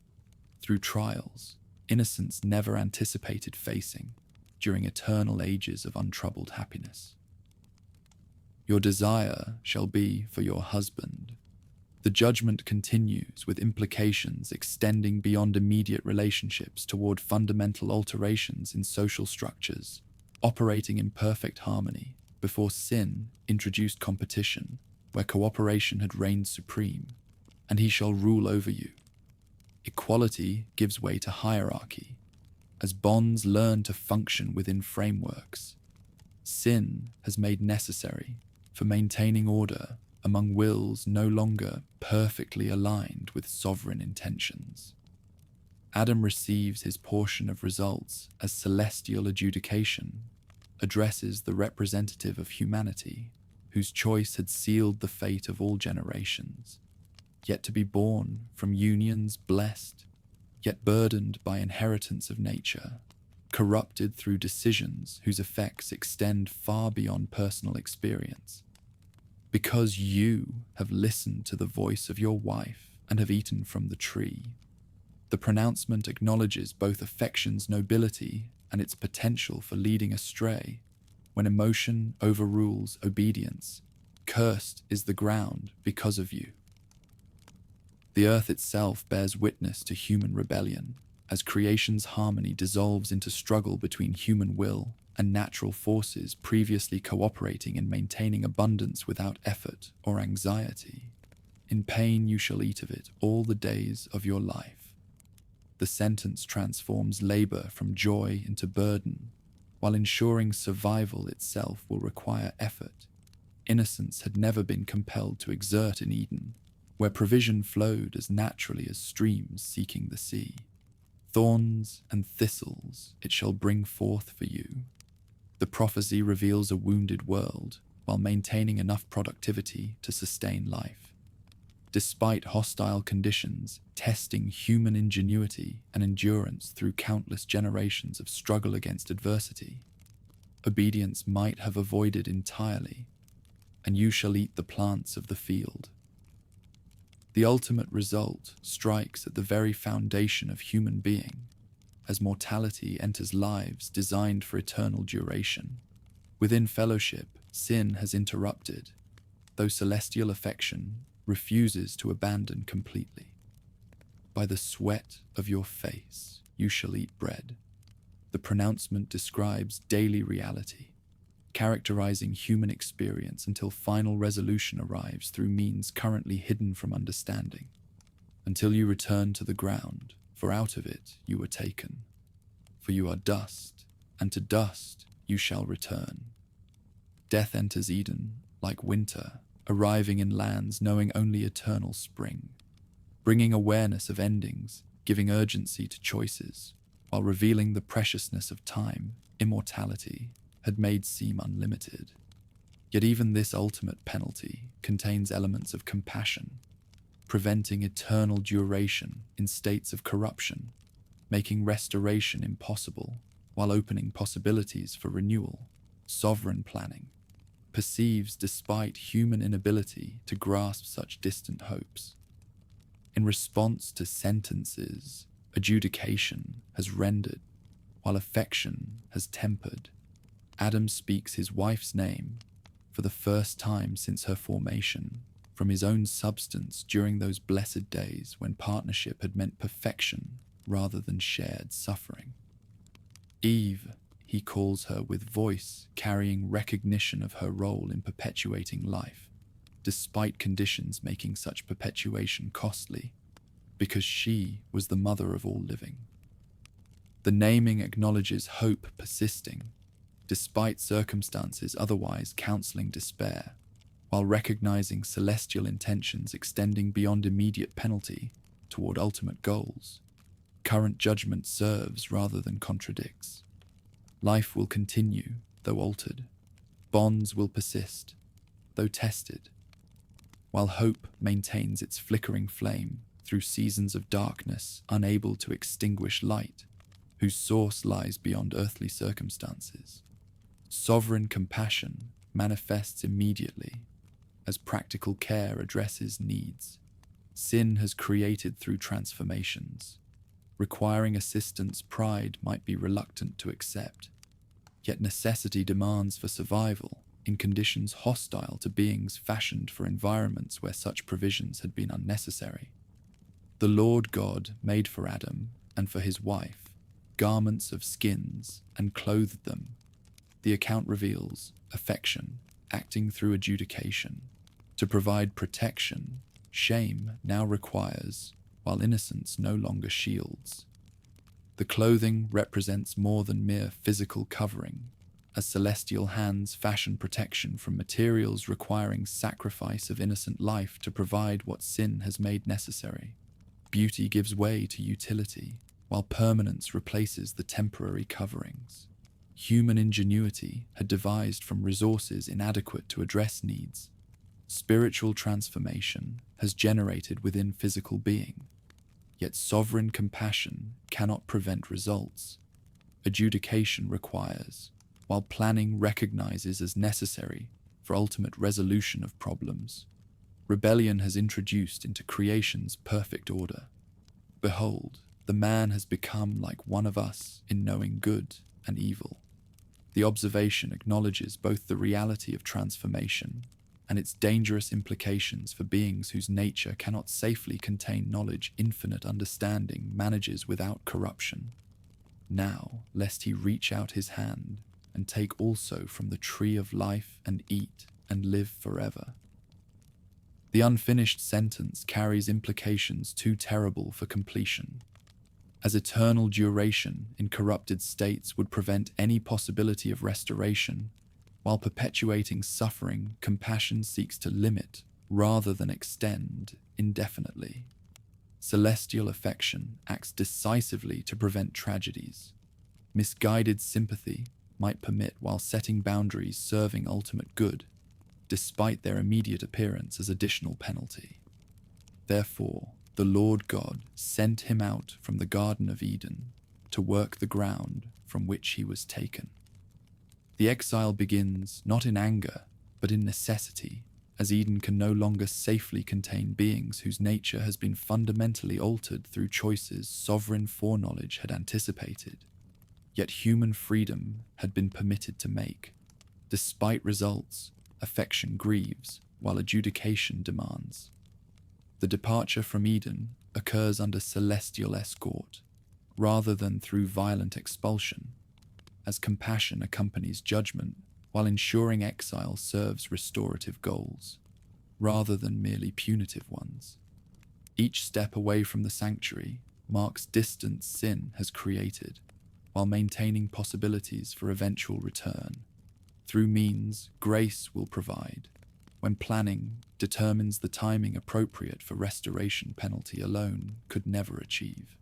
S1: through trials innocence never anticipated facing during eternal ages of untroubled happiness. Your desire shall be for your husband. The judgment continues with implications extending beyond immediate relationships toward fundamental alterations in social structures, operating in perfect harmony before sin introduced competition where cooperation had reigned supreme, and he shall rule over you. Equality gives way to hierarchy, as bonds learn to function within frameworks. Sin has made necessary for maintaining order among wills no longer perfectly aligned with sovereign intentions. Adam receives his portion of results as celestial adjudication addresses the representative of humanity, whose choice had sealed the fate of all generations, yet to be born from unions blessed, yet burdened by inheritance of nature, corrupted through decisions whose effects extend far beyond personal experience. Because you have listened to the voice of your wife and have eaten from the tree, the pronouncement acknowledges both affection's nobility and its potential for leading astray when emotion overrules obedience. Cursed is the ground because of you. The earth itself bears witness to human rebellion, as creation's harmony dissolves into struggle between human will and natural forces previously cooperating in maintaining abundance without effort or anxiety. In pain you shall eat of it all the days of your life. The sentence transforms labor from joy into burden, while ensuring survival itself will require effort. Innocence had never been compelled to exert in Eden, where provision flowed as naturally as streams seeking the sea. Thorns and thistles it shall bring forth for you. The prophecy reveals a wounded world while maintaining enough productivity to sustain life. Despite hostile conditions, testing human ingenuity and endurance through countless generations of struggle against adversity, obedience might have avoided entirely, and you shall eat the plants of the field. The ultimate result strikes at the very foundation of human being, as mortality enters lives designed for eternal duration. Within fellowship, sin has interrupted, though celestial affection refuses to abandon completely. By the sweat of your face you shall eat bread. The pronouncement describes daily reality, characterizing human experience until final resolution arrives through means currently hidden from understanding, until you return to the ground, for out of it you were taken. For you are dust, and to dust you shall return. Death enters Eden like winter, arriving in lands knowing only eternal spring, bringing awareness of endings, giving urgency to choices, while revealing the preciousness of time. Immortality had made seem unlimited. Yet even this ultimate penalty contains elements of compassion, preventing eternal duration in states of corruption, making restoration impossible while opening possibilities for renewal. Sovereign planning perceives despite human inability to grasp such distant hopes. In response to sentences, adjudication has rendered, while affection has tempered. Adam speaks his wife's name for the first time since her formation, from his own substance during those blessed days when partnership had meant perfection rather than shared suffering. Eve, he calls her with voice carrying recognition of her role in perpetuating life, despite conditions making such perpetuation costly, because she was the mother of all living. The naming acknowledges hope persisting, despite circumstances otherwise counseling despair, while recognizing celestial intentions extending beyond immediate penalty toward ultimate goals. Current judgment serves rather than contradicts. Life will continue, though altered. Bonds will persist, though tested, while hope maintains its flickering flame through seasons of darkness unable to extinguish light, whose source lies beyond earthly circumstances. Sovereign compassion manifests immediately as practical care addresses needs. Sin has created through transformations. Requiring assistance, pride might be reluctant to accept. Yet necessity demands for survival in conditions hostile to beings fashioned for environments where such provisions had been unnecessary. The Lord God made for Adam and for his wife garments of skins and clothed them. The account reveals affection acting through adjudication. To provide protection, shame now requires, while innocence no longer shields. The clothing represents more than mere physical covering, as celestial hands fashion protection from materials requiring sacrifice of innocent life to provide what sin has made necessary. Beauty gives way to utility, while permanence replaces the temporary coverings. Human ingenuity had devised from resources inadequate to address needs. Spiritual transformation has generated within physical being. Yet sovereign compassion cannot prevent results. Adjudication requires, while planning recognizes as necessary for ultimate resolution of problems. Rebellion has introduced into creation's perfect order. Behold, the man has become like one of us in knowing good and evil. The observation acknowledges both the reality of transformation and its dangerous implications for beings whose nature cannot safely contain knowledge infinite understanding manages without corruption. Now, lest he reach out his hand and take also from the tree of life and eat and live forever. The unfinished sentence carries implications too terrible for completion. As eternal duration in corrupted states would prevent any possibility of restoration, while perpetuating suffering, compassion seeks to limit rather than extend indefinitely. Celestial affection acts decisively to prevent tragedies. Misguided sympathy might permit while setting boundaries serving ultimate good, despite their immediate appearance as additional penalty. Therefore, the Lord God sent him out from the Garden of Eden to work the ground from which he was taken. The exile begins not in anger, but in necessity, as Eden can no longer safely contain beings whose nature has been fundamentally altered through choices sovereign foreknowledge had anticipated. Yet human freedom had been permitted to make. Despite results, affection grieves, while adjudication demands. The departure from Eden occurs under celestial escort, rather than through violent expulsion, as compassion accompanies judgment, while ensuring exile serves restorative goals, rather than merely punitive ones. Each step away from the sanctuary marks distance sin has created, while maintaining possibilities for eventual return. Through means grace will provide, when planning determines the timing appropriate for restoration penalty alone could never achieve.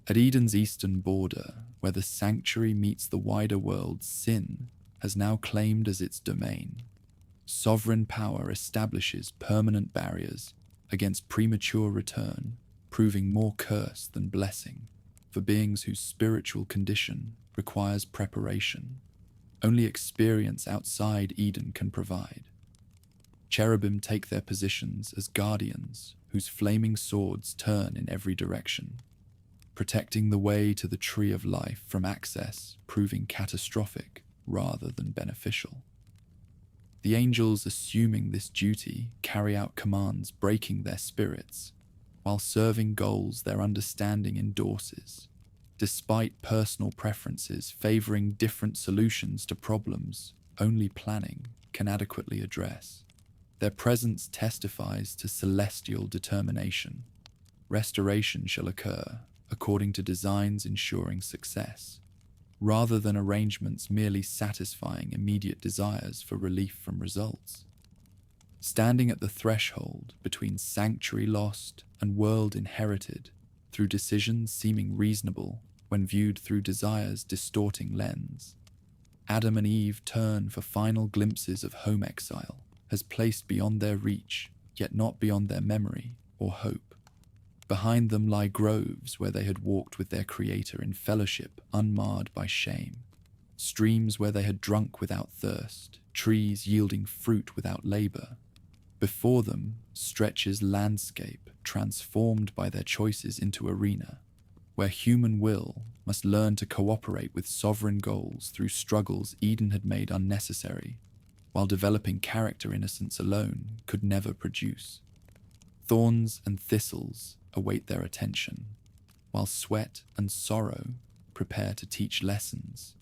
S1: At Eden's eastern border, where the sanctuary meets the wider world, sin has now claimed as its domain. Sovereign power establishes permanent barriers against premature return, proving more curse than blessing for beings whose spiritual condition requires preparation. Only experience outside Eden can provide. Cherubim take their positions as guardians whose flaming swords turn in every direction, protecting the way to the tree of life from access proving catastrophic rather than beneficial. The angels assuming this duty carry out commands breaking their spirits, while serving goals their understanding endorses, despite personal preferences favoring different solutions to problems only planning can adequately address. Their presence testifies to celestial determination. Restoration shall occur according to designs ensuring success, rather than arrangements merely satisfying immediate desires for relief from results. Standing at the threshold between sanctuary lost and world inherited through decisions seeming reasonable when viewed through desire's distorting lens, Adam and Eve turn for final glimpses of home exile, has placed beyond their reach, yet not beyond their memory or hope. Behind them lie groves where they had walked with their Creator in fellowship unmarred by shame. streams where they had drunk without thirst, trees yielding fruit without labor. Before them stretches landscape transformed by their choices into arena, where human will must learn to cooperate with sovereign goals through struggles Eden had made unnecessary, while developing character innocence alone could never produce. Thorns and thistles await their attention, while sweat and sorrow prepare to teach lessons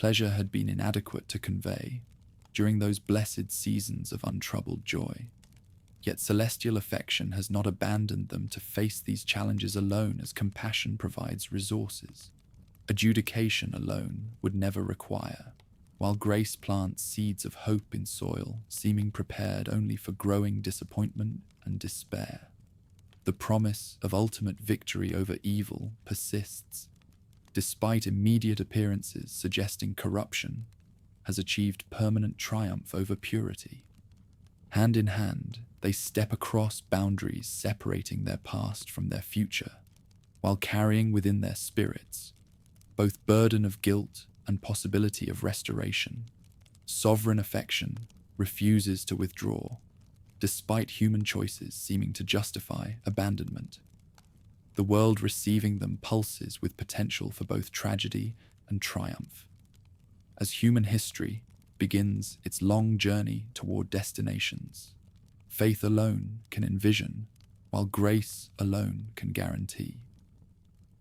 S1: pleasure had been inadequate to convey during those blessed seasons of untroubled joy. Yet celestial affection has not abandoned them to face these challenges alone, as compassion provides resources. Adjudication alone would never require, while grace plants seeds of hope in soil, seeming prepared only for growing disappointment and despair. The promise of ultimate victory over evil persists, despite immediate appearances suggesting corruption, has achieved permanent triumph over purity. Hand in hand, they step across boundaries separating their past from their future, while carrying within their spirits both burden of guilt and possibility of restoration. Sovereign affection refuses to withdraw, despite human choices seeming to justify abandonment. The world receiving them pulses with potential for both tragedy and triumph. As human history begins its long journey toward destinations, faith alone can envision, while grace alone can guarantee.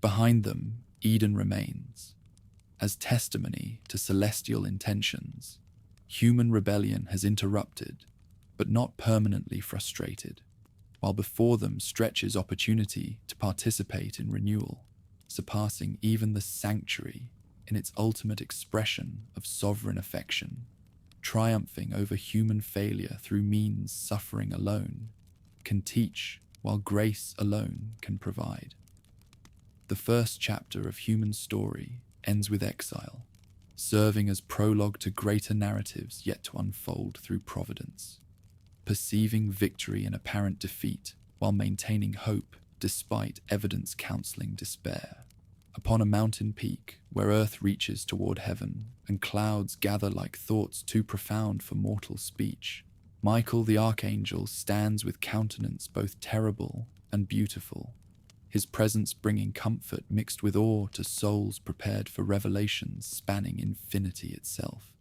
S1: Behind them, Eden remains. As testimony to celestial intentions, human rebellion has interrupted, but not permanently frustrated, while before them stretches opportunity to participate in renewal, surpassing even the sanctuary in its ultimate expression of sovereign affection, triumphing over human failure through means suffering alone can teach, while grace alone can provide. The first chapter of human story ends with Exile, serving as prologue to greater narratives yet to unfold through providence. Perceiving victory in apparent defeat while maintaining hope despite evidence counseling despair. Upon a mountain peak where earth reaches toward heaven and clouds gather like thoughts too profound for mortal speech, Michael the archangel stands with countenance both terrible and beautiful, his presence bringing comfort mixed with awe to souls prepared for revelations spanning infinity itself.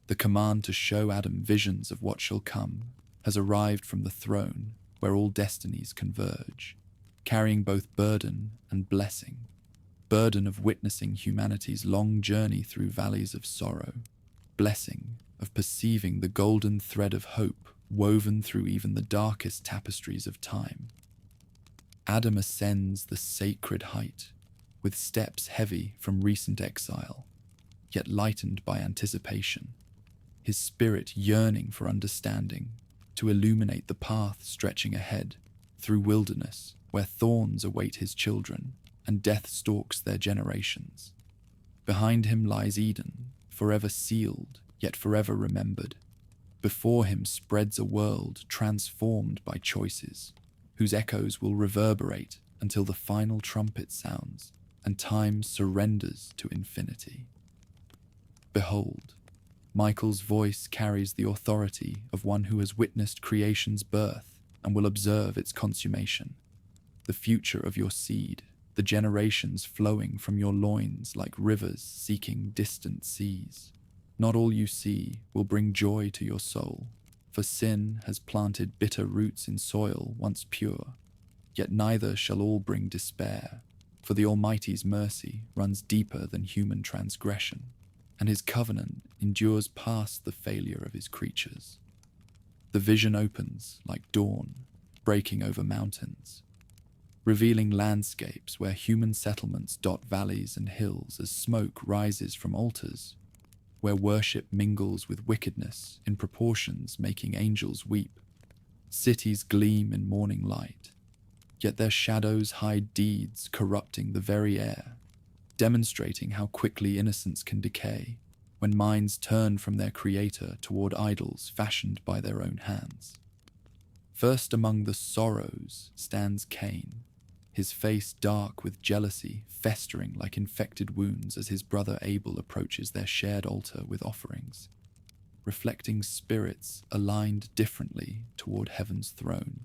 S1: The command to show Adam visions of what shall come has arrived from the throne where all destinies converge, carrying both burden and blessing. Burden of witnessing humanity's long journey through valleys of sorrow, blessing of perceiving the golden thread of hope woven through even the darkest tapestries of time. Adam ascends the sacred height, with steps heavy from recent exile, yet lightened by anticipation, his spirit yearning for understanding, to illuminate the path stretching ahead, through wilderness where thorns await his children, and death stalks their generations. Behind him lies Eden, forever sealed, yet forever remembered. Before him spreads a world transformed by choices, whose echoes will reverberate until the final trumpet sounds and time surrenders to infinity. Behold, Michael's voice carries the authority of one who has witnessed creation's birth and will observe its consummation. The future of your seed, the generations flowing from your loins like rivers seeking distant seas. Not all you see will bring joy to your soul, for sin has planted bitter roots in soil once pure. Yet neither shall all bring despair, for the Almighty's mercy runs deeper than human transgression, and his covenant endures past the failure of his creatures. The vision opens like dawn, breaking over mountains, revealing landscapes where human settlements dot valleys and hills as smoke rises from altars, where worship mingles with wickedness in proportions making angels weep. Cities gleam in morning light, yet their shadows hide deeds corrupting the very air, demonstrating how quickly innocence can decay when minds turn from their creator toward idols fashioned by their own hands. First among the sorrows stands Cain, his face dark with jealousy, festering like infected wounds as his brother Abel approaches their shared altar with offerings, reflecting spirits aligned differently toward heaven's throne.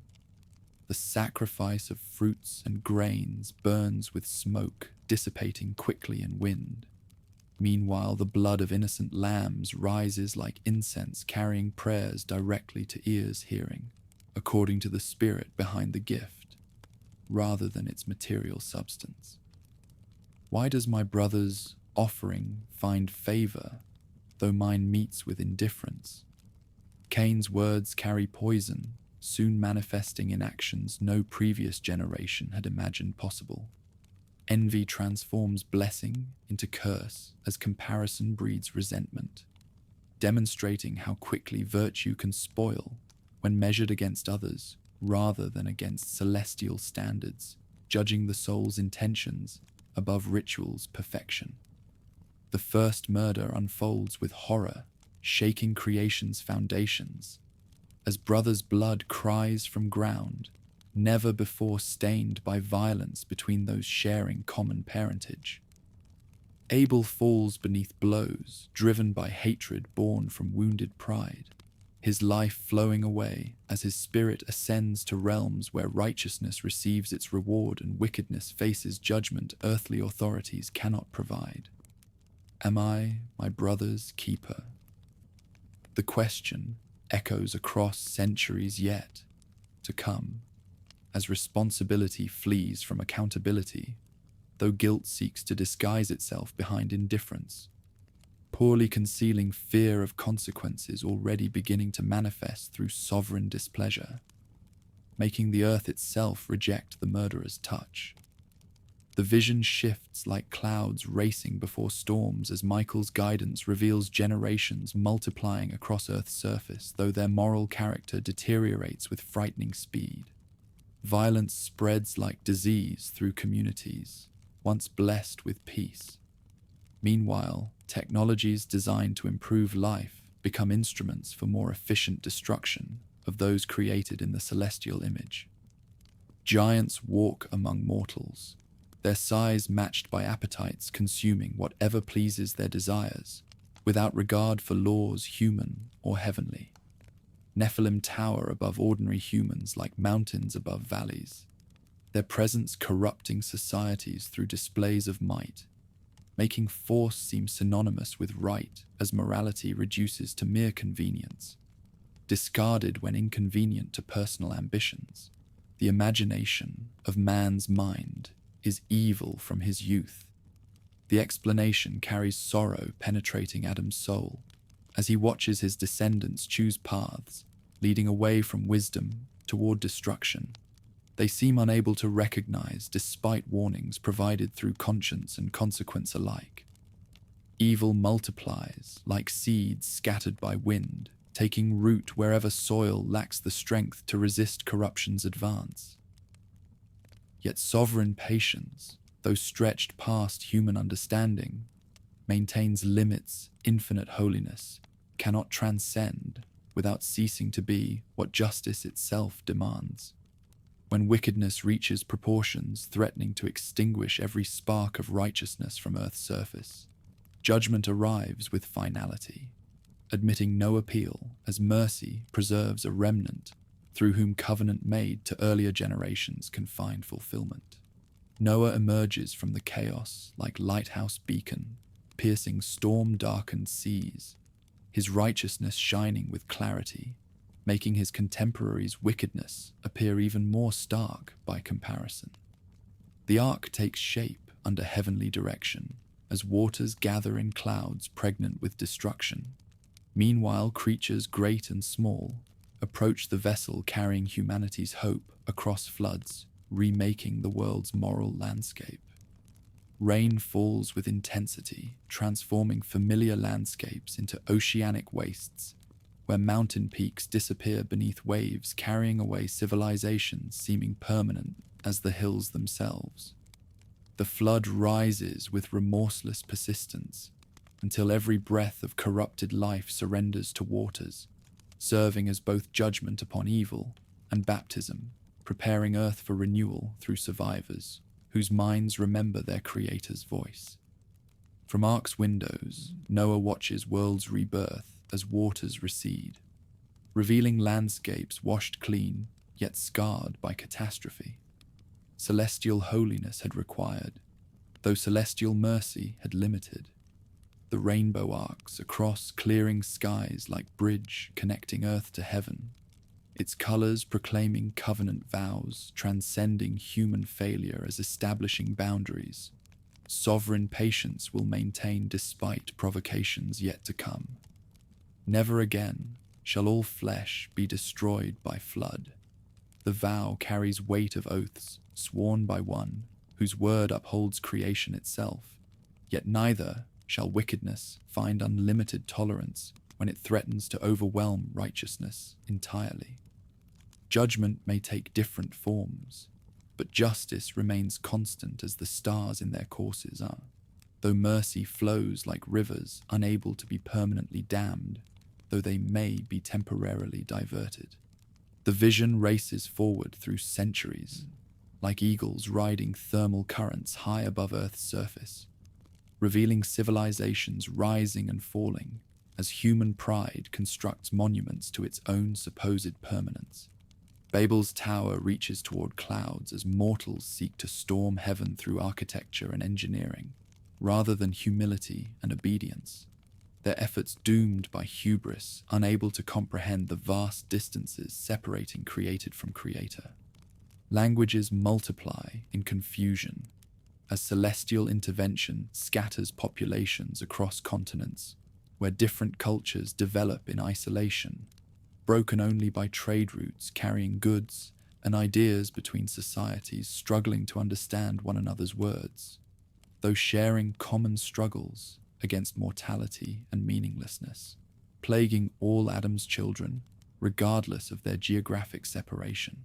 S1: The sacrifice of fruits and grains burns with smoke, dissipating quickly in wind. Meanwhile, the blood of innocent lambs rises like incense, carrying prayers directly to ears hearing, according to the spirit behind the gift, rather than its material substance. Why does my brother's offering find favor, though mine meets with indifference? Cain's words carry poison, soon manifesting in actions no previous generation had imagined possible. Envy transforms blessing into curse as comparison breeds resentment, demonstrating how quickly virtue can spoil when measured against others rather than against celestial standards, judging the soul's intentions above ritual's perfection. The first murder unfolds with horror, shaking creation's foundations, as brother's blood cries from ground, never before stained by violence between those sharing common parentage. Abel falls beneath blows, driven by hatred born from wounded pride, his life flowing away as his spirit ascends to realms where righteousness receives its reward and wickedness faces judgment earthly authorities cannot provide. Am I my brother's keeper? The question echoes across centuries yet to come, as responsibility flees from accountability, though guilt seeks to disguise itself behind indifference, poorly concealing fear of consequences already beginning to manifest through sovereign displeasure, making the earth itself reject the murderer's touch. The vision shifts like clouds racing before storms as Michael's guidance reveals generations multiplying across Earth's surface, though their moral character deteriorates with frightening speed. Violence spreads like disease through communities, once blessed with peace. Meanwhile, technologies designed to improve life become instruments for more efficient destruction of those created in the celestial image. Giants walk among mortals, their size matched by appetites consuming whatever pleases their desires, without regard for laws human or heavenly. Nephilim tower above ordinary humans like mountains above valleys, their presence corrupting societies through displays of might, making force seem synonymous with right as morality reduces to mere convenience. Discarded when inconvenient to personal ambitions, the imagination of man's mind is evil from his youth. The explanation carries sorrow penetrating Adam's soul, as he watches his descendants choose paths leading away from wisdom toward destruction. They seem unable to recognize despite warnings provided through conscience and consequence alike. Evil multiplies like seeds scattered by wind, taking root wherever soil lacks the strength to resist corruption's advance. Yet sovereign patience, though stretched past human understanding, maintains limits infinite holiness cannot transcend without ceasing to be what justice itself demands. When wickedness reaches proportions threatening to extinguish every spark of righteousness from Earth's surface, judgment arrives with finality, admitting no appeal as mercy preserves a remnant through whom covenant made to earlier generations can find fulfillment. Noah emerges from the chaos like lighthouse beacon, piercing storm-darkened seas, his righteousness shining with clarity, making his contemporaries' wickedness appear even more stark by comparison. The ark takes shape under heavenly direction, as waters gather in clouds pregnant with destruction. Meanwhile, creatures great and small approach the vessel carrying humanity's hope across floods, remaking the world's moral landscape. Rain falls with intensity, transforming familiar landscapes into oceanic wastes, where mountain peaks disappear beneath waves, carrying away civilizations seeming permanent as the hills themselves. The flood rises with remorseless persistence until every breath of corrupted life surrenders to waters, serving as both judgment upon evil and baptism preparing Earth for renewal through survivors whose minds remember their Creator's voice. From Ark's windows, Noah watches worlds rebirth as waters recede, revealing landscapes washed clean yet scarred by catastrophe. Celestial holiness had required, though celestial mercy had limited. The rainbow arcs across clearing skies like bridge connecting earth to heaven, its colors proclaiming covenant vows, transcending human failure as establishing boundaries. Sovereign patience will maintain despite provocations yet to come. Never again shall all flesh be destroyed by flood. The vow carries weight of oaths sworn by one whose word upholds creation itself, yet neither shall wickedness find unlimited tolerance when it threatens to overwhelm righteousness entirely. Judgment may take different forms, but justice remains constant as the stars in their courses are, though mercy flows like rivers unable to be permanently dammed, though they may be temporarily diverted. The vision races forward through centuries, like eagles riding thermal currents high above Earth's surface, revealing civilizations rising and falling as human pride constructs monuments to its own supposed permanence. Babel's tower reaches toward clouds as mortals seek to storm heaven through architecture and engineering, rather than humility and obedience. Their efforts doomed by hubris, unable to comprehend the vast distances separating created from creator. Languages multiply in confusion as celestial intervention scatters populations across continents, where different cultures develop in isolation, broken only by trade routes carrying goods and ideas between societies struggling to understand one another's words, though sharing common struggles against mortality and meaninglessness, plaguing all Adam's children, regardless of their geographic separation.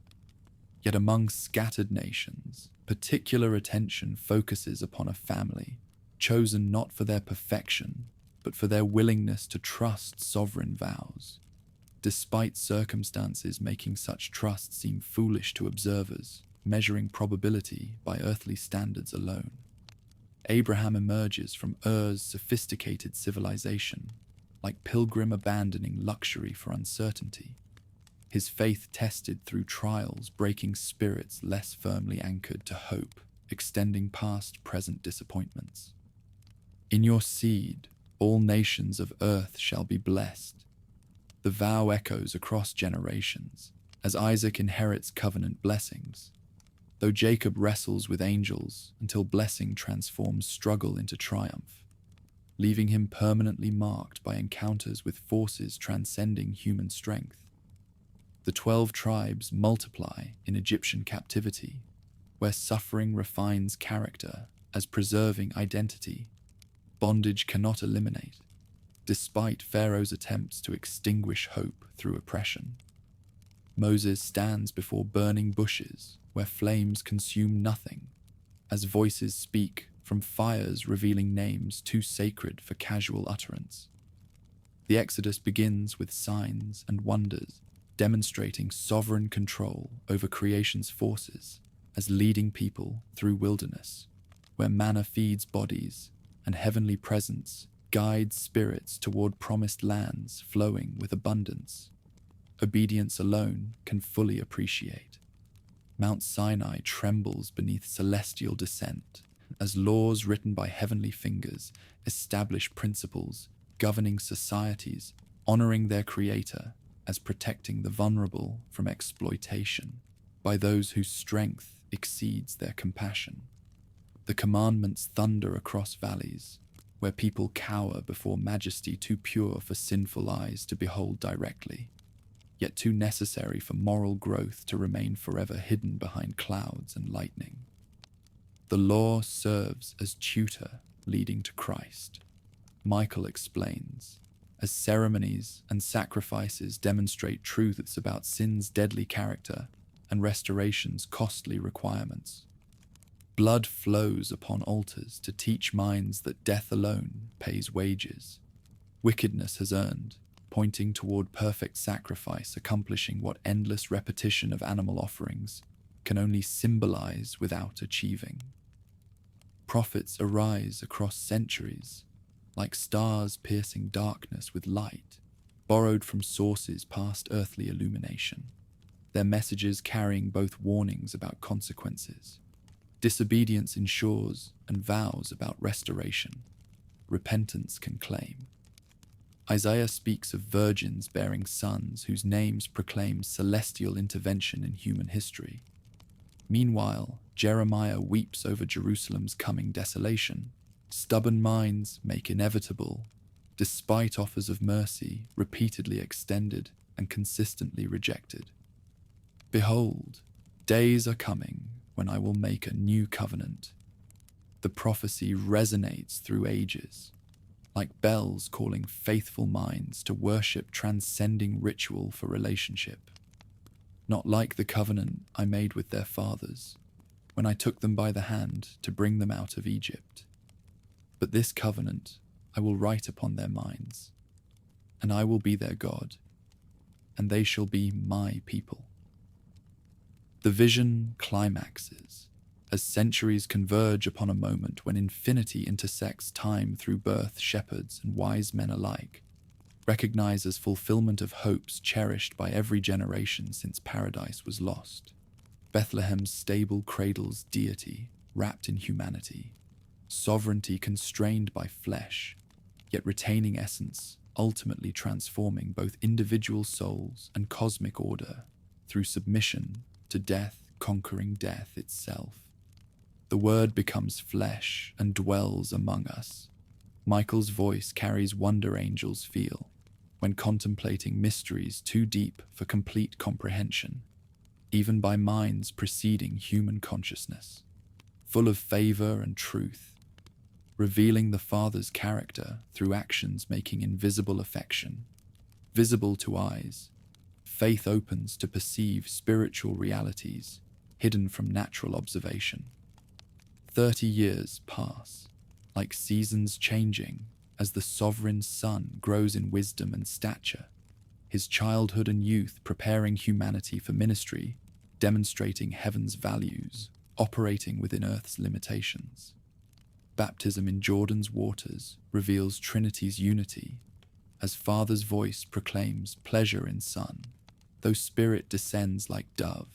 S1: Yet among scattered nations, particular attention focuses upon a family, chosen not for their perfection, but for their willingness to trust sovereign vows, despite circumstances making such trust seem foolish to observers, measuring probability by earthly standards alone. Abraham emerges from Ur's sophisticated civilization, like pilgrim abandoning luxury for uncertainty, his faith tested through trials, breaking spirits less firmly anchored to hope, extending past present disappointments. In your seed, all nations of earth shall be blessed. The vow echoes across generations, as Isaac inherits covenant blessings, though Jacob wrestles with angels until blessing transforms struggle into triumph, leaving him permanently marked by encounters with forces transcending human strength. The 12 tribes multiply in Egyptian captivity, where suffering refines character as preserving identity. Bondage cannot eliminate, despite Pharaoh's attempts to extinguish hope through oppression. Moses stands before burning bushes where flames consume nothing, as voices speak from fires revealing names too sacred for casual utterance. The Exodus begins with signs and wonders, demonstrating sovereign control over creation's forces as leading people through wilderness, where manna feeds bodies and heavenly presence guides spirits toward promised lands flowing with abundance. Obedience alone can fully appreciate. Mount Sinai trembles beneath celestial descent as laws written by heavenly fingers establish principles governing societies, honoring their creator as protecting the vulnerable from exploitation by those whose strength exceeds their compassion. The commandments thunder across valleys, where people cower before majesty too pure for sinful eyes to behold directly, yet too necessary for moral growth to remain forever hidden behind clouds and lightning. The law serves as tutor leading to Christ, Michael explains, as ceremonies and sacrifices demonstrate truths about sin's deadly character and restoration's costly requirements. Blood flows upon altars to teach minds that death alone pays wages. Wickedness has earned, pointing toward perfect sacrifice accomplishing what endless repetition of animal offerings can only symbolize without achieving. Prophets arise across centuries, like stars piercing darkness with light, borrowed from sources past earthly illumination, their messages carrying both warnings about consequences. Disobedience ensures and vows about restoration. Repentance can claim. Isaiah speaks of virgins bearing sons whose names proclaim celestial intervention in human history. Meanwhile, Jeremiah weeps over Jerusalem's coming desolation. Stubborn minds make inevitable, despite offers of mercy repeatedly extended and consistently rejected. Behold, days are coming when I will make a new covenant. The prophecy resonates through ages, like bells calling faithful minds to worship transcending ritual for relationship. Not like the covenant I made with their fathers, when I took them by the hand to bring them out of Egypt. But this covenant I will write upon their minds, and I will be their God, and they shall be my people. The vision climaxes as centuries converge upon a moment when infinity intersects time through birth shepherds and wise men alike, recognized as fulfillment of hopes cherished by every generation since paradise was lost. Bethlehem's stable cradles deity wrapped in humanity, sovereignty constrained by flesh, yet retaining essence, ultimately transforming both individual souls and cosmic order through submission to death conquering death itself. The Word becomes flesh and dwells among us. Michael's voice carries wonder angels feel when contemplating mysteries too deep for complete comprehension, even by minds preceding human consciousness, full of favor and truth, revealing the Father's character through actions making invisible affection, visible to eyes. Faith opens to perceive spiritual realities hidden from natural observation. 30 years pass, like seasons changing as the sovereign Son grows in wisdom and stature, his childhood and youth preparing humanity for ministry, demonstrating heaven's values, operating within earth's limitations. Baptism in Jordan's waters reveals Trinity's unity, as Father's voice proclaims pleasure in Son, though Spirit descends like dove,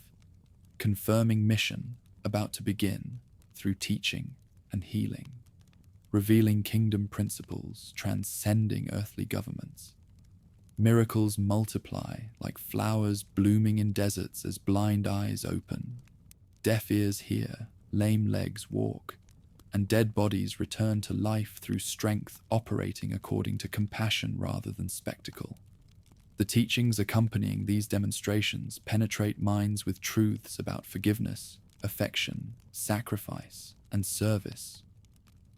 S1: confirming mission about to begin through teaching and healing, revealing kingdom principles transcending earthly governments. Miracles multiply like flowers blooming in deserts as blind eyes open, deaf ears hear, lame legs walk, and dead bodies return to life through strength operating according to compassion rather than spectacle. The teachings accompanying these demonstrations penetrate minds with truths about forgiveness, affection, sacrifice, and service,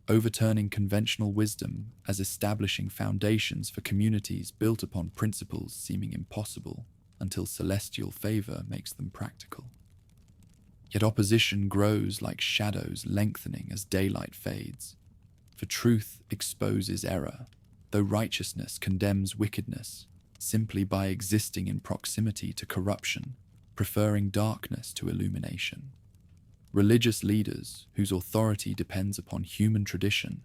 S1: overturning conventional wisdom as establishing foundations for communities built upon principles seeming impossible until celestial favor makes them practical. Yet opposition grows like shadows lengthening as daylight fades, for truth exposes error, though righteousness condemns wickedness, simply by existing in proximity to corruption, preferring darkness to illumination. Religious leaders, whose authority depends upon human tradition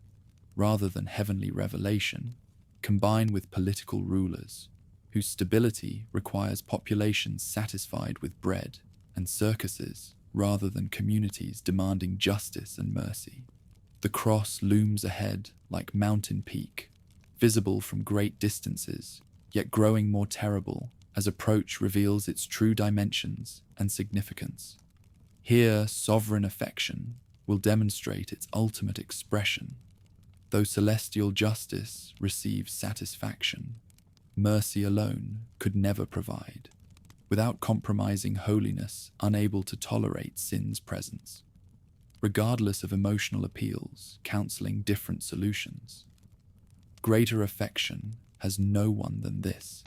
S1: rather than heavenly revelation, combine with political rulers, whose stability requires populations satisfied with bread and circuses rather than communities demanding justice and mercy. The cross looms ahead like mountain peak, visible from great distances, yet growing more terrible as approach reveals its true dimensions and significance. Here, sovereign affection will demonstrate its ultimate expression. Though celestial justice receives satisfaction, mercy alone could never provide, without compromising holiness, unable to tolerate sin's presence. Regardless of emotional appeals, counseling different solutions. Greater affection has no one than this.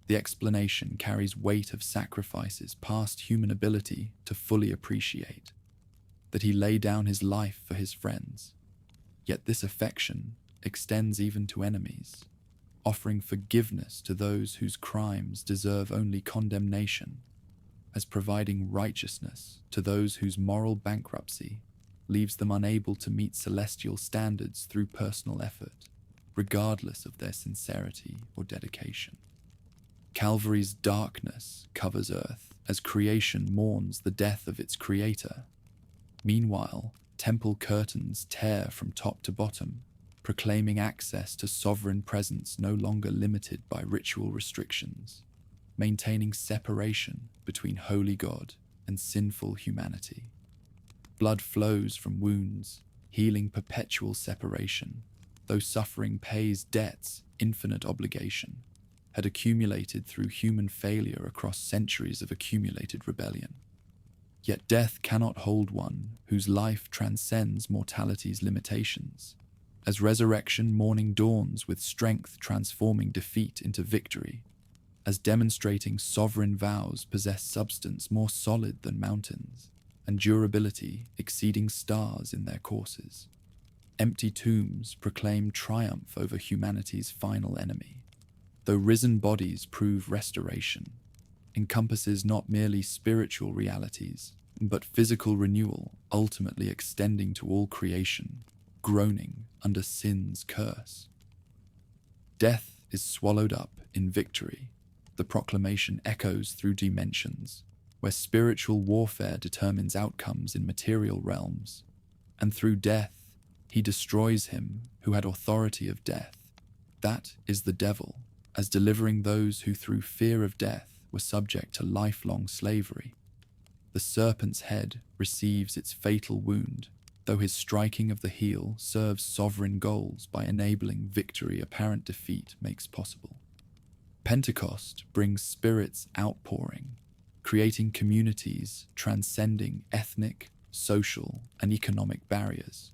S1: The explanation carries weight of sacrifices past human ability to fully appreciate, that he lay down his life for his friends. Yet this affection extends even to enemies, offering forgiveness to those whose crimes deserve only condemnation, as providing righteousness to those whose moral bankruptcy leaves them unable to meet celestial standards through personal effort, regardless of their sincerity or dedication. Calvary's darkness covers earth as creation mourns the death of its creator. Meanwhile, temple curtains tear from top to bottom, proclaiming access to sovereign presence no longer limited by ritual restrictions, maintaining separation between holy God and sinful humanity. Blood flows from wounds, healing perpetual separation, though suffering pays debts infinite obligation had accumulated through human failure across centuries of accumulated rebellion. Yet death cannot hold one whose life transcends mortality's limitations. As resurrection morning dawns with strength transforming defeat into victory, as demonstrating sovereign vows possess substance more solid than mountains, and durability exceeding stars in their courses. Empty tombs proclaim triumph over humanity's final enemy, though risen bodies prove restoration, encompasses not merely spiritual realities, but physical renewal, ultimately extending to all creation, groaning under sin's curse. Death is swallowed up in victory. The proclamation echoes through dimensions, where spiritual warfare determines outcomes in material realms, and through death, he destroys him who had authority of death. That is the devil, as delivering those who through fear of death were subject to lifelong slavery. The serpent's head receives its fatal wound, though his striking of the heel serves sovereign goals by enabling victory apparent defeat makes possible. Pentecost brings Spirit's outpouring, creating communities transcending ethnic, social, and economic barriers,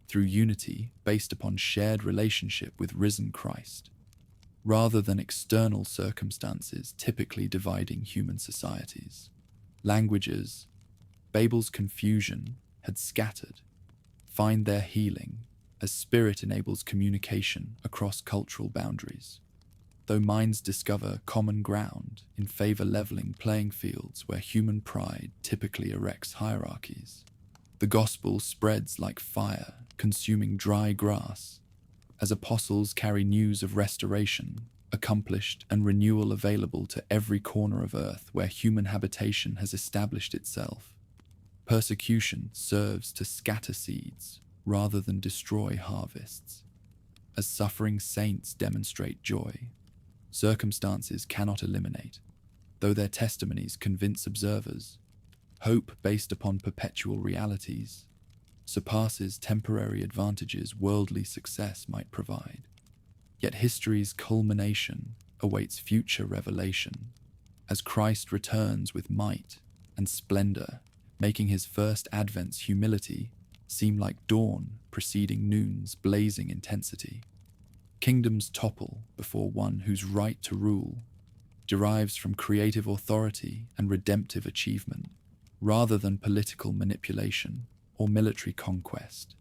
S1: through unity based upon shared relationship with risen Christ, rather than external circumstances typically dividing human societies. Languages, Babel's confusion had scattered, find their healing as Spirit enables communication across cultural boundaries. Though minds discover common ground in favor leveling playing fields where human pride typically erects hierarchies, the gospel spreads like fire, consuming dry grass, as apostles carry news of restoration, accomplished and renewal available to every corner of earth where human habitation has established itself. Persecution serves to scatter seeds rather than destroy harvests. As suffering saints demonstrate joy, circumstances cannot eliminate, though their testimonies convince observers. Hope based upon perpetual realities surpasses temporary advantages worldly success might provide. Yet history's culmination awaits future revelation, as Christ returns with might and splendor, making his first advent's humility seem like dawn preceding noon's blazing intensity. Kingdoms topple before one whose right to rule derives from creative authority and redemptive achievement, rather than political manipulation or military conquest,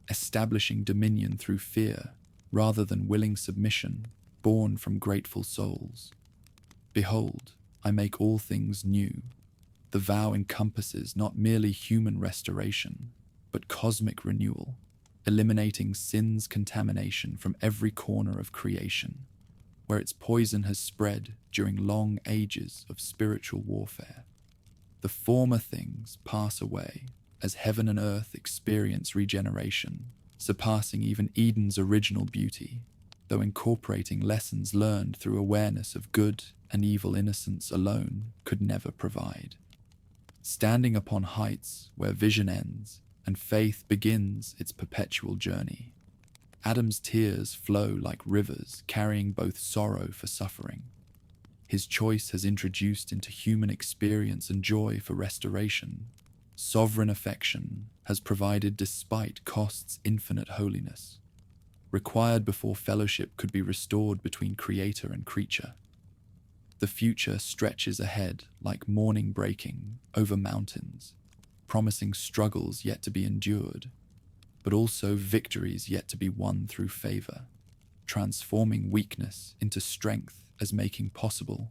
S1: establishing dominion through fear rather than willing submission born from grateful souls. Behold, I make all things new. The vow encompasses not merely human restoration, but cosmic renewal, eliminating sin's contamination from every corner of creation, where its poison has spread during long ages of spiritual warfare. The former things pass away as heaven and earth experience regeneration, surpassing even Eden's original beauty, though incorporating lessons learned through awareness of good and evil innocence alone could never provide. Standing upon heights where vision ends and faith begins its perpetual journey, Adam's tears flow like rivers carrying both sorrow for suffering. His choice has introduced into human experience and joy for restoration. Sovereign affection has provided despite cost's infinite holiness, required before fellowship could be restored between creator and creature. The future stretches ahead like morning breaking over mountains, promising struggles yet to be endured, but also victories yet to be won through favor, transforming weakness into strength as making possible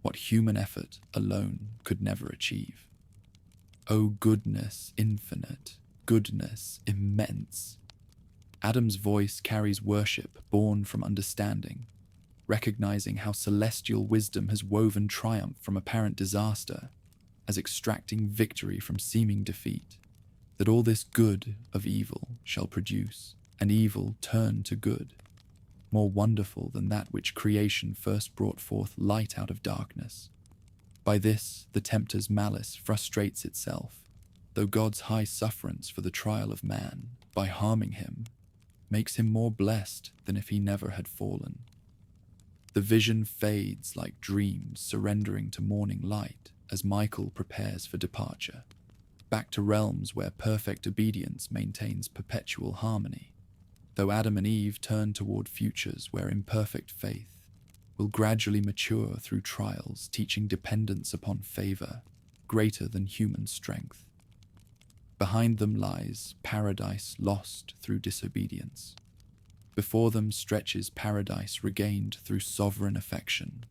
S1: what human effort alone could never achieve. O goodness infinite, goodness immense! Adam's voice carries worship born from understanding, recognizing how celestial wisdom has woven triumph from apparent disaster, as extracting victory from seeming defeat, that all this good of evil shall produce, and evil turn to good, more wonderful than that which creation first brought forth light out of darkness. By this the tempter's malice frustrates itself, though God's high sufferance for the trial of man, by harming him, makes him more blessed than if he never had fallen. The vision fades like dreams surrendering to morning light as Michael prepares for departure, back to realms where perfect obedience maintains perpetual harmony, though Adam and Eve turn toward futures where imperfect faith will gradually mature through trials, teaching dependence upon favor greater than human strength. Behind them lies paradise lost through disobedience. Before them stretches paradise regained through sovereign affection,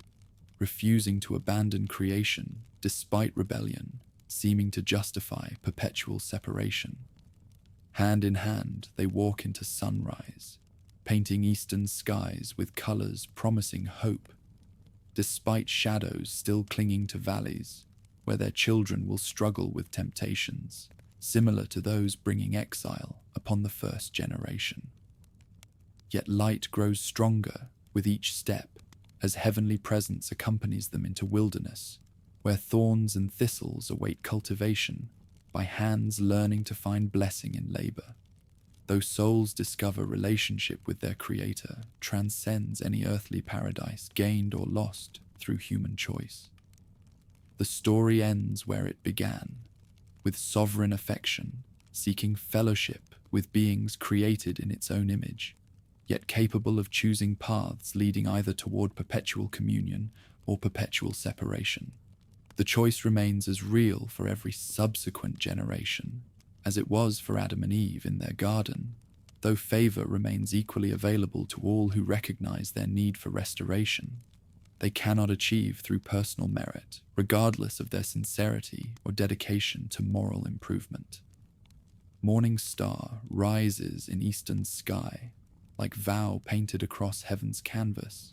S1: refusing to abandon creation despite rebellion, seeming to justify perpetual separation. Hand in hand, they walk into sunrise, painting eastern skies with colors promising hope, despite shadows still clinging to valleys where their children will struggle with temptations, similar to those bringing exile upon the first generation. Yet light grows stronger with each step as heavenly presence accompanies them into wilderness, where thorns and thistles await cultivation by hands learning to find blessing in labor. Though souls discover relationship with their Creator transcends any earthly paradise gained or lost through human choice. The story ends where it began, with sovereign affection seeking fellowship with beings created in its own image, yet capable of choosing paths leading either toward perpetual communion or perpetual separation. The choice remains as real for every subsequent generation as it was for Adam and Eve in their garden, though favor remains equally available to all who recognize their need for restoration. They cannot achieve through personal merit, regardless of their sincerity or dedication to moral improvement. Morning star rises in eastern sky, like vow painted across heaven's canvas,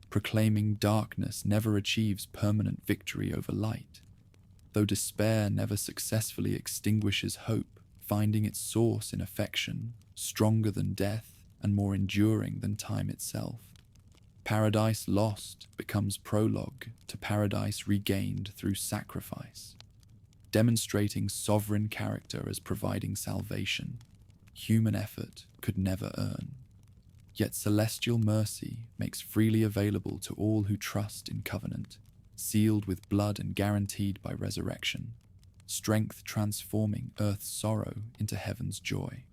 S1: proclaiming darkness never achieves permanent victory over light, though despair never successfully extinguishes hope, finding its source in affection, stronger than death and more enduring than time itself. Paradise lost becomes prologue to paradise regained through sacrifice, demonstrating sovereign character as providing salvation human effort could never earn. Yet celestial mercy makes freely available to all who trust in covenant, sealed with blood and guaranteed by resurrection, strength transforming earth's sorrow into heaven's joy.